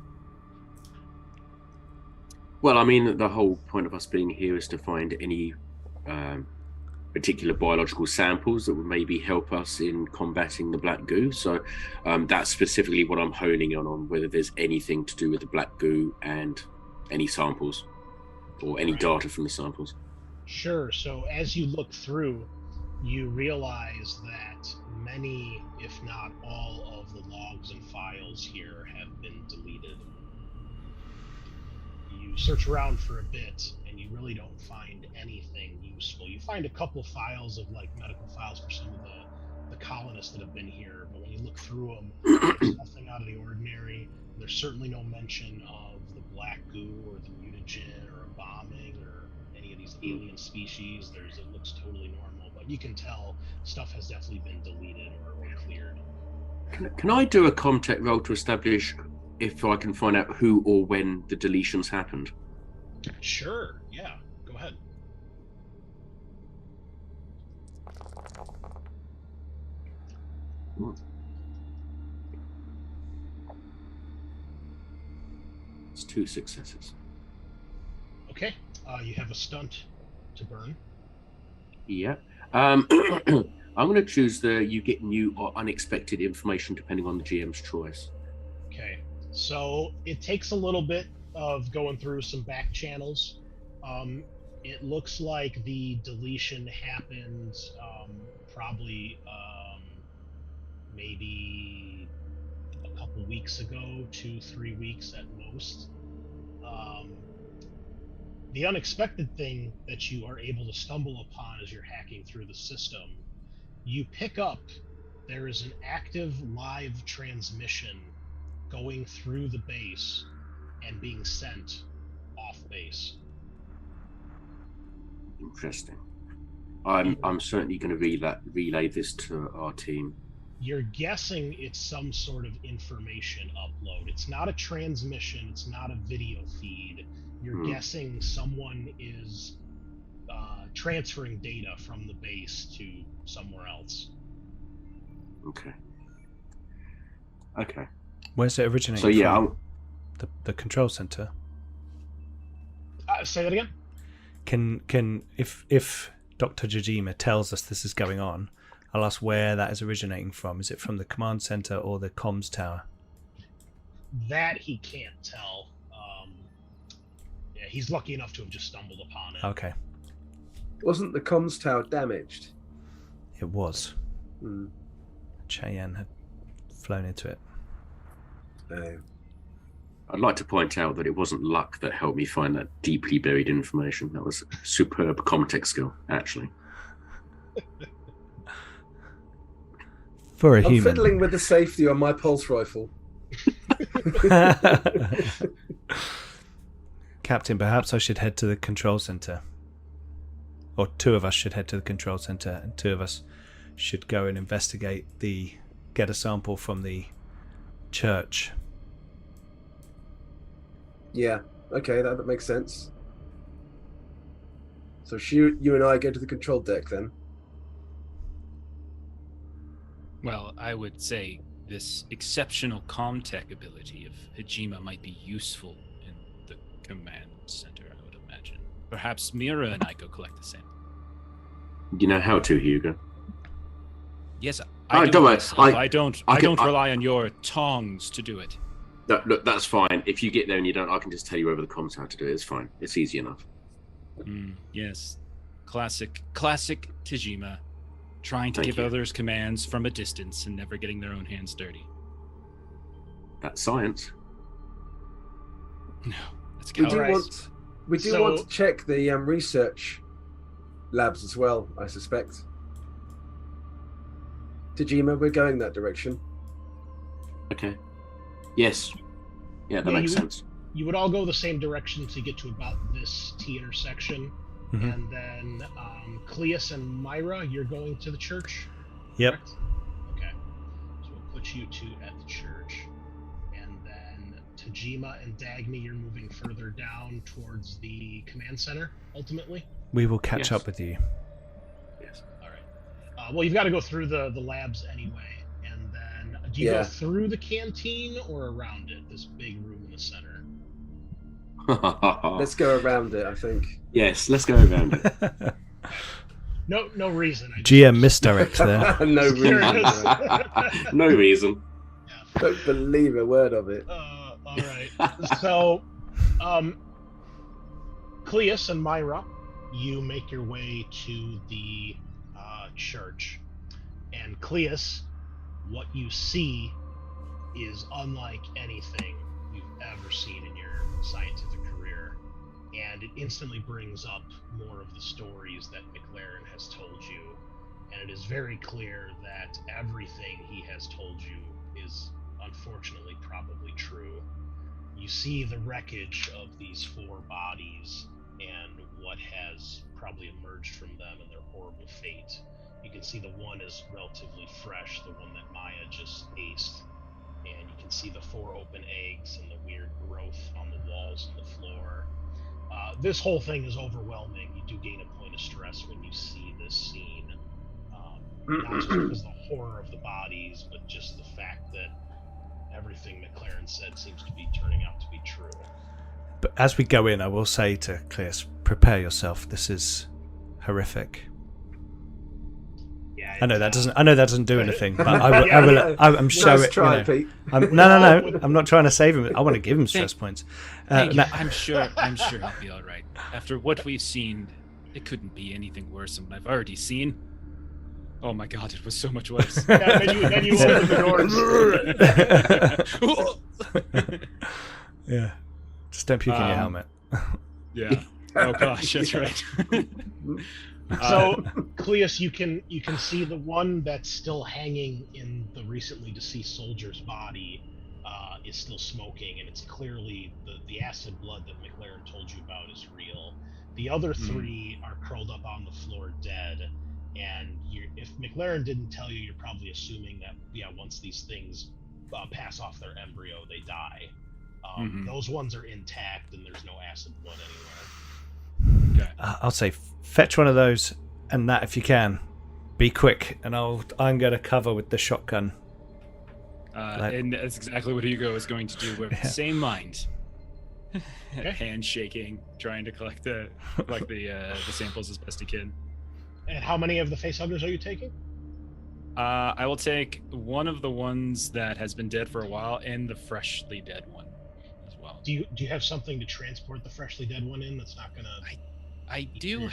Well, I mean, the whole point of us being here is to find any particular biological samples that would maybe help us in combating the black goo. So that's specifically what I'm honing in on, whether there's anything to do with the black goo and any samples or any Right. data from the samples. Sure. So as you look through, you realize that many, if not all, of the logs and files here have been deleted. You search around for a bit, and you really don't find anything useful. You find a couple files of like medical files for some of the colonists that have been here, but when you look through them, there's nothing out of the ordinary. There's certainly no mention of the black goo or the mutagen or a bombing or any of these alien species. It looks totally normal, but you can tell stuff has definitely been deleted or cleared. Can I do a contact roll to establish if I can find out who or when the deletions happened? Sure, yeah, go ahead. It's 2 successes. Okay, you have a stunt to burn. Yeah. I'm going to choose you get new or unexpected information depending on the GM's choice. Okay, so it takes a little bit of going through some back channels. It looks like the deletion happened probably maybe a couple weeks ago, 2-3 weeks at most. The unexpected thing that you are able to stumble upon as you're hacking through the system, you pick up there is an active live transmission going through the base and being sent off base. Interesting. I'm certainly going to relay this to our team. You're guessing it's some sort of information upload. It's not a transmission. It's not a video feed. You're guessing someone is transferring data from the base to somewhere else. Okay. Where's it originating So yeah, from? The control center. Say that again. Can if Dr. Jojima tells us this is going on, I'll ask where that is originating from. Is it from the command center or the comms tower? That he can't tell. Yeah, he's lucky enough to have just stumbled upon it. Okay. Wasn't the comms tower damaged? It was. Cheyenne had flown into it. I'd like to point out that it wasn't luck that helped me find that deeply buried information. That was superb context skill, actually. For a I'm human. fiddling with the safety on my pulse rifle. Captain, perhaps I should head to the control center. Or two of us should head to the control center, and two of us should go and investigate get a sample from the church. Yeah, okay, that makes sense. So you and I go to the control deck then? Well, I would say this exceptional comm-tech ability of Hajima might be useful in the command center, I would imagine. Perhaps Mira and I go collect the sample. You know how to, Hugo? Yes, I do. Don't worry. Myself. I don't rely on your tongs to do it. No, look, that's fine. If you get there and you don't, I can just tell you over the comms how to do it. It's fine. It's easy enough. Yes. Classic Tajima. Trying to give others commands from a distance and never getting their own hands dirty. That's science. No, that's We do cowardice. want to check the research labs as well, I suspect. Tajima, we're going that direction. Okay. Yes. Yeah, that makes sense. You would all go the same direction to get to about this T intersection. Mm-hmm. And then Cleus and Myra, you're going to the church? Yep. Correct? Okay. So we'll put you two at the church. And then Tajima and Dagny, you're moving further down towards the command center, ultimately? We will catch up with you. Yes. All right. Well, you've got to go through the labs anyway. And then do you go through the canteen or around it, this big room in the center? Let's go around it, I think. Yes, let's go around it. No reason. GM misdirect there. No reason. No reason. Don't believe a word of it. All right. So, Cleus and Myra, you make your way to the church. And Cleus, what you see is unlike anything you've ever seen in your scientific career, and it instantly brings up more of the stories that McLaren has told you, and it is very clear that everything he has told you is unfortunately probably true. You see the wreckage of these 4 bodies and what has probably emerged from them and their horrible fate. You can see the one is relatively fresh, the one that Maya just aced, and you can see the 4 open eggs and the weird growth on the walls and the floor. This whole thing is overwhelming. You do gain a point of stress when you see this scene. Not just because of the horror of the bodies, but just the fact that everything McLaren said seems to be turning out to be true. But as we go in, I will say to Cleus, prepare yourself. This is horrific. Yeah, I know that doesn't do anything, but I'm sure Nice it. try, You know, Pete. no. I'm not trying to save him. I want to give him stress points. Thank No, you. I'm sure he'll be all right. After what we've seen, it couldn't be anything worse than what I've already seen. Oh my god, it was so much worse. Yeah, then you open the doors. yeah. Just don't puke in your helmet. Yeah. Oh gosh, that's right. So, Cleus, you can see the one that's still hanging in the recently deceased soldier's body is still smoking, and it's clearly the acid blood that McLaren told you about is real. The other 3 are curled up on the floor dead, and if McLaren didn't tell you, you're probably assuming that once these things pass off their embryo, they die. Those ones are intact, and there's no acid blood anywhere. Okay. I'll say fetch one of those, and that if you can, be quick, and I'm going to cover with the shotgun. And that's exactly what Hugo is going to do. With the same mind, hand shaking, trying to collect the samples as best he can. And how many of the facehuggers are you taking? I will take one of the ones that has been dead for a while, and the freshly dead one as well. Do you have something to transport the freshly dead one in that's not gonna? I do.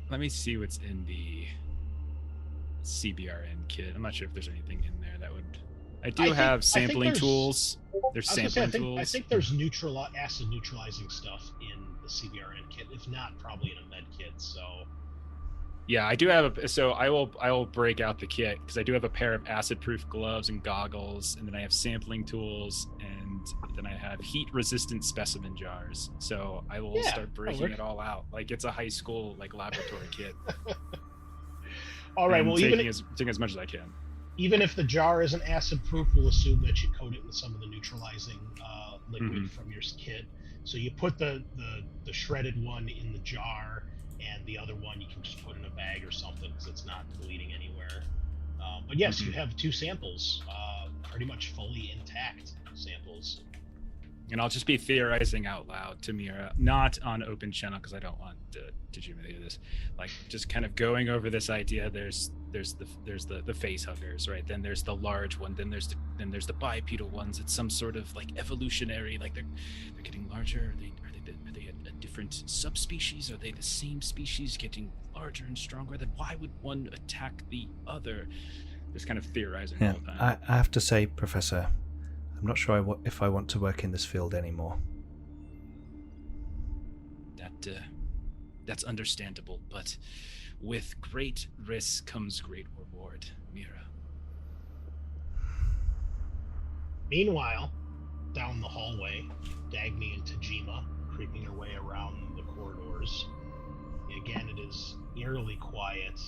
Let me see what's in the CBRN kit. I'm not sure if there's anything in there that would. I do have sampling tools. There's sampling tools. I think there's acid neutralizing stuff in the CBRN kit. If not, probably in a med kit. So. Yeah, I do have so I will break out the kit because I do have a pair of acid-proof gloves and goggles, and then I have sampling tools, and then I have heat-resistant specimen jars. So I will start breaking it all out like it's a high school laboratory kit. All right. And well, taking as much as I can. Even if the jar isn't acid-proof, we'll assume that you coat it with some of the neutralizing liquid from your kit. So you put the shredded one in the jar, and the other one you can just put in a bag or something because it's not bleeding anywhere. But yes, you have 2 samples, pretty much fully intact samples. And I'll just be theorizing out loud to Mira, not on open channel because I don't want to hear this. Like just kind of going over this idea. There's the face huggers, right? Then there's the large one. Then there's the bipedal ones. It's some sort of evolutionary. Like they're getting larger. Are they a different subspecies? Are they the same species getting larger and stronger? Then why would one attack the other? Just kind of theorizing all the time. I have to say, Professor, I'm not sure if I want to work in this field anymore. That's understandable, but with great risk comes great reward, Mira. Meanwhile, down the hallway, Dagny and Tajima creeping their way around the corridors. Again, it is eerily quiet.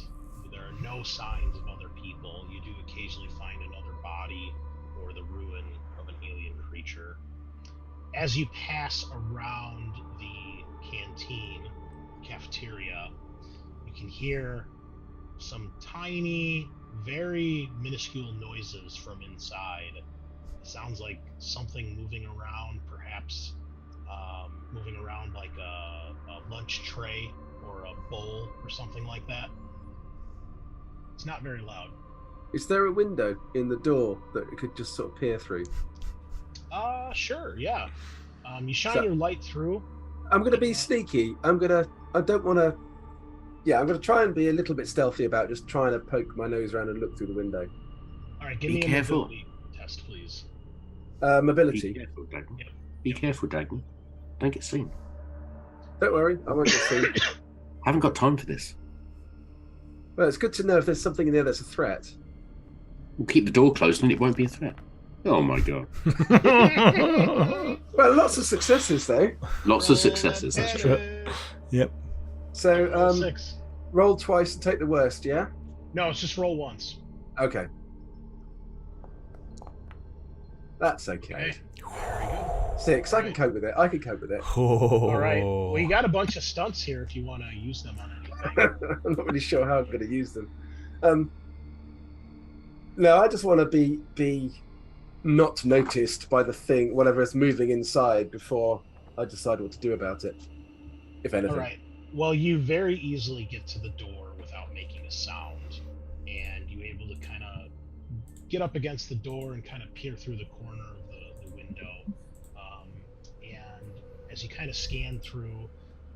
There are no signs of other people. You do occasionally find another body or the ruin of an alien creature. As you pass around the canteen, cafeteria, you can hear some tiny, very minuscule noises from inside. It sounds like something moving around, perhaps moving around like a lunch tray or a bowl or something like that. It's not very loud. Is there a window in the door that it could just sort of peer through? Sure, yeah. You shine your light through. I'm going to be sneaky. I don't want to Yeah, I'm going to try and be a little bit stealthy about just trying to poke my nose around and look through the window. All right, give Be me careful. a mobility test, please. Be Mobility. careful, Dagny. Yep. Be careful, Dagny. Don't get seen. Don't worry, I won't get seen. Haven't got time for this. Well, it's good to know if there's something in there that's a threat. We'll keep the door closed and it won't be a threat. Oh my god. Well, lots of successes though. Lots of successes, that's true. Yep. So Roll 6. roll twice and take the worst, yeah? No, it's just roll once. Okay. That's okay. Okay. Very good. 6. I can cope with it. All right. Well, you got a bunch of stunts here if you want to use them on anything. I'm not really sure how I'm going to use them. No, I just want to be not noticed by the thing, whatever is moving inside, before I decide what to do about it, if anything. All right. Well, you very easily get to the door without making a sound, and you're able to kind of get up against the door and kind of peer through the corner of the window. And as you kind of scan through,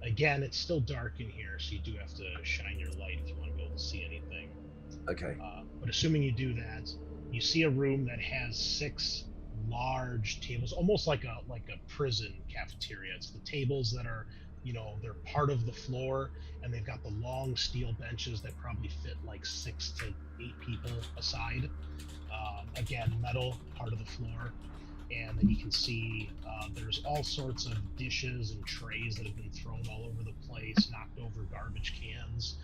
again, it's still dark in here, so you do have to shine your light if you want to be able to see anything. Okay. But assuming you do that, you see a room that has 6 large tables, almost like a prison cafeteria. It's the tables that are, they're part of the floor, and they've got the long steel benches that probably fit like 6 to 8 people aside. Again, metal, part of the floor. And then you can see there's all sorts of dishes and trays that have been thrown all over the place, knocked over garbage cans.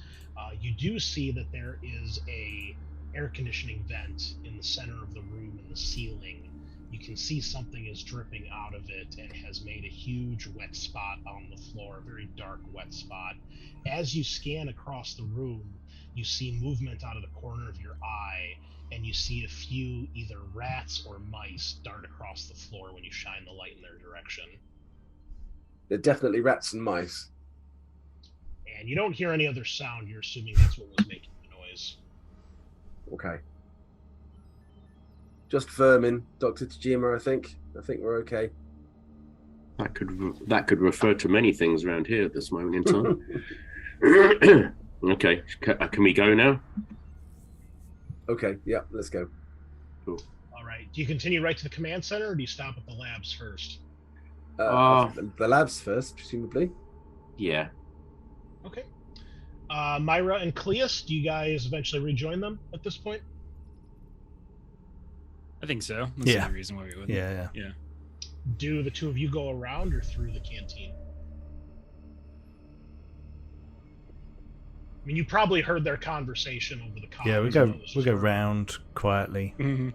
You do see that there is a air conditioning vent in the center of the room in the ceiling. You can see something is dripping out of it and has made a huge wet spot on the floor, a very dark wet spot. As you scan across the room, you see movement out of the corner of your eye, and you see a few either rats or mice dart across the floor when you shine the light in their direction. They're definitely rats and mice. And you don't hear any other sound. You're assuming that's what was making the noise. Okay. Just vermin, Dr. Tajima, I think. I think we're okay. That could refer to many things around here at this moment in time. Okay, can we go now? Okay, yeah, let's go. Cool. All right. Do you continue right to the command center, or do you stop at the labs first? The labs first, presumably. Yeah. Okay. Myra and Cleus, do you guys eventually rejoin them at this point? I think so. That's Yeah. the reason why we wouldn't. Yeah. Do the two of you go around or through the canteen? I mean, you probably heard their conversation over the comms. Yeah, we go round quietly. Mm-hmm.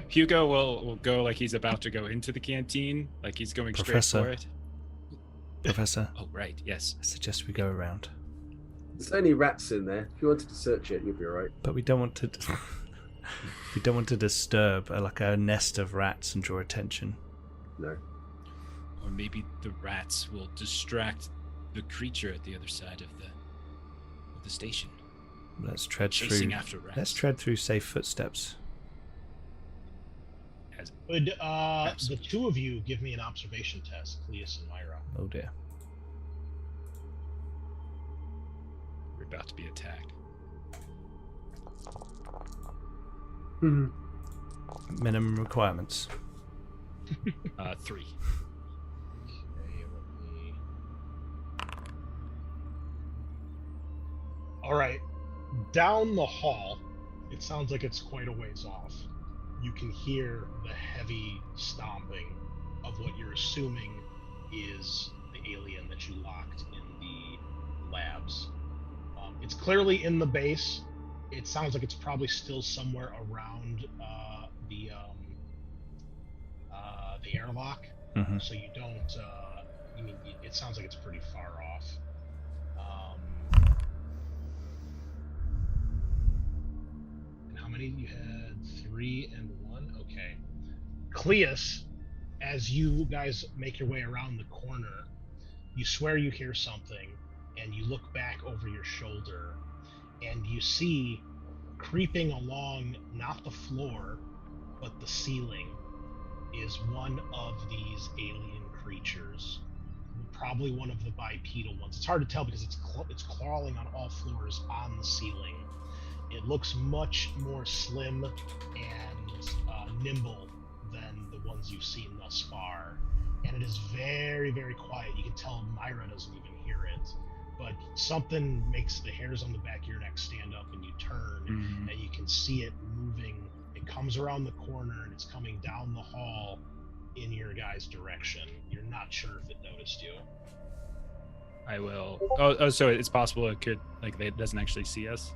Hugo will go like he's about to go into the canteen, like he's going Professor. straight for it. Professor, Oh, right, yes. I suggest we go around. There's only rats in there. If you wanted to search it, you'll be all right. But we don't want to. We don't want to disturb a nest of rats and draw attention. No. Or maybe the rats will distract the creature at the other side of the station. Let's tread Chasing through. after rats. Let's tread through safe footsteps. Would the two of you give me an observation test, Cleus and Myra? Oh dear. We're about to be attacked. Minimum requirements. 3. Okay, let me... All right. Down the hall, it sounds like it's quite a ways off. You can hear the heavy stomping of what you're assuming is the alien that you locked in the labs. It's clearly in the base. It sounds like it's probably still somewhere around the airlock. Mhm. So you don't. It sounds like it's pretty far off. And how many you had? 3 and 1. Okay. Cleus, as you guys make your way around the corner, you swear you hear something, and you look back over your shoulder, and you see creeping along not the floor, but the ceiling, is one of these alien creatures, probably one of the bipedal ones. It's hard to tell because it's crawling on all floors on the ceiling. It looks much more slim and nimble than the ones you've seen thus far. And it is very, very quiet. You can tell Myra doesn't even hear it. But something makes the hairs on the back of your neck stand up, and you turn, and you can see it moving. It comes around the corner, and it's coming down the hall in your guys' direction. You're not sure if it noticed you. I will. Oh, so it's possible it could, like, it doesn't actually see us?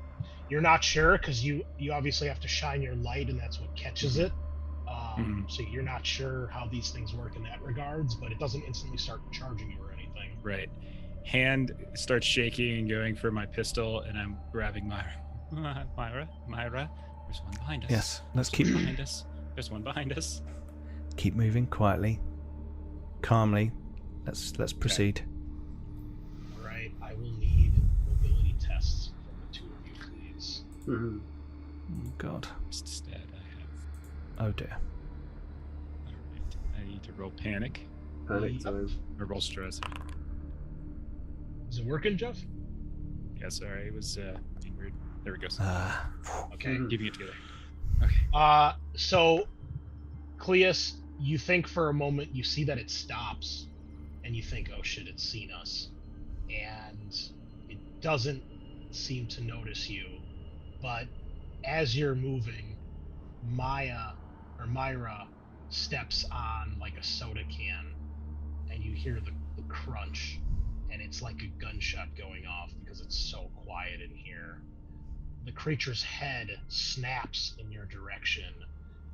You're not sure because you obviously have to shine your light, and that's what catches it. So you're not sure how these things work in that regards, but it doesn't instantly start charging you or anything. Right. Hand starts shaking and going for my pistol, and I'm grabbing Myra. Myra, there's one behind us. Yes, let's keep behind us. There's one behind us. Keep moving quietly, calmly. Let's proceed. All right, I will need mobility tests from the two of you, please. Oh God. Instead, I have. Oh dear. All right. I need to roll panic. Panic time. Or roll stress. Is it working, Jeff? Yeah, sorry, it was being weird. There we go. Okay. Keeping it together. Okay. So, Cleus, you think for a moment, you see that it stops, and you think, oh shit, it's seen us. And it doesn't seem to notice you. But as you're moving, Myra steps on like a soda can, and you hear the crunch. And it's like a gunshot going off because it's so quiet in here. The creature's head snaps in your direction.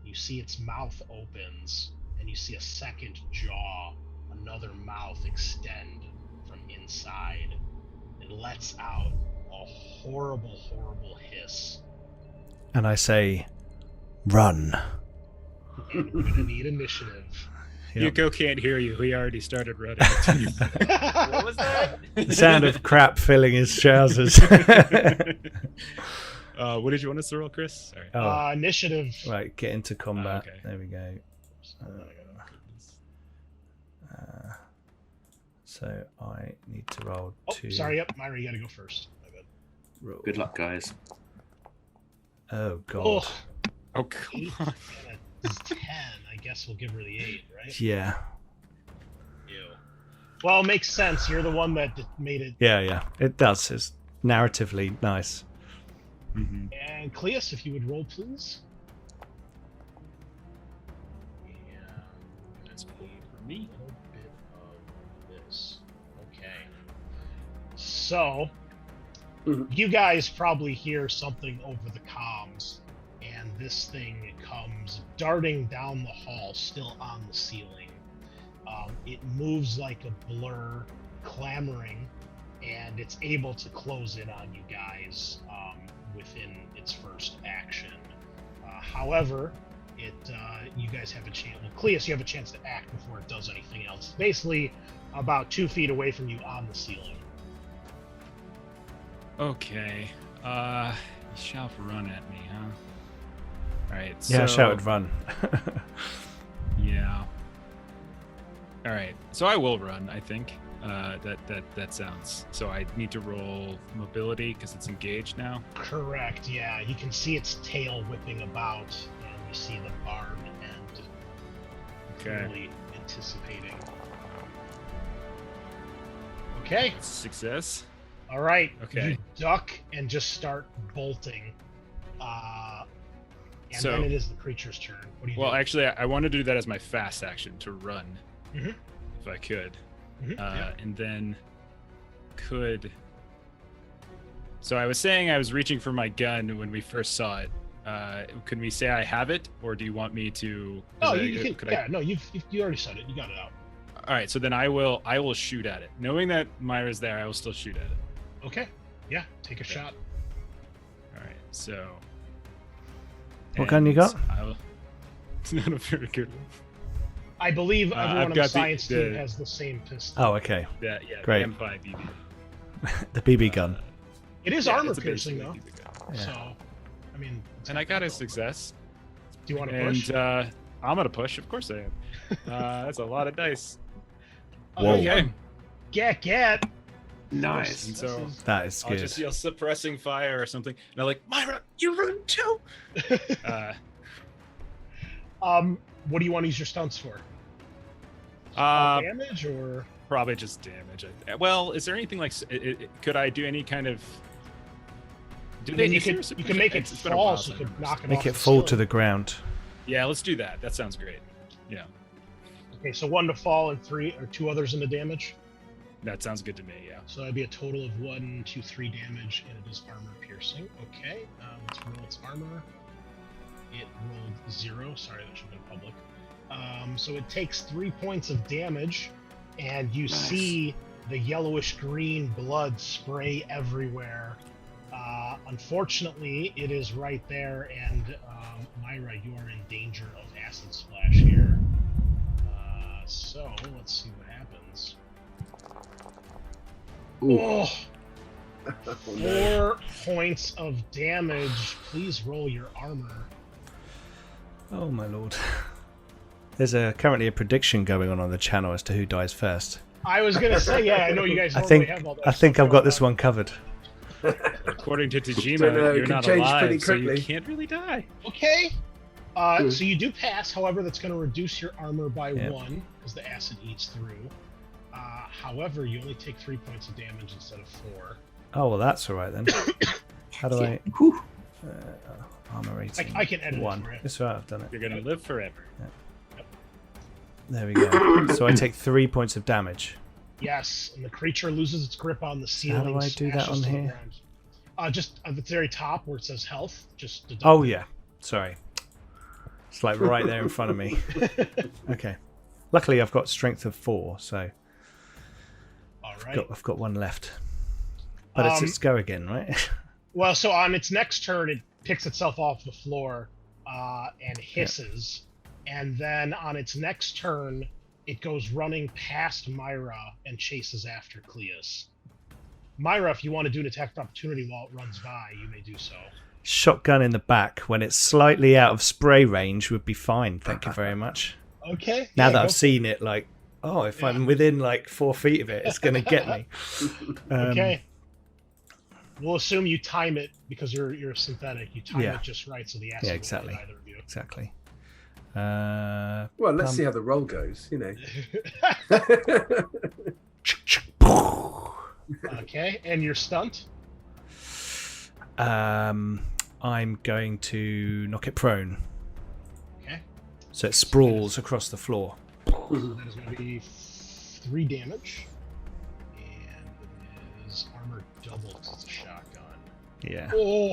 You see its mouth opens, and you see a second jaw, another mouth extend from inside. It lets out a horrible, horrible hiss. And I say, run. And we're gonna need initiative. Yep. Yuko can't hear you. He already started running. What was that? The sound of crap filling his trousers. What did you want us to roll, Chris? Sorry. Initiative. Right, get into combat. Okay. There we go. So I need to roll two. Sorry, yep, Myra, you gotta go first. My bad. Roll. Good luck, guys. Oh God. Oh, come 8 on. and a 10. I guess we'll give her the 8, right? Yeah. Ew. Well, it makes sense. You're the one that made it. Yeah. It does. It's narratively nice. Mm-hmm. And Cleus, if you would roll, please. Yeah, That's paid for me. a little bit of this. Okay. So, you guys probably hear something over the comms, and this thing comes darting down the hall, still on the ceiling. It moves like a blur, clamoring, and it's able to close in on you guys within its first action. However, you guys have a chance. Well, Cleus, you have a chance to act before it does anything else. It's basically about 2 feet away from you on the ceiling. Okay. You shall run at me, huh? Alright, so... Yeah, I shouted run. Yeah. Alright, so I will run, I think. That sounds... So I need to roll mobility because it's engaged now? Correct, yeah. You can see its tail whipping about, and you see the barbed end. Okay. Really anticipating. Okay. Success. All right. Okay. You duck and just start bolting. And So- then it is the creature's turn. What do you Well, do? actually, I wanted to do that as my fast action, to run. Mhm. If I could. Yeah. And then could... So I was saying I was reaching for my gun when we first saw it. Can we say I have it, or do you want me to... Oh, is you that- can. could Yeah, no, you already said it. You got it out. All right, so then I will shoot at it. Knowing that Myra's there, I will still shoot at it. Okay. Yeah, take a shot. All right, so... What gun you got? It's not a very good one. I believe I've everyone on the got the- science team the- has the same pistol. Oh, okay. Yeah, Great. M5 BB. The BB gun. It is Yeah, armor it's a piercing, basically though. BB gun. Yeah. So, I mean. it's And I got a cool. success. Do you want to And push? I'm gonna push. Of course I am. That's a lot of dice. Whoa. Yeah. Get. Nice. And so That is I'll good. just yell suppressing fire or something. And they're like, Myra, you run too. What do you want to use your stunts for? Damage or? Probably just damage. Well, is there anything like? Could I do any kind of? You can make it fall, so you could knock it off. Make it the fall to ceiling. the ground. Yeah, let's do that. That sounds great. Yeah, Okay, so 1 to fall and 3 or 2 others into damage. that sounds good to me. Yeah. So that'd be a total of 1, 2, 3 damage, and it is armor piercing. Okay, let's roll its armor. It rolled 0. Sorry, that should have been public. So it takes 3 points of damage, and you see the yellowish green blood spray everywhere. Unfortunately, it is right there, and Myra, you are in danger of acid splash here. So let's see what happens. Ooh. Oh, 4 points of damage. Please roll your armor. Oh my lord. There's currently a prediction going on the channel as to who dies first. I was gonna say, yeah, I know you guys I normally think have all that. I think stuff I've got going this on. one covered. According to Don't know, Tajima, it you're can not change alive, pretty so you quickly. can't really die. Okay. So you do pass. However, that's going to reduce your armor by Yep. 1 as the acid eats through. However, you only take 3 points of damage instead of 4. Oh well, that's all right then. How do I? Whew. Armor rating. I can edit it 1. for you. It's right. I've done it. You're gonna live forever. There we go. So I take 3 points of damage. Yes, and the creature loses its grip on the ceiling. How do I do that smashes on to the here? ground. Just at the very top where it says health. Just deduct Oh it. yeah. Sorry. It's like right there in front of me. Okay. Luckily, I've got strength of 4, so All right. I've got 1 left. But it's its go again, right? Well, so on its next turn, it picks itself off the floor and hisses. And then on its next turn, it goes running past Myra and chases after Cleus. Myra, if you want to do an attack of opportunity while it runs by, you may do so. Shotgun in the back when it's slightly out of spray range would be fine. Thank you very much. Okay. Now yeah, that go I've seen it, like, oh, if I'm within like 4 feet of it, it's going to get me. Okay. We'll assume you time it because you're synthetic. You time Yeah. it just right so the acid Yeah, will exactly. hit either of you. Exactly. Well, let's see how the roll goes, you know. Okay, and your stunt? I'm going to knock it prone. Okay. So it sprawls across the floor. So that is going to be 3 damage. And it is armor double because it's a shotgun. Yeah. Oh!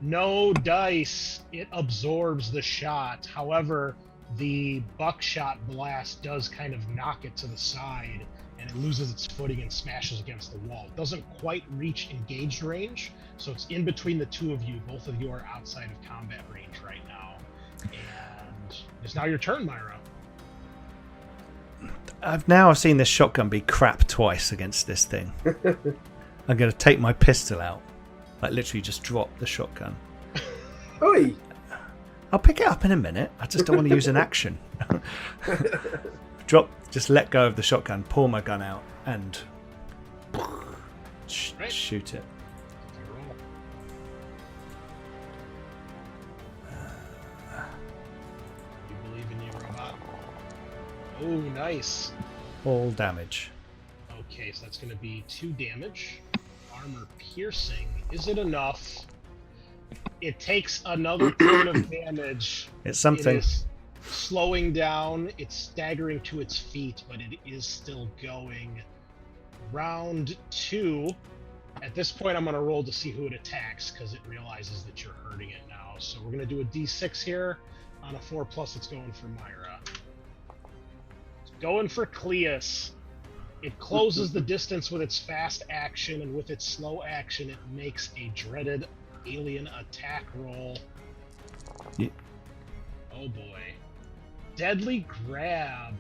No dice. It absorbs the shot. However, the buckshot blast does kind of knock it to the side, and it loses its footing and smashes against the wall. It doesn't quite reach engaged range, so it's in between the two of you. Both of you are outside of combat range right now. And it's now your turn, Myra. I've seen this shotgun be crap twice against this thing. I'm going to take my pistol out. Like literally just drop the shotgun. Oi! I'll pick it up in a minute. I just don't want to use an action. Just let go of the shotgun, pull my gun out, and Right. shoot it. You believe in you, robot. Oh, nice. All damage. Okay, so that's going to be 2 damage. Armor piercing. Is it enough? It takes another turn of damage. It's something. It is slowing down. It's staggering to its feet, but it is still going. Round 2. At this point, I'm going to roll to see who it attacks because it realizes that you're hurting it now. So we're going to do a d6 here. On a 4+, it's going for Myra. It's going for Cleus. It closes the distance with its fast action, and with its slow action, it makes a dreaded alien attack roll. Yeah. Oh boy. Deadly grab.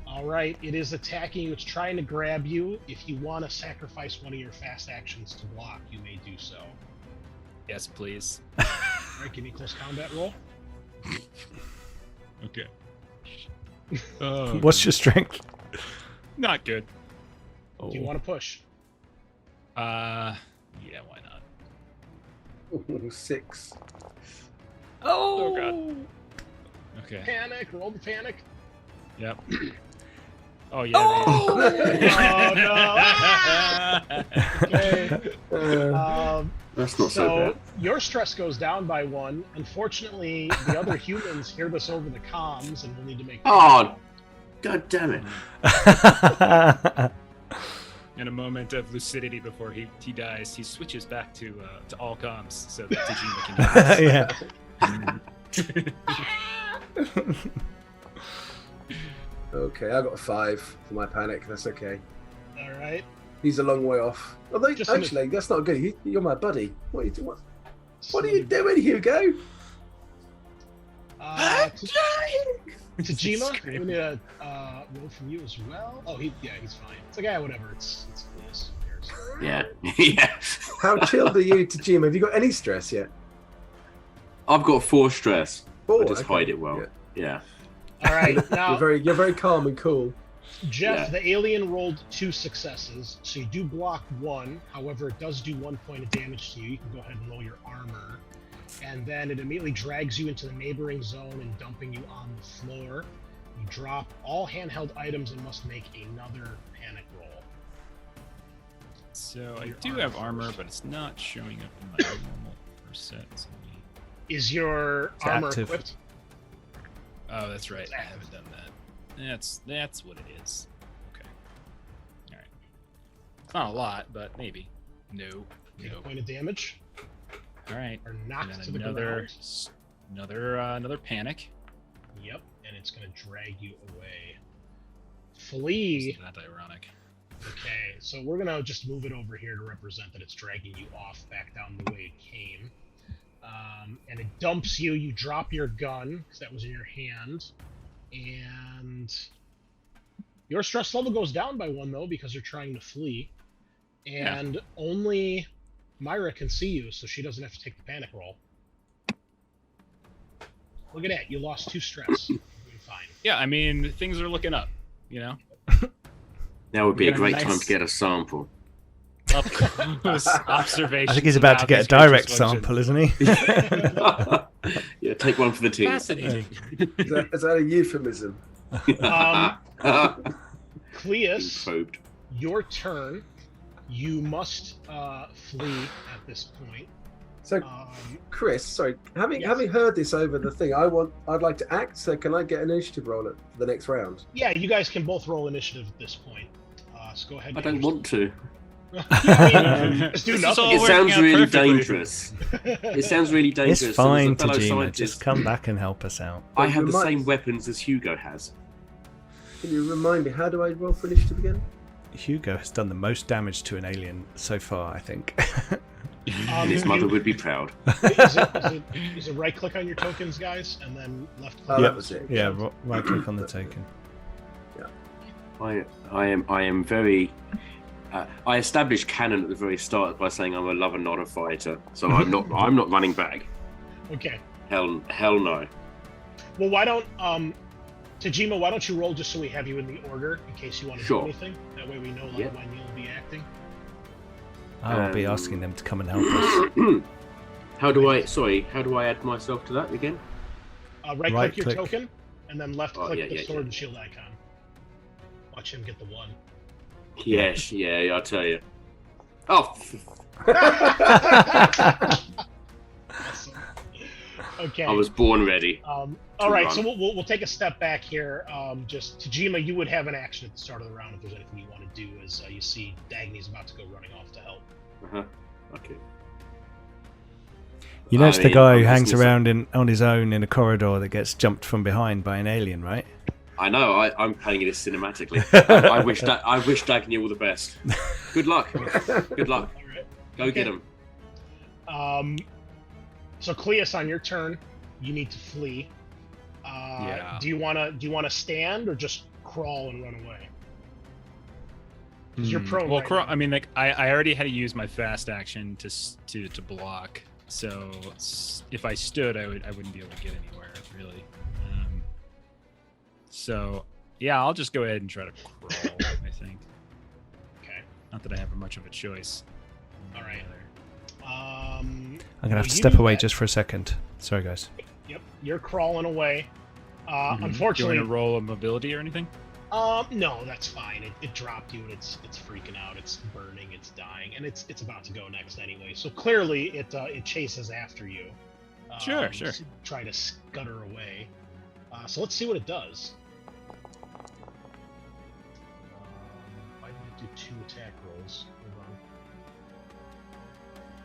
Alright, it is attacking you. It's trying to grab you. If you want to sacrifice one of your fast actions to block, you may do so. Yes, please. Alright, give me a close combat roll. Okay. What's your strength? Not good. Oh. Do you want to push? Yeah, why not? 6. Oh god. Okay. Panic. Roll the panic. Yep. Oh yeah. Oh no. Okay. That's not so bad. Your stress goes down by 1. Unfortunately, the other humans hear this over the comms, and we'll need to make. Oh, god damn it! In a moment of lucidity before he dies, he switches back to all comms so that Tajima can hear us. Okay, I got a 5 for my panic. That's okay. All right. He's a long way off. Although, Just actually, that's not good. You're my buddy. What are you doing, Hugo? Tajima, we need a roll from you as well. Oh, he's fine. It's like, yeah, whatever. It's Cleus. Who cares? Yeah, yeah. How chilled are you, Tajima? Have you got any stress yet? I've got 4 stress. I just okay. hide it well. Yeah. All right. Now, You're very calm and cool. Jeff, the alien rolled 2 successes, so you do block 1. However, it does do 1 point of damage to you. You can go ahead and roll your armor. And then it immediately drags you into the neighboring zone and dumping you on the floor. You drop all handheld items and must make another panic roll. So I do have armor, but it's not showing up in my normal set. So Is your armor active. equipped? oh, that's right. I haven't done that. That's what it is. Okay. All right. It's not a lot, but maybe. No. Take a point of damage. All right. Or knocked And to the then ground. another panic. Yep, and it's going to drag you away. Flee. Isn't that ironic? Okay, so we're going to just move it over here to represent that it's dragging you off back down the way it came. And it dumps you. You drop your gun, because that was in your hand. And your stress level goes down by 1, though, because you're trying to flee. And only Myra can see you, so she doesn't have to take the panic roll. Look at that. You lost 2 stress. You're fine. Yeah, I mean, things are looking up, you know? Now would be a Get a great nice- time to get a sample. Up close observation. I think he's about to get a direct sample, isn't he? Yeah, take one for the team. Fascinating. Is that a euphemism? Cleus, Probed. your turn. You must flee at this point. So, Chris, sorry, having Yes. heard this over the thing, I'd like to act. So, can I get an initiative roll for the next round? Yeah, you guys can both roll initiative at this point. So go ahead. I don't want to. I mean, just do This is nothing. all It working sounds out really perfectly. dangerous. It sounds really dangerous. It's And as a fine, fellow Tajima. scientist, Just come back and help us out. I have the Remind- same weapons as Hugo has. Can you remind me, how do I roll for initiative again? Hugo has done the most damage to an alien so far, I think. And his mother would be proud. Is it right click on your tokens, guys, and then left click? Oh, that was it. Yeah, right click on the token. I am very. I established canon at the very start by saying I'm a lover, not a fighter. So I'm not running back. Okay. Hell no. Well, why don't Tajima? Why don't you roll just so we have you in the order in case you want to Sure. do anything? That way we know Yep. when you'll be acting. I'll be asking them to come and help us. How do I add myself to that again? Right Right click your click. token, and then left Oh, click yeah, the yeah, sword yeah. and shield icon. Watch him get the 1. Yes, yeah, I'll tell you. Oh, Awesome. Okay. I was born ready. All right, run. so we'll take a step back here. Just Tajima, you would have an action at the start of the round if there's anything you want to do. As you see, Dagny's about to go running off to help. Uh-huh. Okay. You notice the I guy mean, who I'm hangs listening to- around on his own in a corridor that gets jumped from behind by an alien, right? I know. I'm playing this cinematically. I wish Dagny all the best. Good luck. Good luck. All right. Go get him. So Cleus, on your turn, you need to flee. Yeah. Do you wanna stand or just crawl and run away? 'Cause you're prone. Well, right now. I mean, like I already had to use my fast action to block. So if I stood, I wouldn't be able to get anywhere really. So yeah, I'll just go ahead and try to crawl. I Not that I have much of a choice. All right. I'm gonna have to step away just for a second. Sorry, guys. Yep, you're crawling away. Do Unfortunately, you want to roll a mobility or anything? no, that's fine. It dropped you, and it's freaking out. It's burning. It's dying, and it's about to go next anyway. So clearly, it chases after you. Sure. To try to scutter away. So let's see what it does. Why did it do 2 attack rolls? Hold on.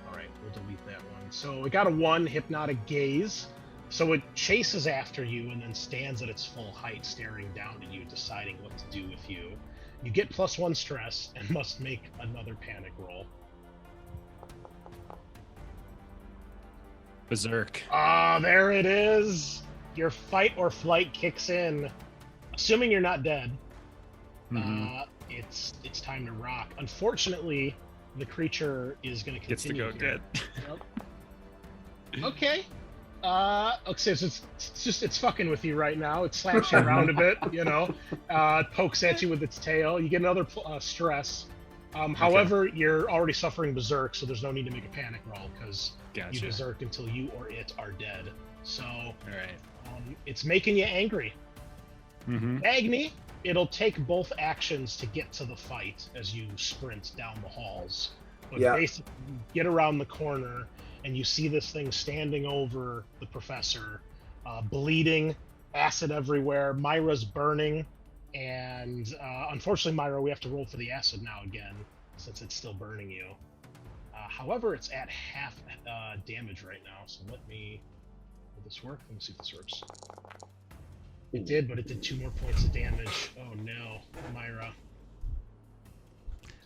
All right, we'll delete that one. So it got a 1 hypnotic gaze. So it chases after you and then stands at its full height, staring down at you, deciding what to do with you. You get +1 stress and must make another panic roll. Berserk. Ah, there it is. Your fight or flight kicks in. Assuming you're not dead, it's time to rock. Unfortunately, the creature is going to continue. Gets to go here. dead. Yep. Okay. Okay, so it's fucking with you right now. It slaps you around a bit, it pokes at you with its tail. You get another stress. However, you're already suffering berserk, so there's no need to make a panic roll because you berserk until you or it are dead. So, all right. It's making you angry. Mm-hmm. Agni, it'll take both actions to get to the fight as you sprint down the halls. But basically, you get around the corner and you see this thing standing over the professor, bleeding, acid everywhere. Myra's burning, and unfortunately, Myra, we have to roll for the acid now again since it's still burning you. However, it's at half damage right now, so will this work? Let me see if this works. It did, but it did 2 more points of damage. Oh no, Myra.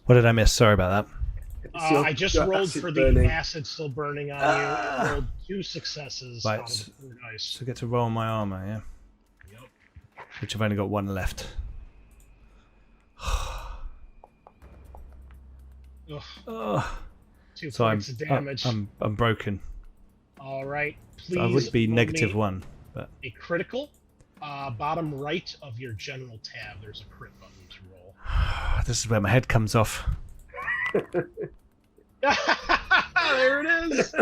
What did I miss? Sorry about that. I just rolled for the acid still burning on you. I rolled 2 successes Right. out of the 4 dice. So I get to roll my armor, yeah? Yep. Which I've only got 1 left. Ugh. 2 So points of damage. I'm broken. All right. Please. So I would be roll me -1, but a critical. Bottom right of your general tab, there's a crit button to roll. this is where my head comes off. There it is.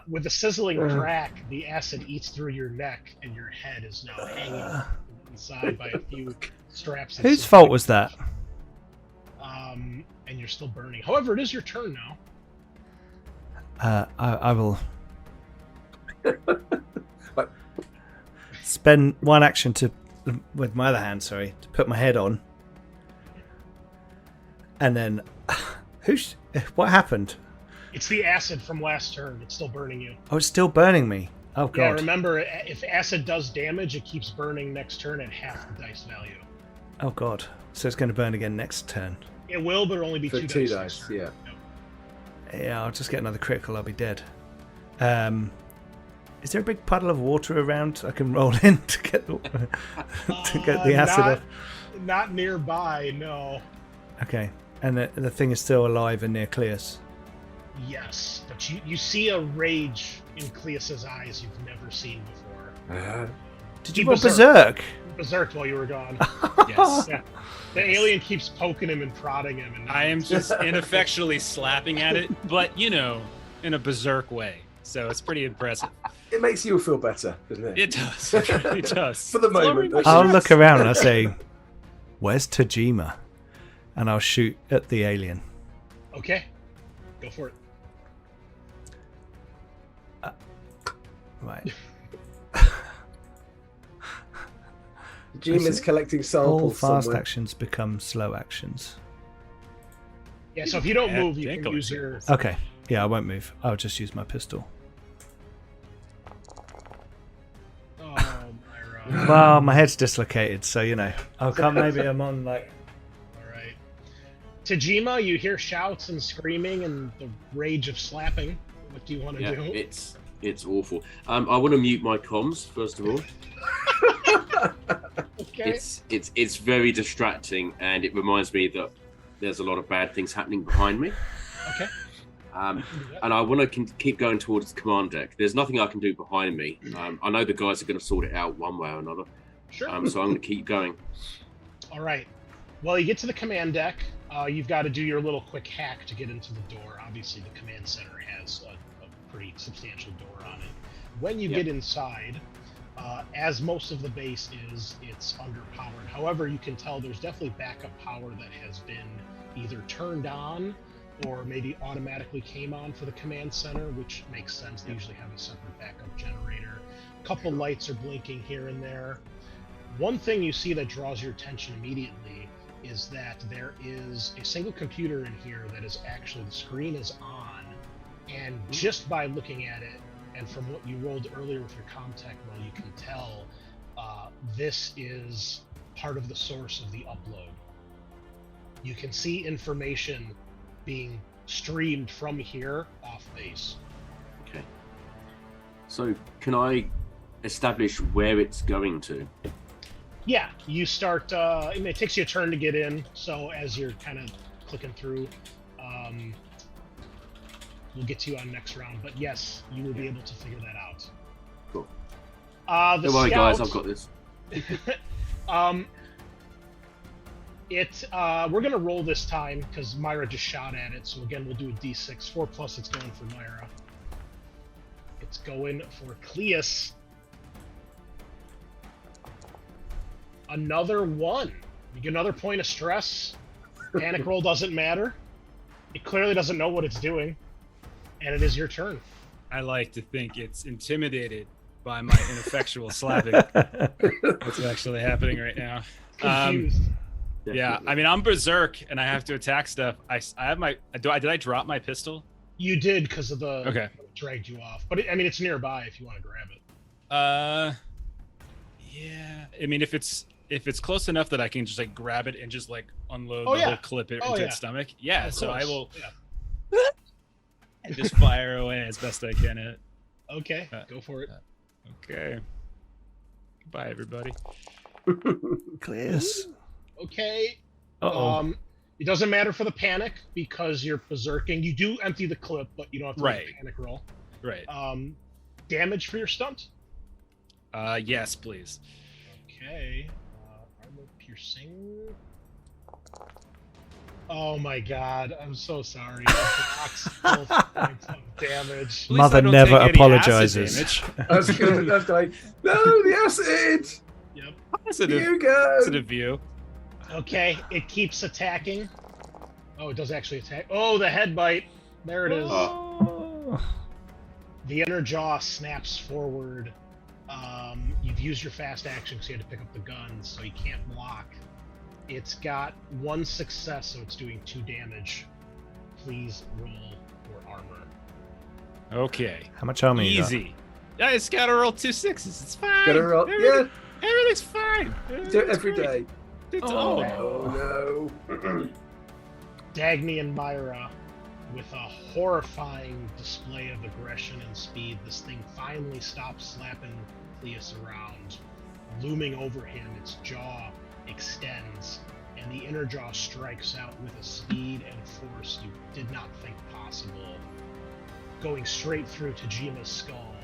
With a sizzling crack, the acid eats through your neck, and your head is now hanging inside by a few straps. Whose fault was that? And you're still burning. However, it is your turn now. I will spend 1 action with my other hand, to put my head on. And then, what happened? It's the acid from last turn. It's still burning you. Oh, it's still burning me. Oh, God. Yeah, remember, if acid does damage, it keeps burning next turn at half the dice value. Oh, God. So it's going to burn again next turn. It will, but only be For 2 2 dice. dice, yeah. Yep. Yeah, I'll just get another critical. I'll be dead. Is there a big puddle of water around I can roll in to get the acid off? Not nearby, no. Okay. And the thing is still alive and near Cleus. Yes, but you see a rage in Cleus's eyes you've never seen before. Did you roll Berserk? Berserked while you were gone. Yes. Yeah. The alien keeps poking him and prodding him. And I am just ineffectually slapping at it, but in a berserk way. So it's pretty impressive. It makes you feel better, doesn't it? It does. It really does. For the moment. I'll look around and I'll say, "Where's Tajima?" And I'll shoot at the alien. Okay, go for it. Right. Jima's collecting All samples fast somewhere. actions become slow actions. Yeah, so if you don't Yeah, move, you can't can go use in your... Okay. Yeah, I won't move. I'll just use my pistol. Oh, Myra. Well, my head's dislocated, so maybe I'm on like. All right. Tajima, you hear shouts and screaming and the rage of slapping. What do you want to do? It's awful. I want to mute my comms first of all. Okay. It's very distracting, and it reminds me that there's a lot of bad things happening behind me. Okay. And I want to keep going towards the command deck. There's nothing I can do behind me. I know the guys are going to sort it out one way or another. Sure. So I'm going to keep going. All right. Well, you get to the command deck. You've got to do your little quick hack to get into the door. Obviously, the command center has a pretty substantial door on it. When you get inside, as most of the base is, it's underpowered. However, you can tell there's definitely backup power that has been either turned on or maybe automatically came on for the command center, which makes sense. They usually have a separate backup generator. A couple lights are blinking here and there. One thing you see that draws your attention immediately is that there is a single computer in here that is actually, the screen is on, and just by looking at it, and from what you rolled earlier with your Comtech roll, you can tell this is part of the source of the upload. You can see information being streamed from here off base. Okay. So can I establish where it's going to? Yeah, you start, it takes you a turn to get in, so as you're kind of clicking through, we'll get to you on next round, but yes, you will be able to figure that out. Cool. Don't worry, guys, I've got this. We're gonna roll this time because Myra just shot at it. So again, we'll do a D6. 4+. It's going for Myra. It's going for Cleus. Another 1. You get another point of stress. Panic roll doesn't matter. It clearly doesn't know what it's doing, and it is your turn. I like to think it's intimidated by my ineffectual slapping. What's actually happening right now? Confused. Yeah, I mean, I'm berserk and I have to attack stuff. I have my. Did I drop my pistol? You did because of the. Okay. It dragged you off, but I mean, it's nearby if you want to grab it. Yeah. I mean, if it's close enough that I can just like grab it and just like unload the whole clip into its stomach. Yeah. Of So course. I will. Yeah. Just fire away as best I can at it. Okay, go for it. Okay. Bye, everybody. Clears. Okay. Uh-oh. It doesn't matter for the panic because you're berserking. You do empty the clip, but you don't have to make a panic roll. Right. Damage for your stunt? Yes, please. Okay. Armor piercing. Oh my god, I'm so sorry. Blocks both points of damage. At least Mother I don't never take any apologizes. acid damage. I was like, no, the acid! Yep. Positive. You go! Positive view. Okay, it keeps attacking. Oh, it does actually attack. Oh, the head bite. There it is. Oh. The inner jaw snaps forward. You've used your fast action because you had to pick up the gun, so you can't block. It's got 1 success, so it's doing 2 damage. Please roll for armor. Okay. How much armor you got? Easy. I just gotta roll 2 6s. It's fine. Gotta roll, yeah. Everything's fine. Do it every day. It's Oh no. Dagny and Myra, with a horrifying display of aggression and speed, this thing finally stops slapping Cleus around. Looming over him, its jaw extends, and the inner jaw strikes out with a speed and force you did not think possible, going straight through Tajima's skull.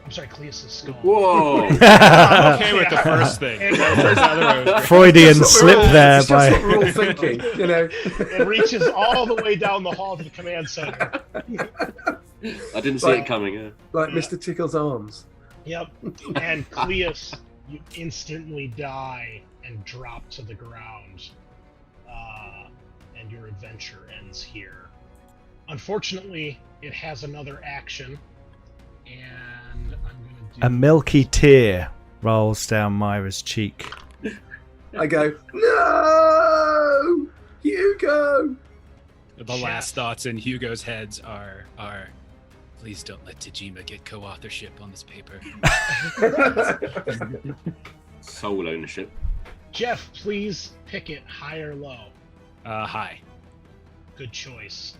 I'm sorry, Cleus's skull. Whoa! I'm okay with the first thing. And- There's other ones. Freudian That's slip what we're all- there it's just by. what we're all thinking, you know. It reaches all the way down the hall to the command center. I didn't see it coming. Yeah. Like Mr. Tickle's arms. Yep. And Cleus, you instantly die and drop to the ground. And your adventure ends here. Unfortunately, it has another action. And I'm going to do... A milky tear rolls down Myra's cheek. I go, no! Hugo! The last thoughts in Hugo's heads are please don't let Tajima get co-authorship on this paper. Sole ownership. Jeff, please pick it high or low. Hi. Good choice.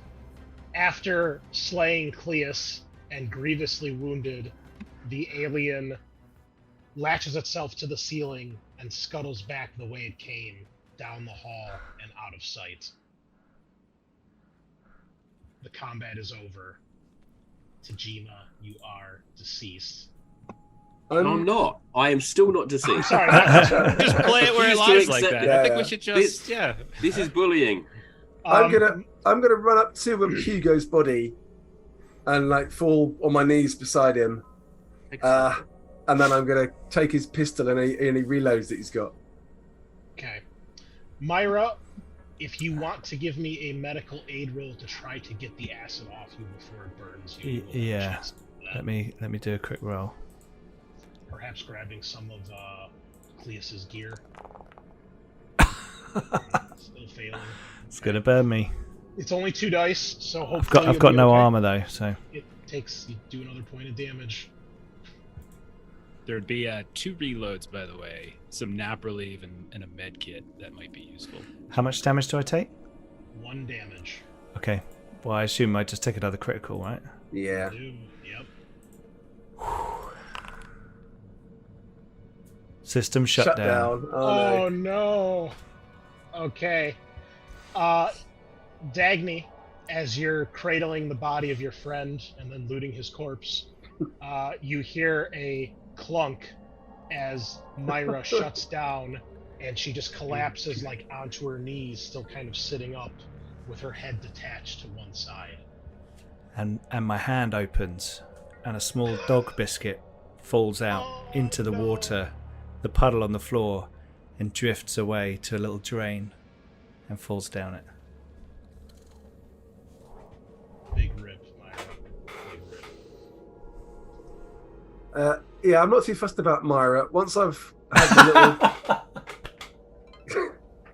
After slaying Cleus and grievously wounded, the alien latches itself to the ceiling and scuttles back the way it came, down the hall and out of sight. The combat is over. Tajima, you are deceased. I'm not. I am still not deceased. Sorry. Just play it where it lies like that. I think we should just This is bullying. I'm gonna run up to Hugo's body and like fall on my knees beside him. And then I'm gonna take his pistol and he reloads that he's got. Okay. Myra, if you want to give me a medical aid roll to try to get the acid off you before it burns you. Yeah. Let me do a quick roll. Perhaps grabbing some of Cleus's gear. Still failing. It's gonna burn me. It's only 2 dice, so hopefully I've got no armor though, so it takes you do another point of damage. There'd be 2 reloads, by the way, some nap relief and a med kit that might be useful. how much damage do I take? 1 damage. Okay. Well, I assume I just take another critical, right? Yeah. Yep. System shut down. Oh no. No. Okay. Dagny, as you're cradling the body of your friend and then looting his corpse, you hear a clunk as Myra shuts down and she just collapses like onto her knees, still kind of sitting up with her head detached to one side. And my hand opens and a small dog biscuit falls out into the water, the puddle on the floor, and drifts away to a little drain and falls down it. Big rip, Myra. Big rip. Yeah, I'm not too fussed about Myra. Once I've had the little...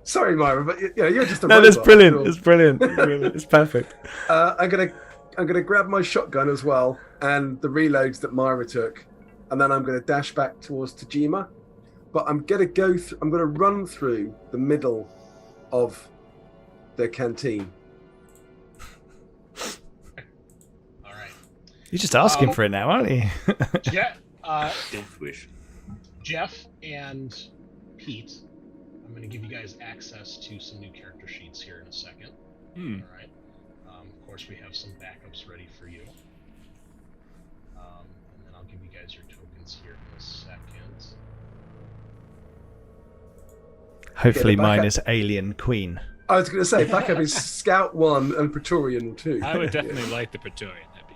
Sorry, Myra, but you're just a No, robot. that's brilliant. It's brilliant. It's perfect. I'm gonna grab my shotgun as well and the reloads that Myra took, and then I'm gonna dash back towards Tajima. But I'm gonna run through the middle of the canteen. All right. You're just asking for it now, aren't you? Death wish. Jeff and Pete, I'm going to give you guys access to some new character sheets here in a second. All right. Of course, we have some backups ready for you. And then I'll give you guys your tokens here in a second. Hopefully mine is Alien Queen. I was going to say, backup is Scout 1 and Praetorian 2. I would definitely like the Praetorian. That'd be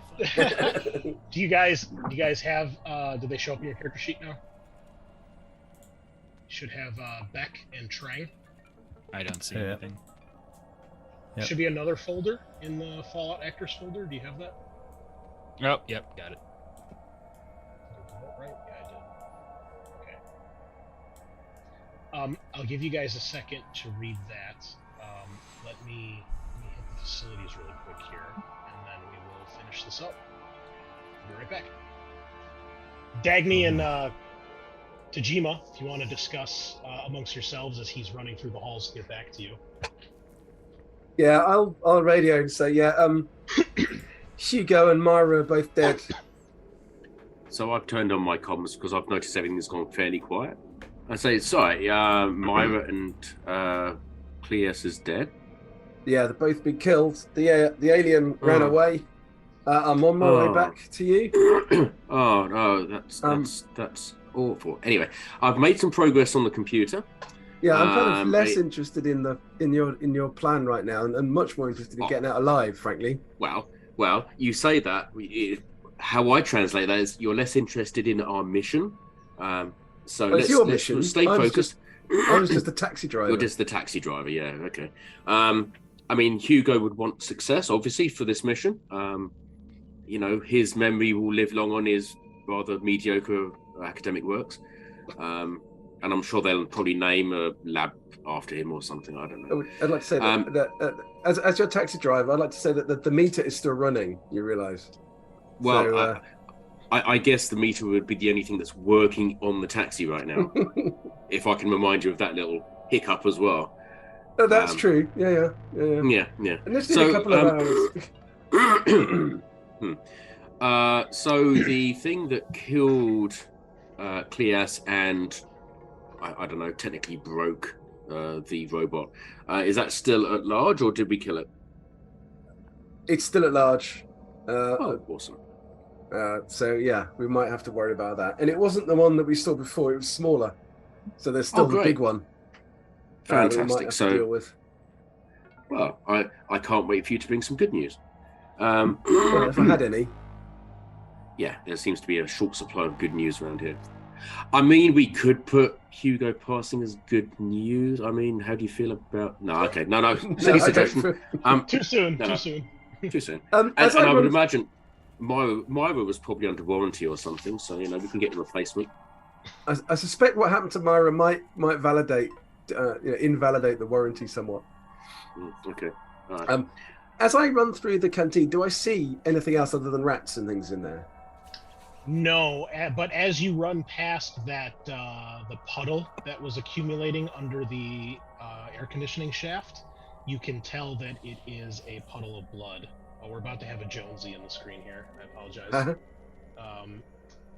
fun. Do you guys have, did they show up in your character sheet now? Should have Beck and Trang. I don't see anything. Yep. Should be another folder in the Fallout Actors folder. Do you have that? Oh, yep, got it. Right? Yeah, I did. Okay. I'll give you guys a second to read that. Let me hit the facilities really quick here, and then we will finish this up. Be right back. Dagny and Tajima, if you want to discuss amongst yourselves as he's running through the halls to get back to you. Yeah, I'll radio and say, Hugo and Myra are both dead. So I've turned on my comms because I've noticed everything's gone fairly quiet. I say, sorry, Myra and Cleus is dead. Yeah, they've both been killed. The alien ran away. I'm on my way back to you. Oh no, that's awful. Anyway, I've made some progress on the computer. Yeah, I'm kind of less interested in your plan right now, and much more interested in getting out alive, frankly. Well, you say that. How I translate that is you're less interested in our mission. So it's your mission. Stay focused. I was just a taxi driver. You're just the taxi driver, yeah. Okay. I mean, Hugo would want success, obviously, for this mission. His memory will live long on his rather mediocre academic works. And I'm sure they'll probably name a lab after him or something. I don't know. I'd like to say that as your taxi driver, I'd like to say that the meter is still running. You realise? Well, so, I guess the meter would be the only thing that's working on the taxi right now. If I can remind you of that little hiccup as well. Oh, that's true. Yeah. Yeah. And this did a couple of hours. So the thing that killed Cleus and I don't know, technically broke the robot, is that still at large, or did we kill it? It's still at large. Awesome. So yeah, we might have to worry about that. And it wasn't the one that we saw before; it was smaller. So there's still the great. big one. That we might Fantastic. have So, to deal with. well, I can't wait for you to bring some good news. Well, if I had any. Yeah, there seems to be a short supply of good news around here. I mean, we could put Hugo passing as good news. I mean, how do you feel about? No, okay, no, silly suggestion. Too soon. No. Too soon. Too soon. And I would imagine Myra was probably under warranty or something, so we can get a replacement. I suspect what happened to Myra might validate, invalidate the warranty somewhat. Okay. All right. As I run through the canteen, do I see anything else other than rats and things in there? No, but as you run past that, the puddle that was accumulating under the air conditioning shaft, you can tell that it is a puddle of blood. Oh, we're about to have a Jonesy in the screen here. I apologize. Uh-huh.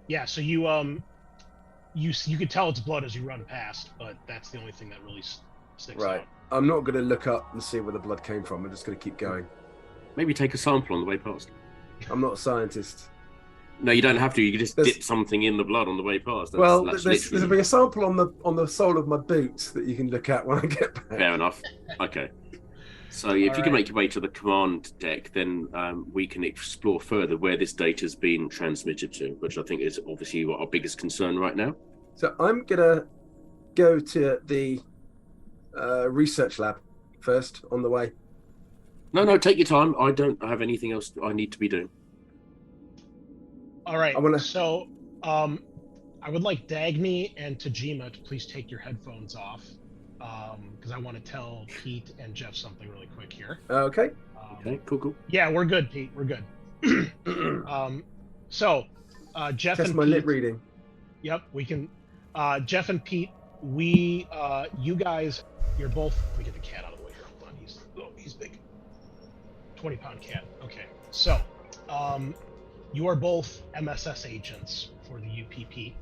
Yeah, so you could tell it's blood as you run past, but that's the only thing that really sticks Right. out. I'm not going to look up and see where the blood came from. I'm just going to keep going. Maybe take a sample on the way past. I'm not a scientist. No, you don't have to. You can just dip something in the blood on the way past. There'll be a sample on the sole of my boot that you can look at when I get back. Fair enough. Okay. So if you can make your way to the command deck, then we can explore further where this data's been transmitted to, which I think is obviously our biggest concern right now. So I'm gonna go to the research lab first on the way. No, take your time. I don't have anything else I need to be doing. All right. I So, I would like Dagny and Tajima to please take your headphones off, because I want to tell Pete and Jeff something really quick here. Okay. Okay, cool. Yeah, we're good, Pete. We're good. Jeff Test and my Pete. lip reading. Yep, we can. Jeff and Pete, you guys, you're both. Let me get the cat out of the way here. Hold on, he's big. 20-pound cat. Okay, so, you are both MSS agents for the UPP.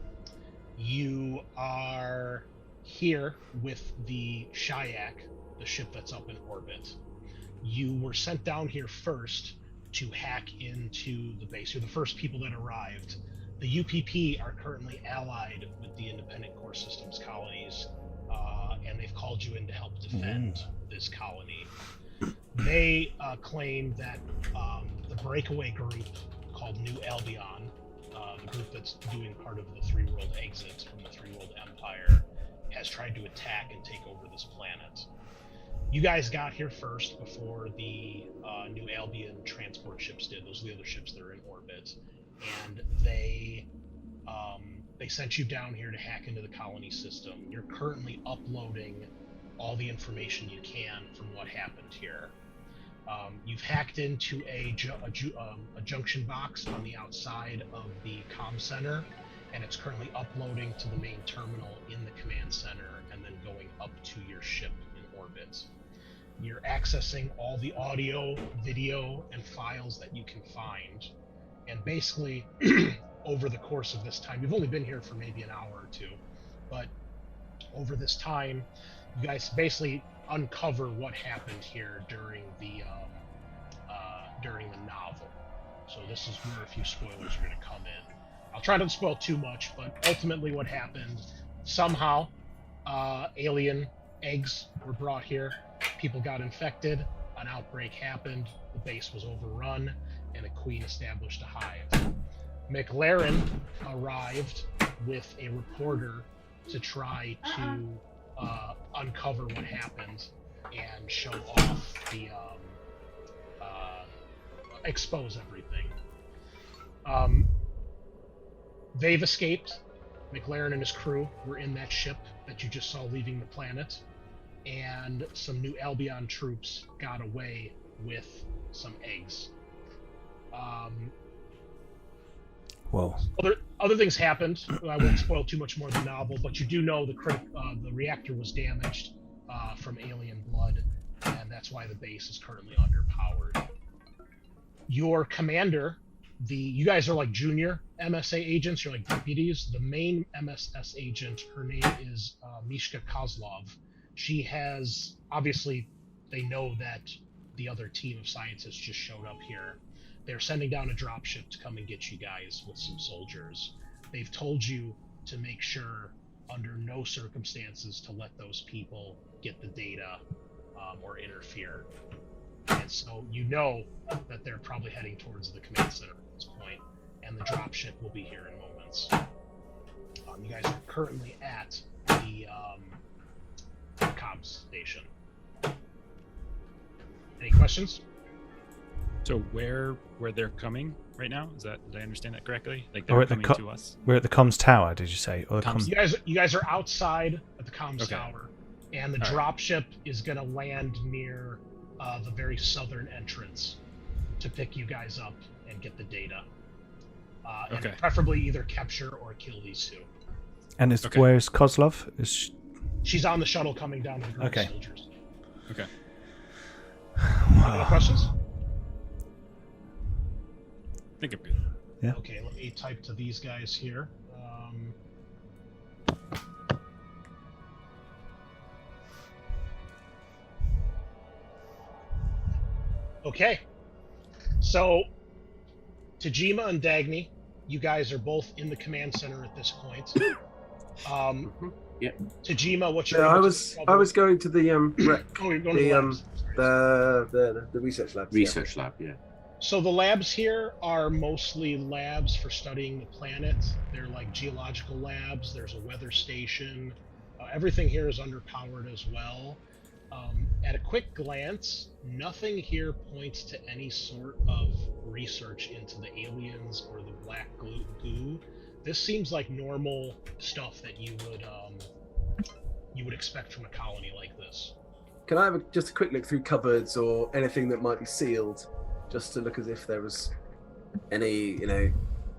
You are here with the Shayak, the ship that's up in orbit. You were sent down here first to hack into the base. You're the first people that arrived. The UPP are currently allied with the Independent Core Systems colonies, and they've called you in to help defend this colony. They claim that the breakaway group called New Albion, the group that's doing part of the Three-World exit from the Three-World Empire, has tried to attack and take over this planet. You guys got here first before the New Albion transport ships did. Those are the other ships that are in orbit. And they sent you down here to hack into the colony system. You're currently uploading all the information you can from what happened here. You've hacked into a junction box on the outside of the comm center, and it's currently uploading to the main terminal in the command center and then going up to your ship in orbit. You're accessing all the audio, video, and files that you can find. And basically, over the course of this time, you've only been here for maybe an hour or two, but over this time, you guys basically uncover what happened here during the novel. So this is where a few spoilers are going to come in. I'll try not to spoil too much, but ultimately what happened, somehow alien eggs were brought here, people got infected, an outbreak happened, the base was overrun, and a queen established a hive. McLaren arrived with a reporter to try to uncover what happened and show off the expose everything. They've escaped. McLaren and his crew were in that ship that you just saw leaving the planet, and some New Albion troops got away with some eggs. Whoa. Other things happened. I won't spoil too much more of the novel, but you do know the reactor was damaged from alien blood, and that's why the base is currently underpowered. Your commander, you guys are like junior MSA agents, you're like deputies. The main MSS agent, her name is Mishka Kozlov. She has, obviously, they know that the other team of scientists just showed up here. they're sending down a dropship to come and get you guys with some soldiers. They've told you to make sure under no circumstances to let those people get the data or interfere. And so you know that they're probably heading towards the command center at this point, and the dropship will be here in moments. You guys are currently at the comms station. Any questions? So where they're coming right now? Did I understand that correctly? Like Or they're at the coming to us? We're at the comms tower, did you say? Or the Comms- You guys are outside at the comms Okay. tower, and the All right. dropship is going to land near the very southern entrance to pick you guys up and get the data. And Okay. preferably either capture or kill these two. And Okay. where's Kozlov? She's on the shuttle coming down to the group Okay. of soldiers. Okay. Any questions? I think I'm good. Yeah. Okay, let me type to these guys here. Okay, so Tajima and Dagny, you guys are both in the command center at this point. Tajima, what's your? Yeah, I was going to the rec, Oh, you're going to the the labs. the research labs. Research lab, yeah. So the labs here are mostly labs for studying the planet. They're like geological labs. There's a weather station. Everything here is underpowered as well. At a quick glance, nothing here points to any sort of research into the aliens or the black goo. This seems like normal stuff that you would expect from a colony like this. Can I have just a quick look through cupboards or anything that might be sealed, just to look as if there was any,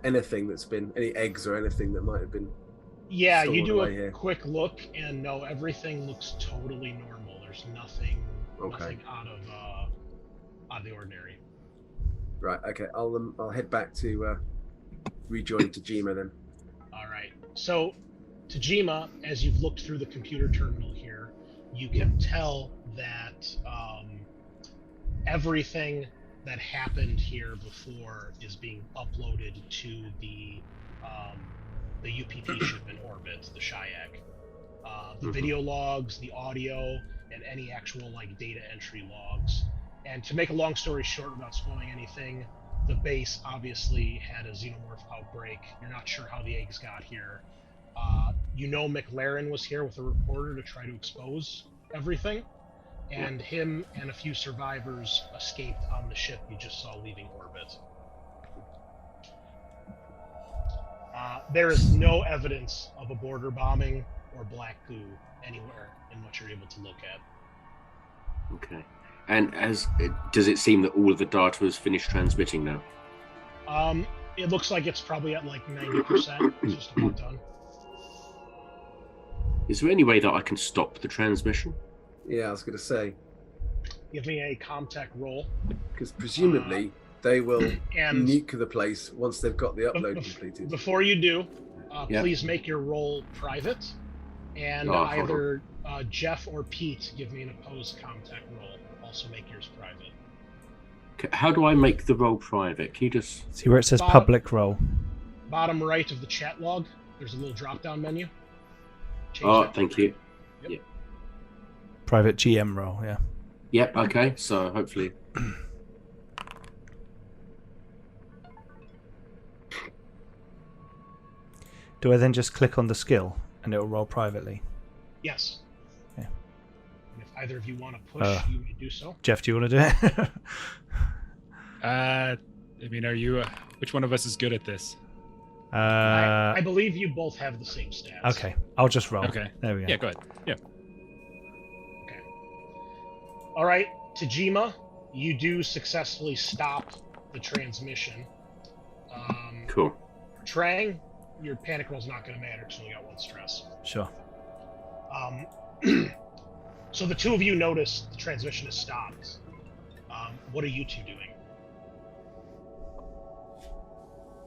anything that's been, any eggs or anything that might have been. Yeah, you stored do away a here. quick look, and no, everything looks totally normal. There's nothing out of the ordinary. Right. Okay. I'll head back to rejoin Tajima then. All right. So, Tajima, as you've looked through the computer terminal here, you can tell that everything that happened here before is being uploaded to the UPP ship in orbit, the Shayak. The video logs, the audio, and any actual data entry logs. And to make a long story short, without spoiling anything, the base obviously had a xenomorph outbreak. You're not sure how the eggs got here. McLaren was here with a reporter to try to expose everything, and him and a few survivors escaped on the ship you just saw leaving orbit. There is no evidence of a border bombing or black goo anywhere in what you're able to look at. Okay. And does it seem that all of the data has finished transmitting now? It looks like it's probably at 90%. It's just about done. Is there any way that I can stop the transmission? Yeah, I was going to say, Give me a Comtech roll. because presumably they will And nuke the place once they've got the upload completed. before you do, Yeah. please make your roll private. And Oh, hold either Jeff or Pete give me an opposed Comtech roll. Also make yours private. How do I make the role private? Can you just... See where it says Bob. public role. Bottom right of the chat log, there's a little drop-down menu. Change Oh, that to thank private. you. Yep. Private GM role, yeah. Yep, okay. So hopefully... Do I then just click on the skill and it will roll privately? Yes. Yeah. And if either of you want to push, you may do so. Jeff, do you want to do it? I mean, are you? Which one of us is good at this? I believe you both have the same stats. Okay, I'll just roll. Okay. There we go. Yeah, go ahead. Yeah. Okay. All right, Tajima, you do successfully stop the transmission. Cool. Trang, your panic roll's not going to matter because you only got one stress. Sure. So the two of you notice the transmission is stopped. What are you two doing?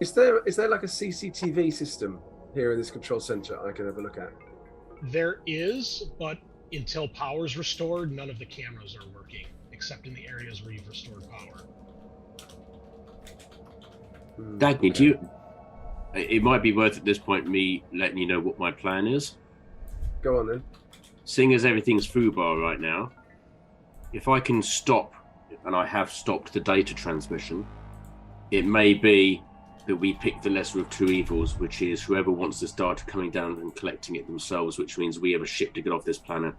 Is there like a CCTV system here in this control center I can have a look at? There is, but until power's restored, none of the cameras are working, except in the areas where you've restored power. Dagny, do you? It might be worth at this point me letting you know what my plan is. Go on then. Seeing as everything's foobar right now, if I can stop, and I have stopped the data transmission, it may be that we pick the lesser of two evils, which is whoever wants this data coming down and collecting it themselves, which means we have a ship to get off this planet.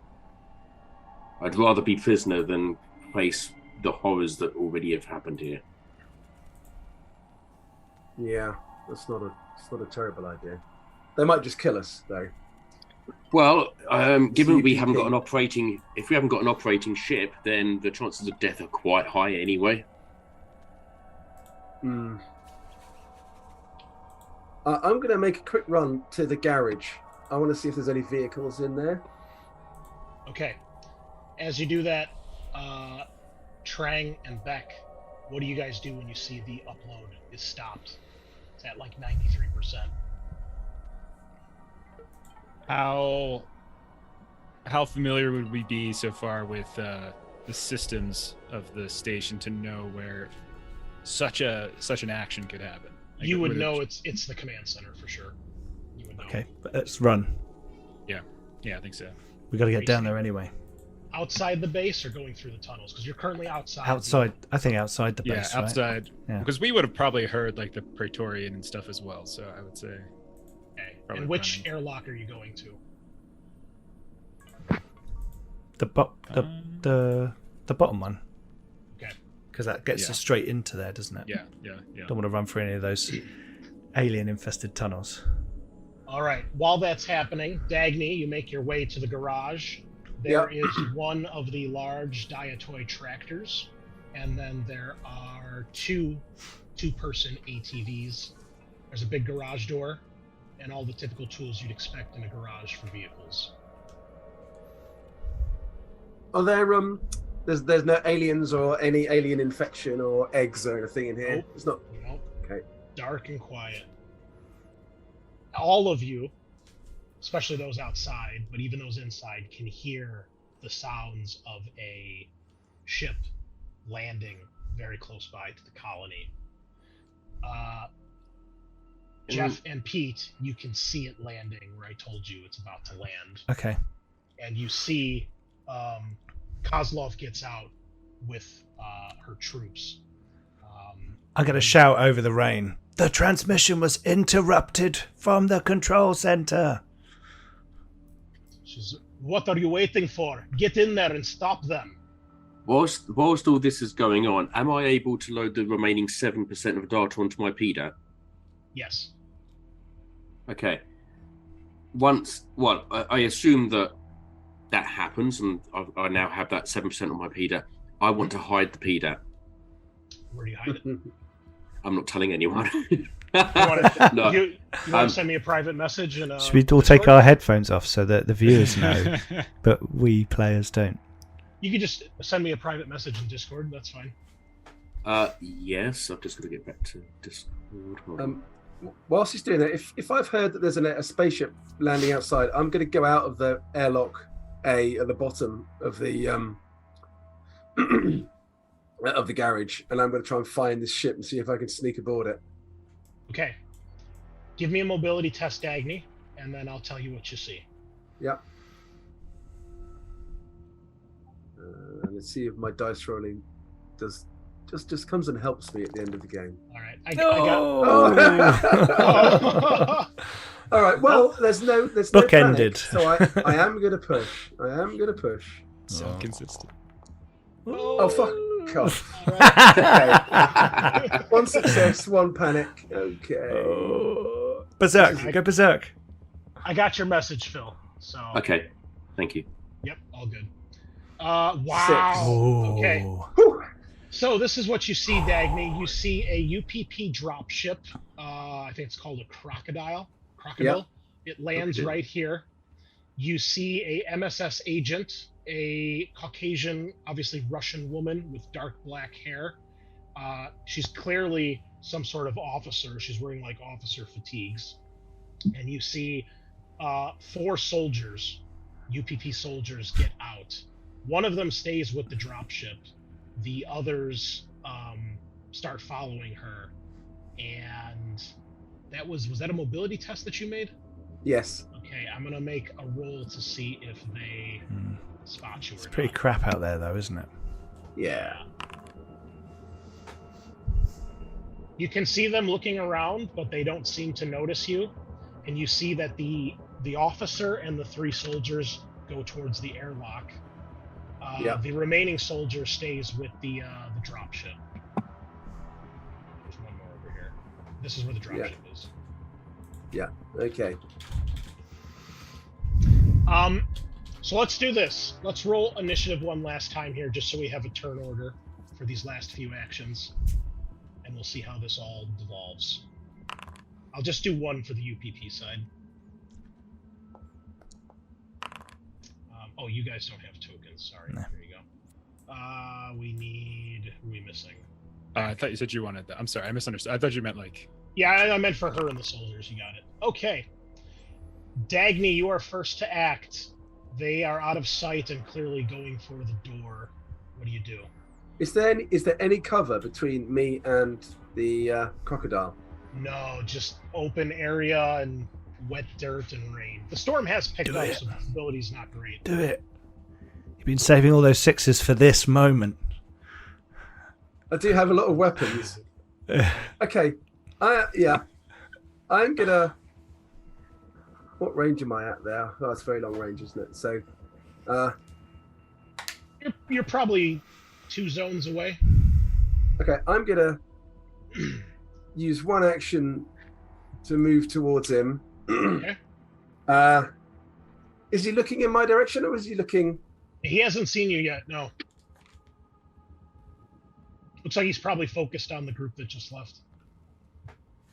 I'd rather be prisoner than face the horrors that already have happened here. Yeah, it's not a terrible idea. They might just kill us though. Well, given we haven't got an operating, if we haven't got an operating ship, then the chances of death are quite high anyway. I'm going to make a quick run to the garage. I want to see if there's any vehicles in there. Okay. As you do that, Trang and Beck, what do you guys do when you see the upload is stopped? It's at like 93%. How familiar would we be so far with the systems of the station to know where such an action could happen? Like, You would know it's the command center for sure. You would know. Okay, but let's run. Yeah, I think so. We got to get down there anyway. Outside the base or going through the tunnels? Because you're currently outside. Outside, I think outside the base. Yeah, outside. Right? Yeah. Because we would have probably heard like the Praetorian and stuff as well. So I would say. Okay. Probably And which running. airlock are you going to? The bottom one. Okay. Because that gets Yeah. us straight into there, doesn't it? Yeah. Don't want to run through any of those alien-infested tunnels. All right. While that's happening, Dagny, you make your way to the garage. There is one of the large Diatoy tractors, and then there are two-person ATVs. There's a big garage door, and all the typical tools you'd expect in a garage for vehicles. Are there there's no aliens or any alien infection or eggs or anything in here? Nope. It's not. Nope. Okay. Dark and quiet. All of you, especially those outside, but even those inside, can hear the sounds of a ship landing very close by to the colony. Jeff and Pete, you can see it landing where I told you it's about to land. Okay. And you see Kozlov gets out with her troops. I'm going to shout over the rain. The transmission was interrupted from the control center. She's, what are you waiting for? Get in there and stop them. Whilst all this is going on, am I able to load the remaining 7% of data onto my PDAT? Yes. Okay. I assume that happens, and I now have that 7% on my PDAT. I want to hide the PDAT. Where do you hide it? I'm not telling anyone. You want No. to send me a private message? And Should we all take our headphones off so that the viewers know, but we players don't? You could just send me a private message in Discord. That's fine. Yes, I've just got to get back to Discord. Hold on. Whilst he's doing that, if I've heard that there's a spaceship landing outside, I'm going to go out of the airlock A at the bottom of the of the garage, and I'm going to try and find this ship and see if I can sneak aboard it. Okay. Give me a mobility test, Dagny, and then I'll tell you what you see. Yeah. Let's see if my dice rolling does just comes and helps me at the end of the game. All right. All right. Well, there's no Bookended. Panic, so I am going to push. So consistent. Oh fuck off. Okay. One success, one panic. Okay. Berserk. Go berserk. I got your message, Phil. So. Okay, thank you. Yep. All good. Wow. Okay. Whew. So this is what you see, Dagny. You see a UPP dropship. I think it's called a crocodile. Yep. It lands right here. You see a MSS agent, a Caucasian, obviously Russian woman with dark black hair. She's clearly some sort of officer. She's wearing like officer fatigues. And you see 4 soldiers, UPP soldiers, get out. One of them stays with the dropship. The others start following her. And that was that a mobility test that you made? Yes. Okay, I'm gonna make a roll to see if they spot you. It's or pretty not. crap out there, though, isn't it? Yeah. You can see them looking around, but they don't seem to notice you. And you see that the officer and the 3 soldiers go towards the airlock. The remaining soldier stays with the dropship. There's one more over here. This is where the dropship is. Yeah. Okay. So let's do this. Let's roll initiative one last time here, just so we have a turn order for these last few actions. And we'll see how this all devolves. I'll just do 1 for the UPP side. Oh, you guys don't have tokens. Sorry. No. Here you go. We need... Who are we missing? I thought you said you wanted that. I'm sorry, I misunderstood. I thought you meant like... Yeah, I meant for her and the soldiers. You got it. Okay. Dagny, you are first to act. They are out of sight and clearly going for the door. What do you do? Is there any cover between me and the crocodile? No, just open area and wet dirt and rain. The storm has picked up, so visibility's not great. Do it. You've been saving all those 6s for this moment. I do have a lot of weapons. Okay. I'm gonna... What range am I at there? Oh, it's very long range, isn't it? So, You're probably 2 zones away. okay, I'm gonna use 1 action to move towards him. Okay. Is he looking in my direction, or is he looking? He hasn't seen you yet, no. Looks like he's probably focused on the group that just left.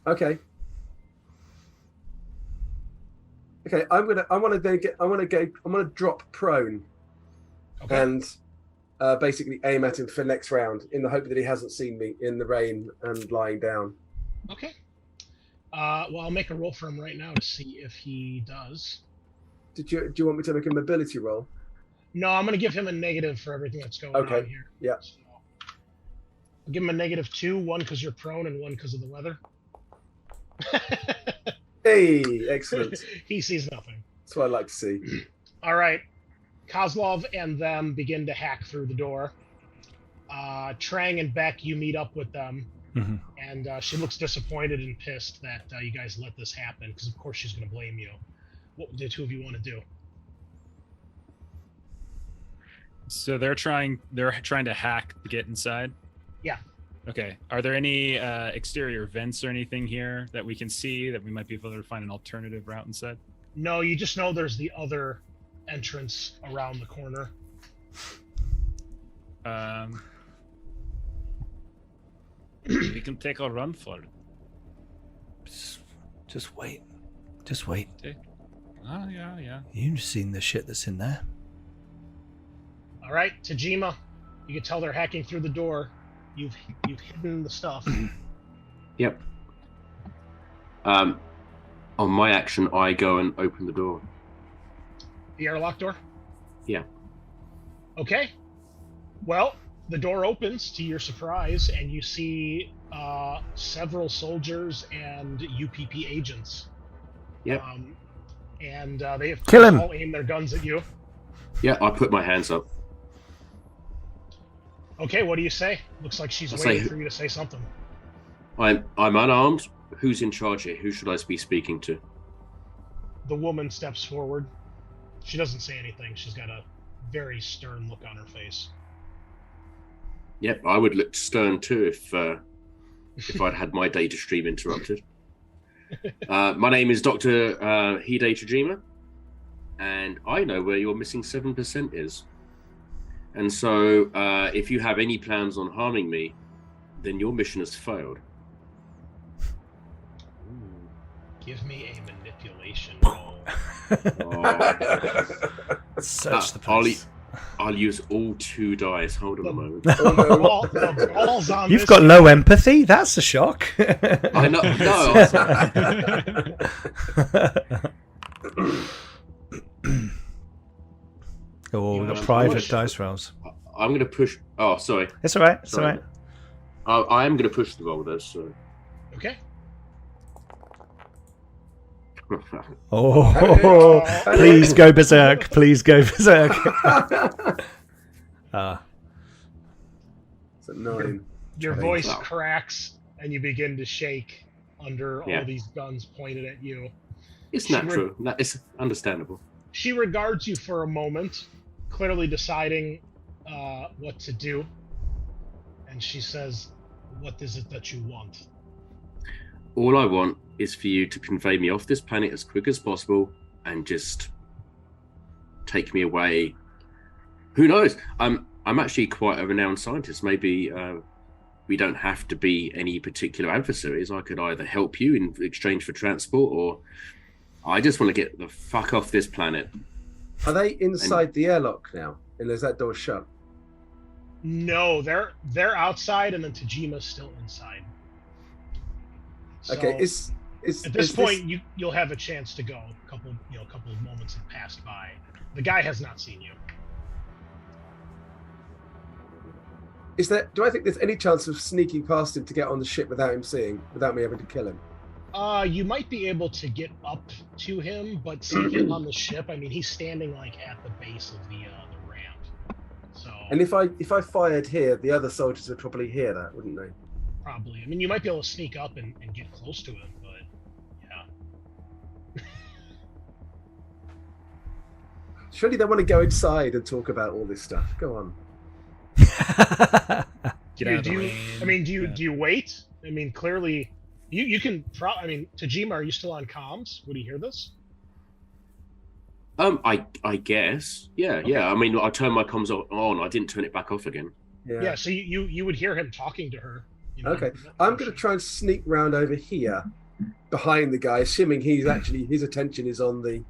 Okay. Okay, I'm gonna drop prone Okay. and basically aim at him for next round in the hope that he hasn't seen me in the rain and lying down. Okay. Well, I'll make a roll for him right now to see if he does. Do you want me to make a mobility roll? No, I'm going to give him a negative for everything that's going on here. Yeah. So, I'll give him a -2, 1 because you're prone and 1 because of the weather. Hey, excellent. He sees nothing. That's what I like to see. All right. Kozlov and them begin to hack through the door. Trang and Beck, you meet up with them. Mm-hmm. And she looks disappointed and pissed that you guys let this happen, because of course she's going to blame you. What do the 2 of you want to do? So they're trying to hack to get inside? Yeah. Okay. Are there any exterior vents or anything here that we can see that we might be able to find an alternative route inside? No, you just know there's the other entrance around the corner. We can take a run for it. Just wait. Just wait. Oh, yeah. You've seen the shit that's in there. All right, Tajima, you can tell they're hacking through the door. You've hidden the stuff. Yep. On my action, I go and open the door. The airlock door? Yeah. Okay. Well, the door opens to your surprise, and you see several soldiers and UPP agents. Yep. And they have Kill him. all aimed their guns at you. Yeah, I put my hands up. Okay, what do you say? Looks like she's waiting for you to say something. I'm unarmed. Who's in charge here? Who should I be speaking to? The woman steps forward. She doesn't say anything. She's got a very stern look on her face. Yep, I would look stern too if I'd had my data stream interrupted. My name is Dr. Hide Tajima, and I know where your missing 7% is. And so, if you have any plans on harming me, then your mission has failed. Give me a manipulation roll. Search the place. I'll use all 2 dice. Hold on a moment. The balls on You've this got guy. no empathy? That's a shock. I know. Oh, we've got private dice rolls. I'm going to push. Oh, sorry. It's all right. It's Sorry. all right. I am going to push the roll, though. So Okay. Oh, please go berserk. Please go berserk. It's a 9. Your Thanks. voice Wow. cracks and you begin to shake under Yeah. all these guns pointed at you. It's natural. It's understandable. She regards you for a moment, clearly deciding what to do. And she says, "What is it that you want?" All I want is for you to convey me off this planet as quick as possible and just take me away. Who knows? I'm actually quite a renowned scientist. Maybe we don't have to be any particular adversaries. I could either help you in exchange for transport, or I just want to get the fuck off this planet. Are they inside the airlock now? And is that door shut? No, they're outside, and then Tajima's still inside. So, Okay, at this point, you'll have a chance to go. A couple of moments have passed by. The guy has not seen you. Do I think there's any chance of sneaking past him to get on the ship without him seeing, without me having to kill him? You might be able to get up to him, but sneaking on the ship, I mean, he's standing like at the base of the ramp. So. And if I fired here, the other soldiers would probably hear that, wouldn't they? Probably. I mean, you might be able to sneak up and get close to him, but yeah. Surely they want to go inside and talk about all this stuff. Go on. Get out of the rain. Do you wait? I mean, clearly, you can. Tajima, are you still on comms? Would he hear this? I guess. Yeah, Okay. yeah. I mean, I turned my comms on. I didn't turn it back off again. Yeah. So you would hear him talking to her. You know, Okay. I'm going to try and sneak round over here, behind the guy, assuming his attention is on the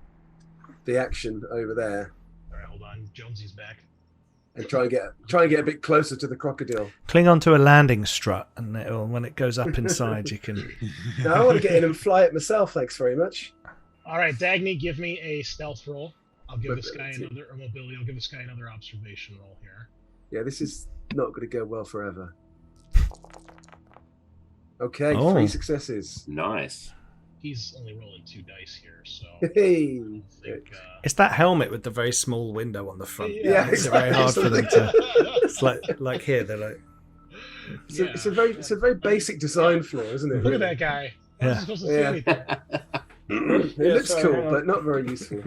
action over there, All right, hold on. Jonesy's back. and try and get a bit closer to the crocodile. Cling onto a landing strut, and when it goes up inside, you can. No, I want to get in and fly it myself. Thanks very much. All right, Dagny, give me a stealth roll. I'll give this guy Mobility. mobility. I'll give this guy another observation roll here. Yeah, this is not going to go well forever. Okay, Oh. 3 successes. Nice. He's only rolling 2 dice here, so Hey. I think, It's that helmet with the very small window on the front. Yeah, It's very hard for them to. It's like here, they're like. It's a very basic design flaw, isn't it? Look at that guy. How was he supposed to see Yeah. anything? It looks sorry, cool, hang on. but not very useful.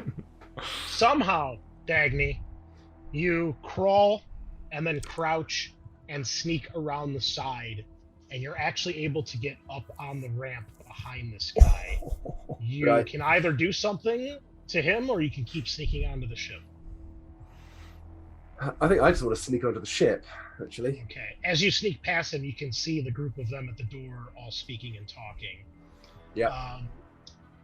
Somehow, Dagny, you crawl and then crouch and sneak around the side, and you're actually able to get up on the ramp behind this guy. You Right. can either do something to him, or you can keep sneaking onto the ship. I think I just want to sneak onto the ship, actually. Okay. As you sneak past him, you can see the group of them at the door, all speaking and talking. Yeah.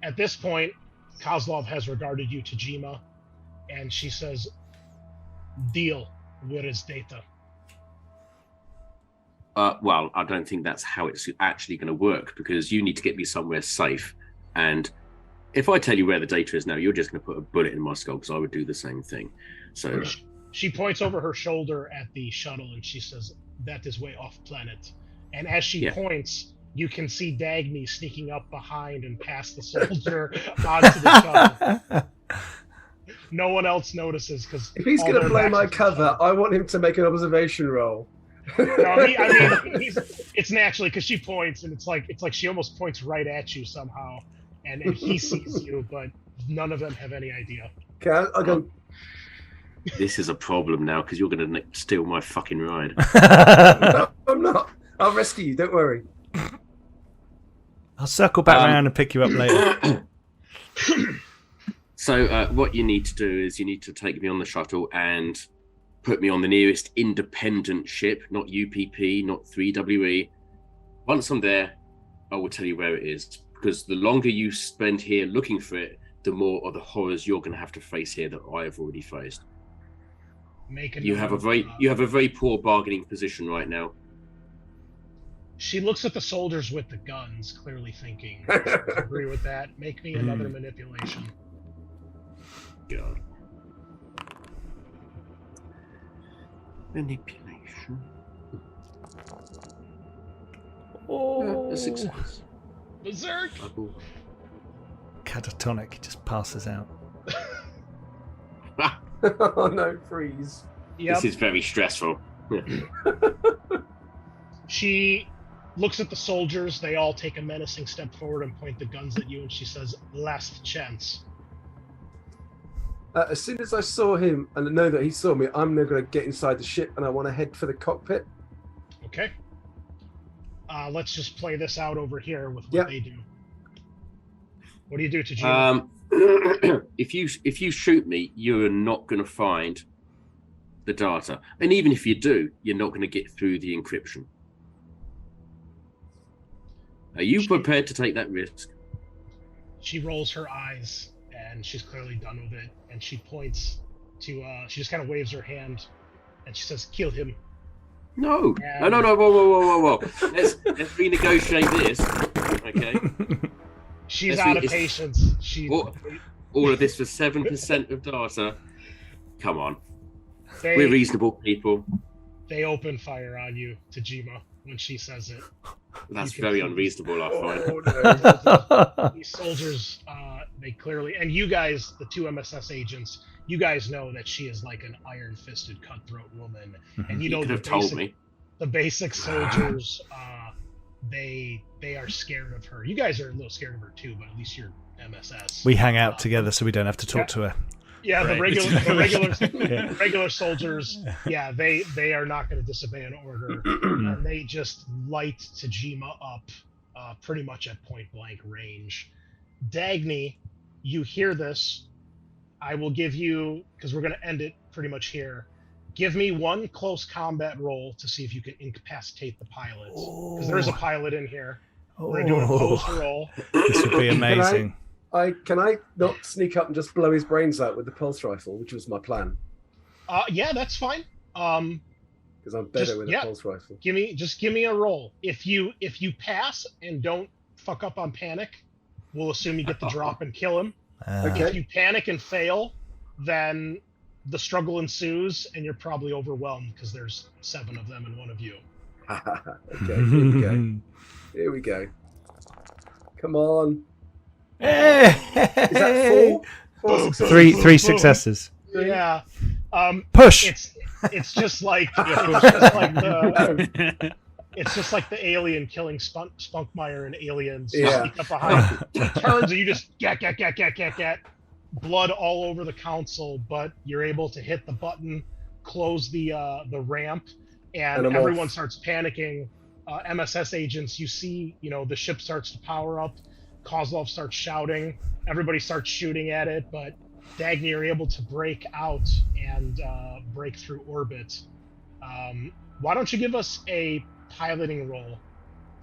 At this point, Kozlov has regarded you, Tajima, and she says, "Deal. Where is data?" Well, I don't think that's how it's actually going to work, because you need to get me somewhere safe. And if I tell you where the data is now, you're just going to put a bullet in my skull, because I would do the same thing. So She points over her shoulder at the shuttle and she says, "That is way off planet." And as she points, you can see Dagny sneaking up behind and past the soldier onto the shuttle. No one else notices because If he's going to blow my cover, I want him to make an observation roll. It's naturally because she points, and it's like she almost points right at you somehow, and he sees you, but none of them have any idea. Okay, I'll go. this is a problem now, because you're going to steal my fucking ride. No, I'm not. I'll rescue you. Don't worry. I'll circle back around and pick you up later. So what you need to do is you need to take me on the shuttle and put me on the nearest independent ship, not UPP, not 3WE. Once I'm there, I will tell you where it is, because the longer you spend here looking for it, the more of the horrors you're going to have to face here that I have already faced. You have a very poor bargaining position right now. She looks at the soldiers with the guns, clearly thinking, "I agree with that. Make me another manipulation." God. Manipulation. A success. Berserk. Catatonic. He just passes out. Oh no, freeze. Yep. This is very stressful. She looks at the soldiers. They all take a menacing step forward and point the guns at you, and she says, "Last chance." As soon as I saw him and I know that he saw me, I'm now going to get inside the ship and I want to head for the cockpit. Okay. Let's just play this out over here with what Yep. they do. What do you do, Tajima? If you shoot me, you're not going to find the data, and even if you do, you're not going to get through the encryption. Are you prepared to take that risk? She rolls her eyes, and she's clearly done with it. And she points to, she just kind of waves her hand, and she says, "Kill him." No. And- No. Whoa. Let's renegotiate this. Okay. She's Let's out be- of patience. She, All of this for 7% of data. Come on. they, We're reasonable people. they open fire on you, Tajima, when she says it. That's You can very see- unreasonable, I find. Oh no. These soldiers, they clearly, and you guys, the two MSS agents, you guys know that she is like an iron-fisted, cutthroat woman, and you You know could the have told basic, me. the basic soldiers, they are scared of her. You guys are a little scared of her too, but at least you're MSS. We hang out together so we don't have to talk to her. Yeah, Right. the regular soldiers, yeah, they are not going to disobey an order, and they just light Tajima up, pretty much at point blank range. Dagny, you hear this. I will give you, because we're going to end it pretty much here. Give me one close combat roll to see if you can incapacitate the pilots, because there is a pilot in here. We're going to do an opposed roll. This would be amazing. Can I not sneak up and just blow his brains out with the pulse rifle, which was my plan? Yeah, that's fine. Because I'm better Just- with yeah. a pulse rifle. Give me a roll. If you pass and don't fuck up on panic, we'll assume you get the drop and kill him. Okay. If you panic and fail, then the struggle ensues, and you're probably overwhelmed because there's 7 of them and 1 of you. Okay, here we go. Here we go. Come on. Hey! Is that 4? 4 successes? Three successes. Yeah. Push. It's just like it's just like the alien killing Spunkmeyer and aliens. You Yeah. sneak up behind, turns, and you just get. Blood all over the console, but you're able to hit the button, close the ramp, and I'm everyone off. starts panicking. MSS agents, you see, the ship starts to power up. Kozlov starts shouting. Everybody starts shooting at it, but Dagny are able to break out and break through orbit. Why don't you give us a piloting roll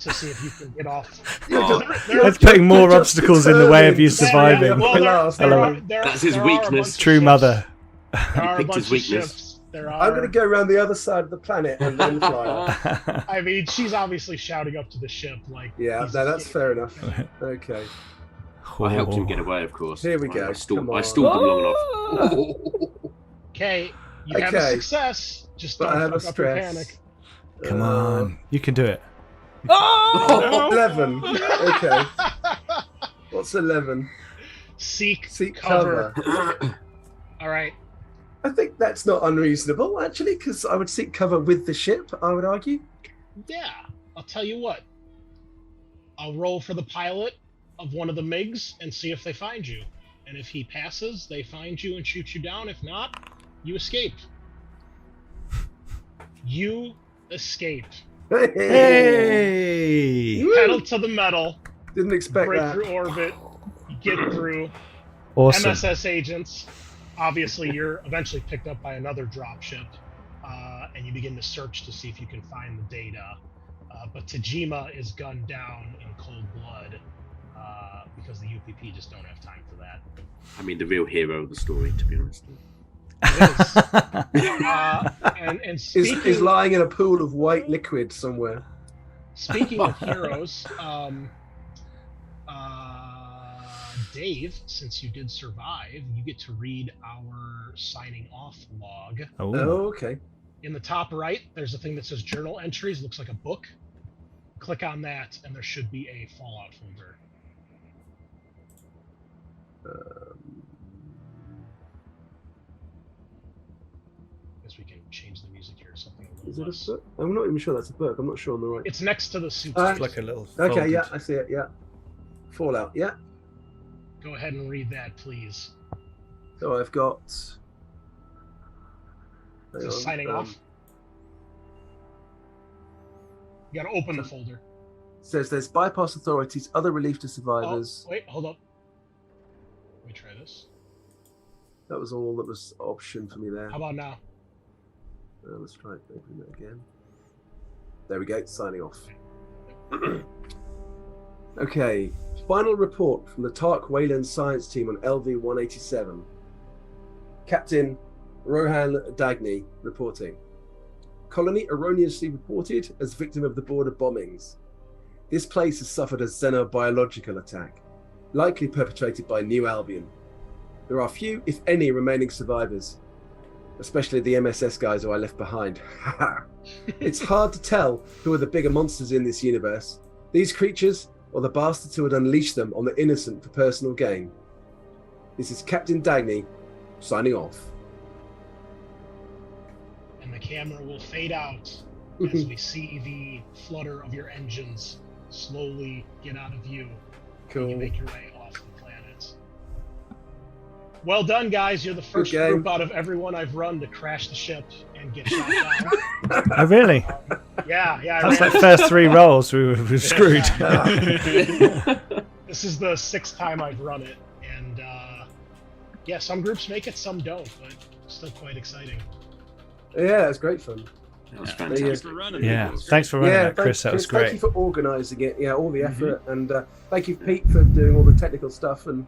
to see if you can get off? That's putting more obstacles in the way of you surviving. Well, Hello. That's his there are a weakness. bunch of True ships. mother. There are a picked bunch his of weakness. ships. There I'm are. going to go around the other side of the planet and then fly up. I mean, she's obviously shouting up to the ship like. Yeah, he's no, that's escaping. fair enough. Okay. I helped him get away, of course. Here we go. I stalled, Come on. I stalled him long enough. Okay, you have a Okay. success. Just But I don't have a fuck up your stress. panic. Come on. You can do it. 11. Okay. What's 11? Seek Seek cover. cover. All right. I think that's not unreasonable, actually, because I would seek cover with the ship, I would argue. Yeah, I'll tell you what. I'll roll for the pilot of one of the MiGs and see if they find you. And if he passes, they find you and shoot you down. If not, you escape. You escape. Hey! Woo! Pedal to the metal. Didn't expect Break that. through orbit. You get through. Awesome. MSS agents. Obviously, you're eventually picked up by another dropship, and you begin to search to see if you can find the data. But Tajima is gunned down in cold blood because the UPP just don't have time for that. I mean, the real hero of the story, to be honest. And speaking, Is lying in a pool of white liquid somewhere. speaking of heroes, Dave, since you did survive, you get to read our signing off log. Oh. Oh, okay. In the top right, there's a thing that says journal entries. Looks like a book. click on that, and there should be a Fallout folder. Guess we can change the music here or something. Is it a book? I'm not even sure that's a book. I'm not sure on the right. It's next to the soup. It's like a little. Okay, folded- yeah, I see it. Yeah, Fallout. Yeah. Go ahead and read that, please. So I've got. Is this signing off? You gotta open the folder. Says there's bypass authorities, other relief to survivors. Oh, wait, hold up. Let me try this. That was all that was option for me there. How about now? Let's try opening that again. There we go, signing off. Okay, final report from the Tark Wayland science team on LV-187. Captain Rohan Dagny reporting. Colony erroneously reported as victim of the border bombings. This place has suffered a xenobiological attack, likely perpetrated by New Albion. There are few, if any, remaining survivors, especially the MSS guys who I left behind. It's hard to tell who are the bigger monsters in this universe, these creatures or the bastards who would unleash them on the innocent for personal gain. This is Captain Dagny, signing off. And the camera will fade out as we see the flutter of your engines slowly get out of view. Cool. You make your way off the planet. Well done, guys. You're the first game. group out of everyone I've run to crash the ship and get shot down. Oh, really? Yeah. That's like first 3 rolls. We were screwed. This is the 6th time I've run it, and yeah, some groups make it, some don't, but still quite exciting. Yeah, it's great fun. That was Yeah. fantastic. Thanks for running. Yeah, It was thanks for running that, thank- Chris. That was Thank great. you for organising it. Yeah, all the effort, and thank you, Pete, for doing all the technical stuff and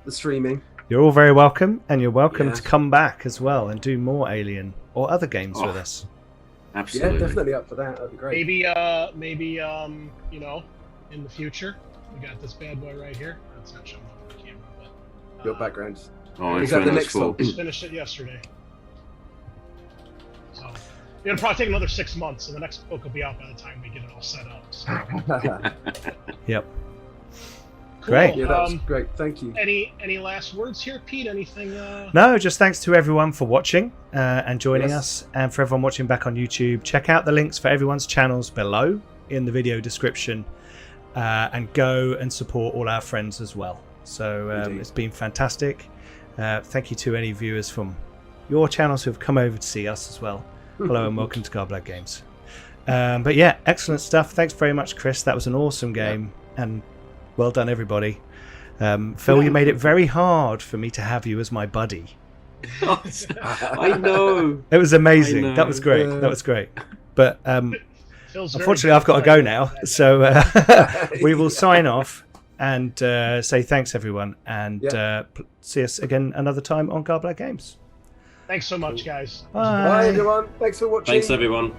the streaming. You're all very welcome, and you're welcome Yeah. to come back as well and do more Alien or other games with us. Absolutely. Yeah, definitely up for that. That'd be great. Maybe you know, in the future, we got this bad boy right here. That's not showing up on the camera, but Your background. Oh, Is that the that's next cool. one? just finished it yesterday. So it'll probably take another 6 months, so the next book will be out by the time we get it all set up. So. Yep. Cool. Great. Yeah, that was great. Thank you. Any last words here, Pete? Anything? No, just thanks to everyone for watching and joining Yes. us, and for everyone watching back on YouTube. Check out the links for everyone's channels below in the video description, and go and support all our friends as well. So Indeed. it's been fantastic. Thank you to any viewers from your channels who have come over to see us as well. Hello and welcome to Garblag Games. But yeah, excellent stuff. Thanks very much, Chris. That was an awesome game, and well done, everybody. Phil, you made it very hard for me to have you as my buddy. I know. It was amazing. I know. That was great. That was great. But Phil's very unfortunately, good I've got to at go that. now. So we will sign off and say thanks, everyone, and see us again another time on Garblag Games. Thanks so much, guys. Bye. Bye, everyone. Thanks for watching. Thanks, everyone.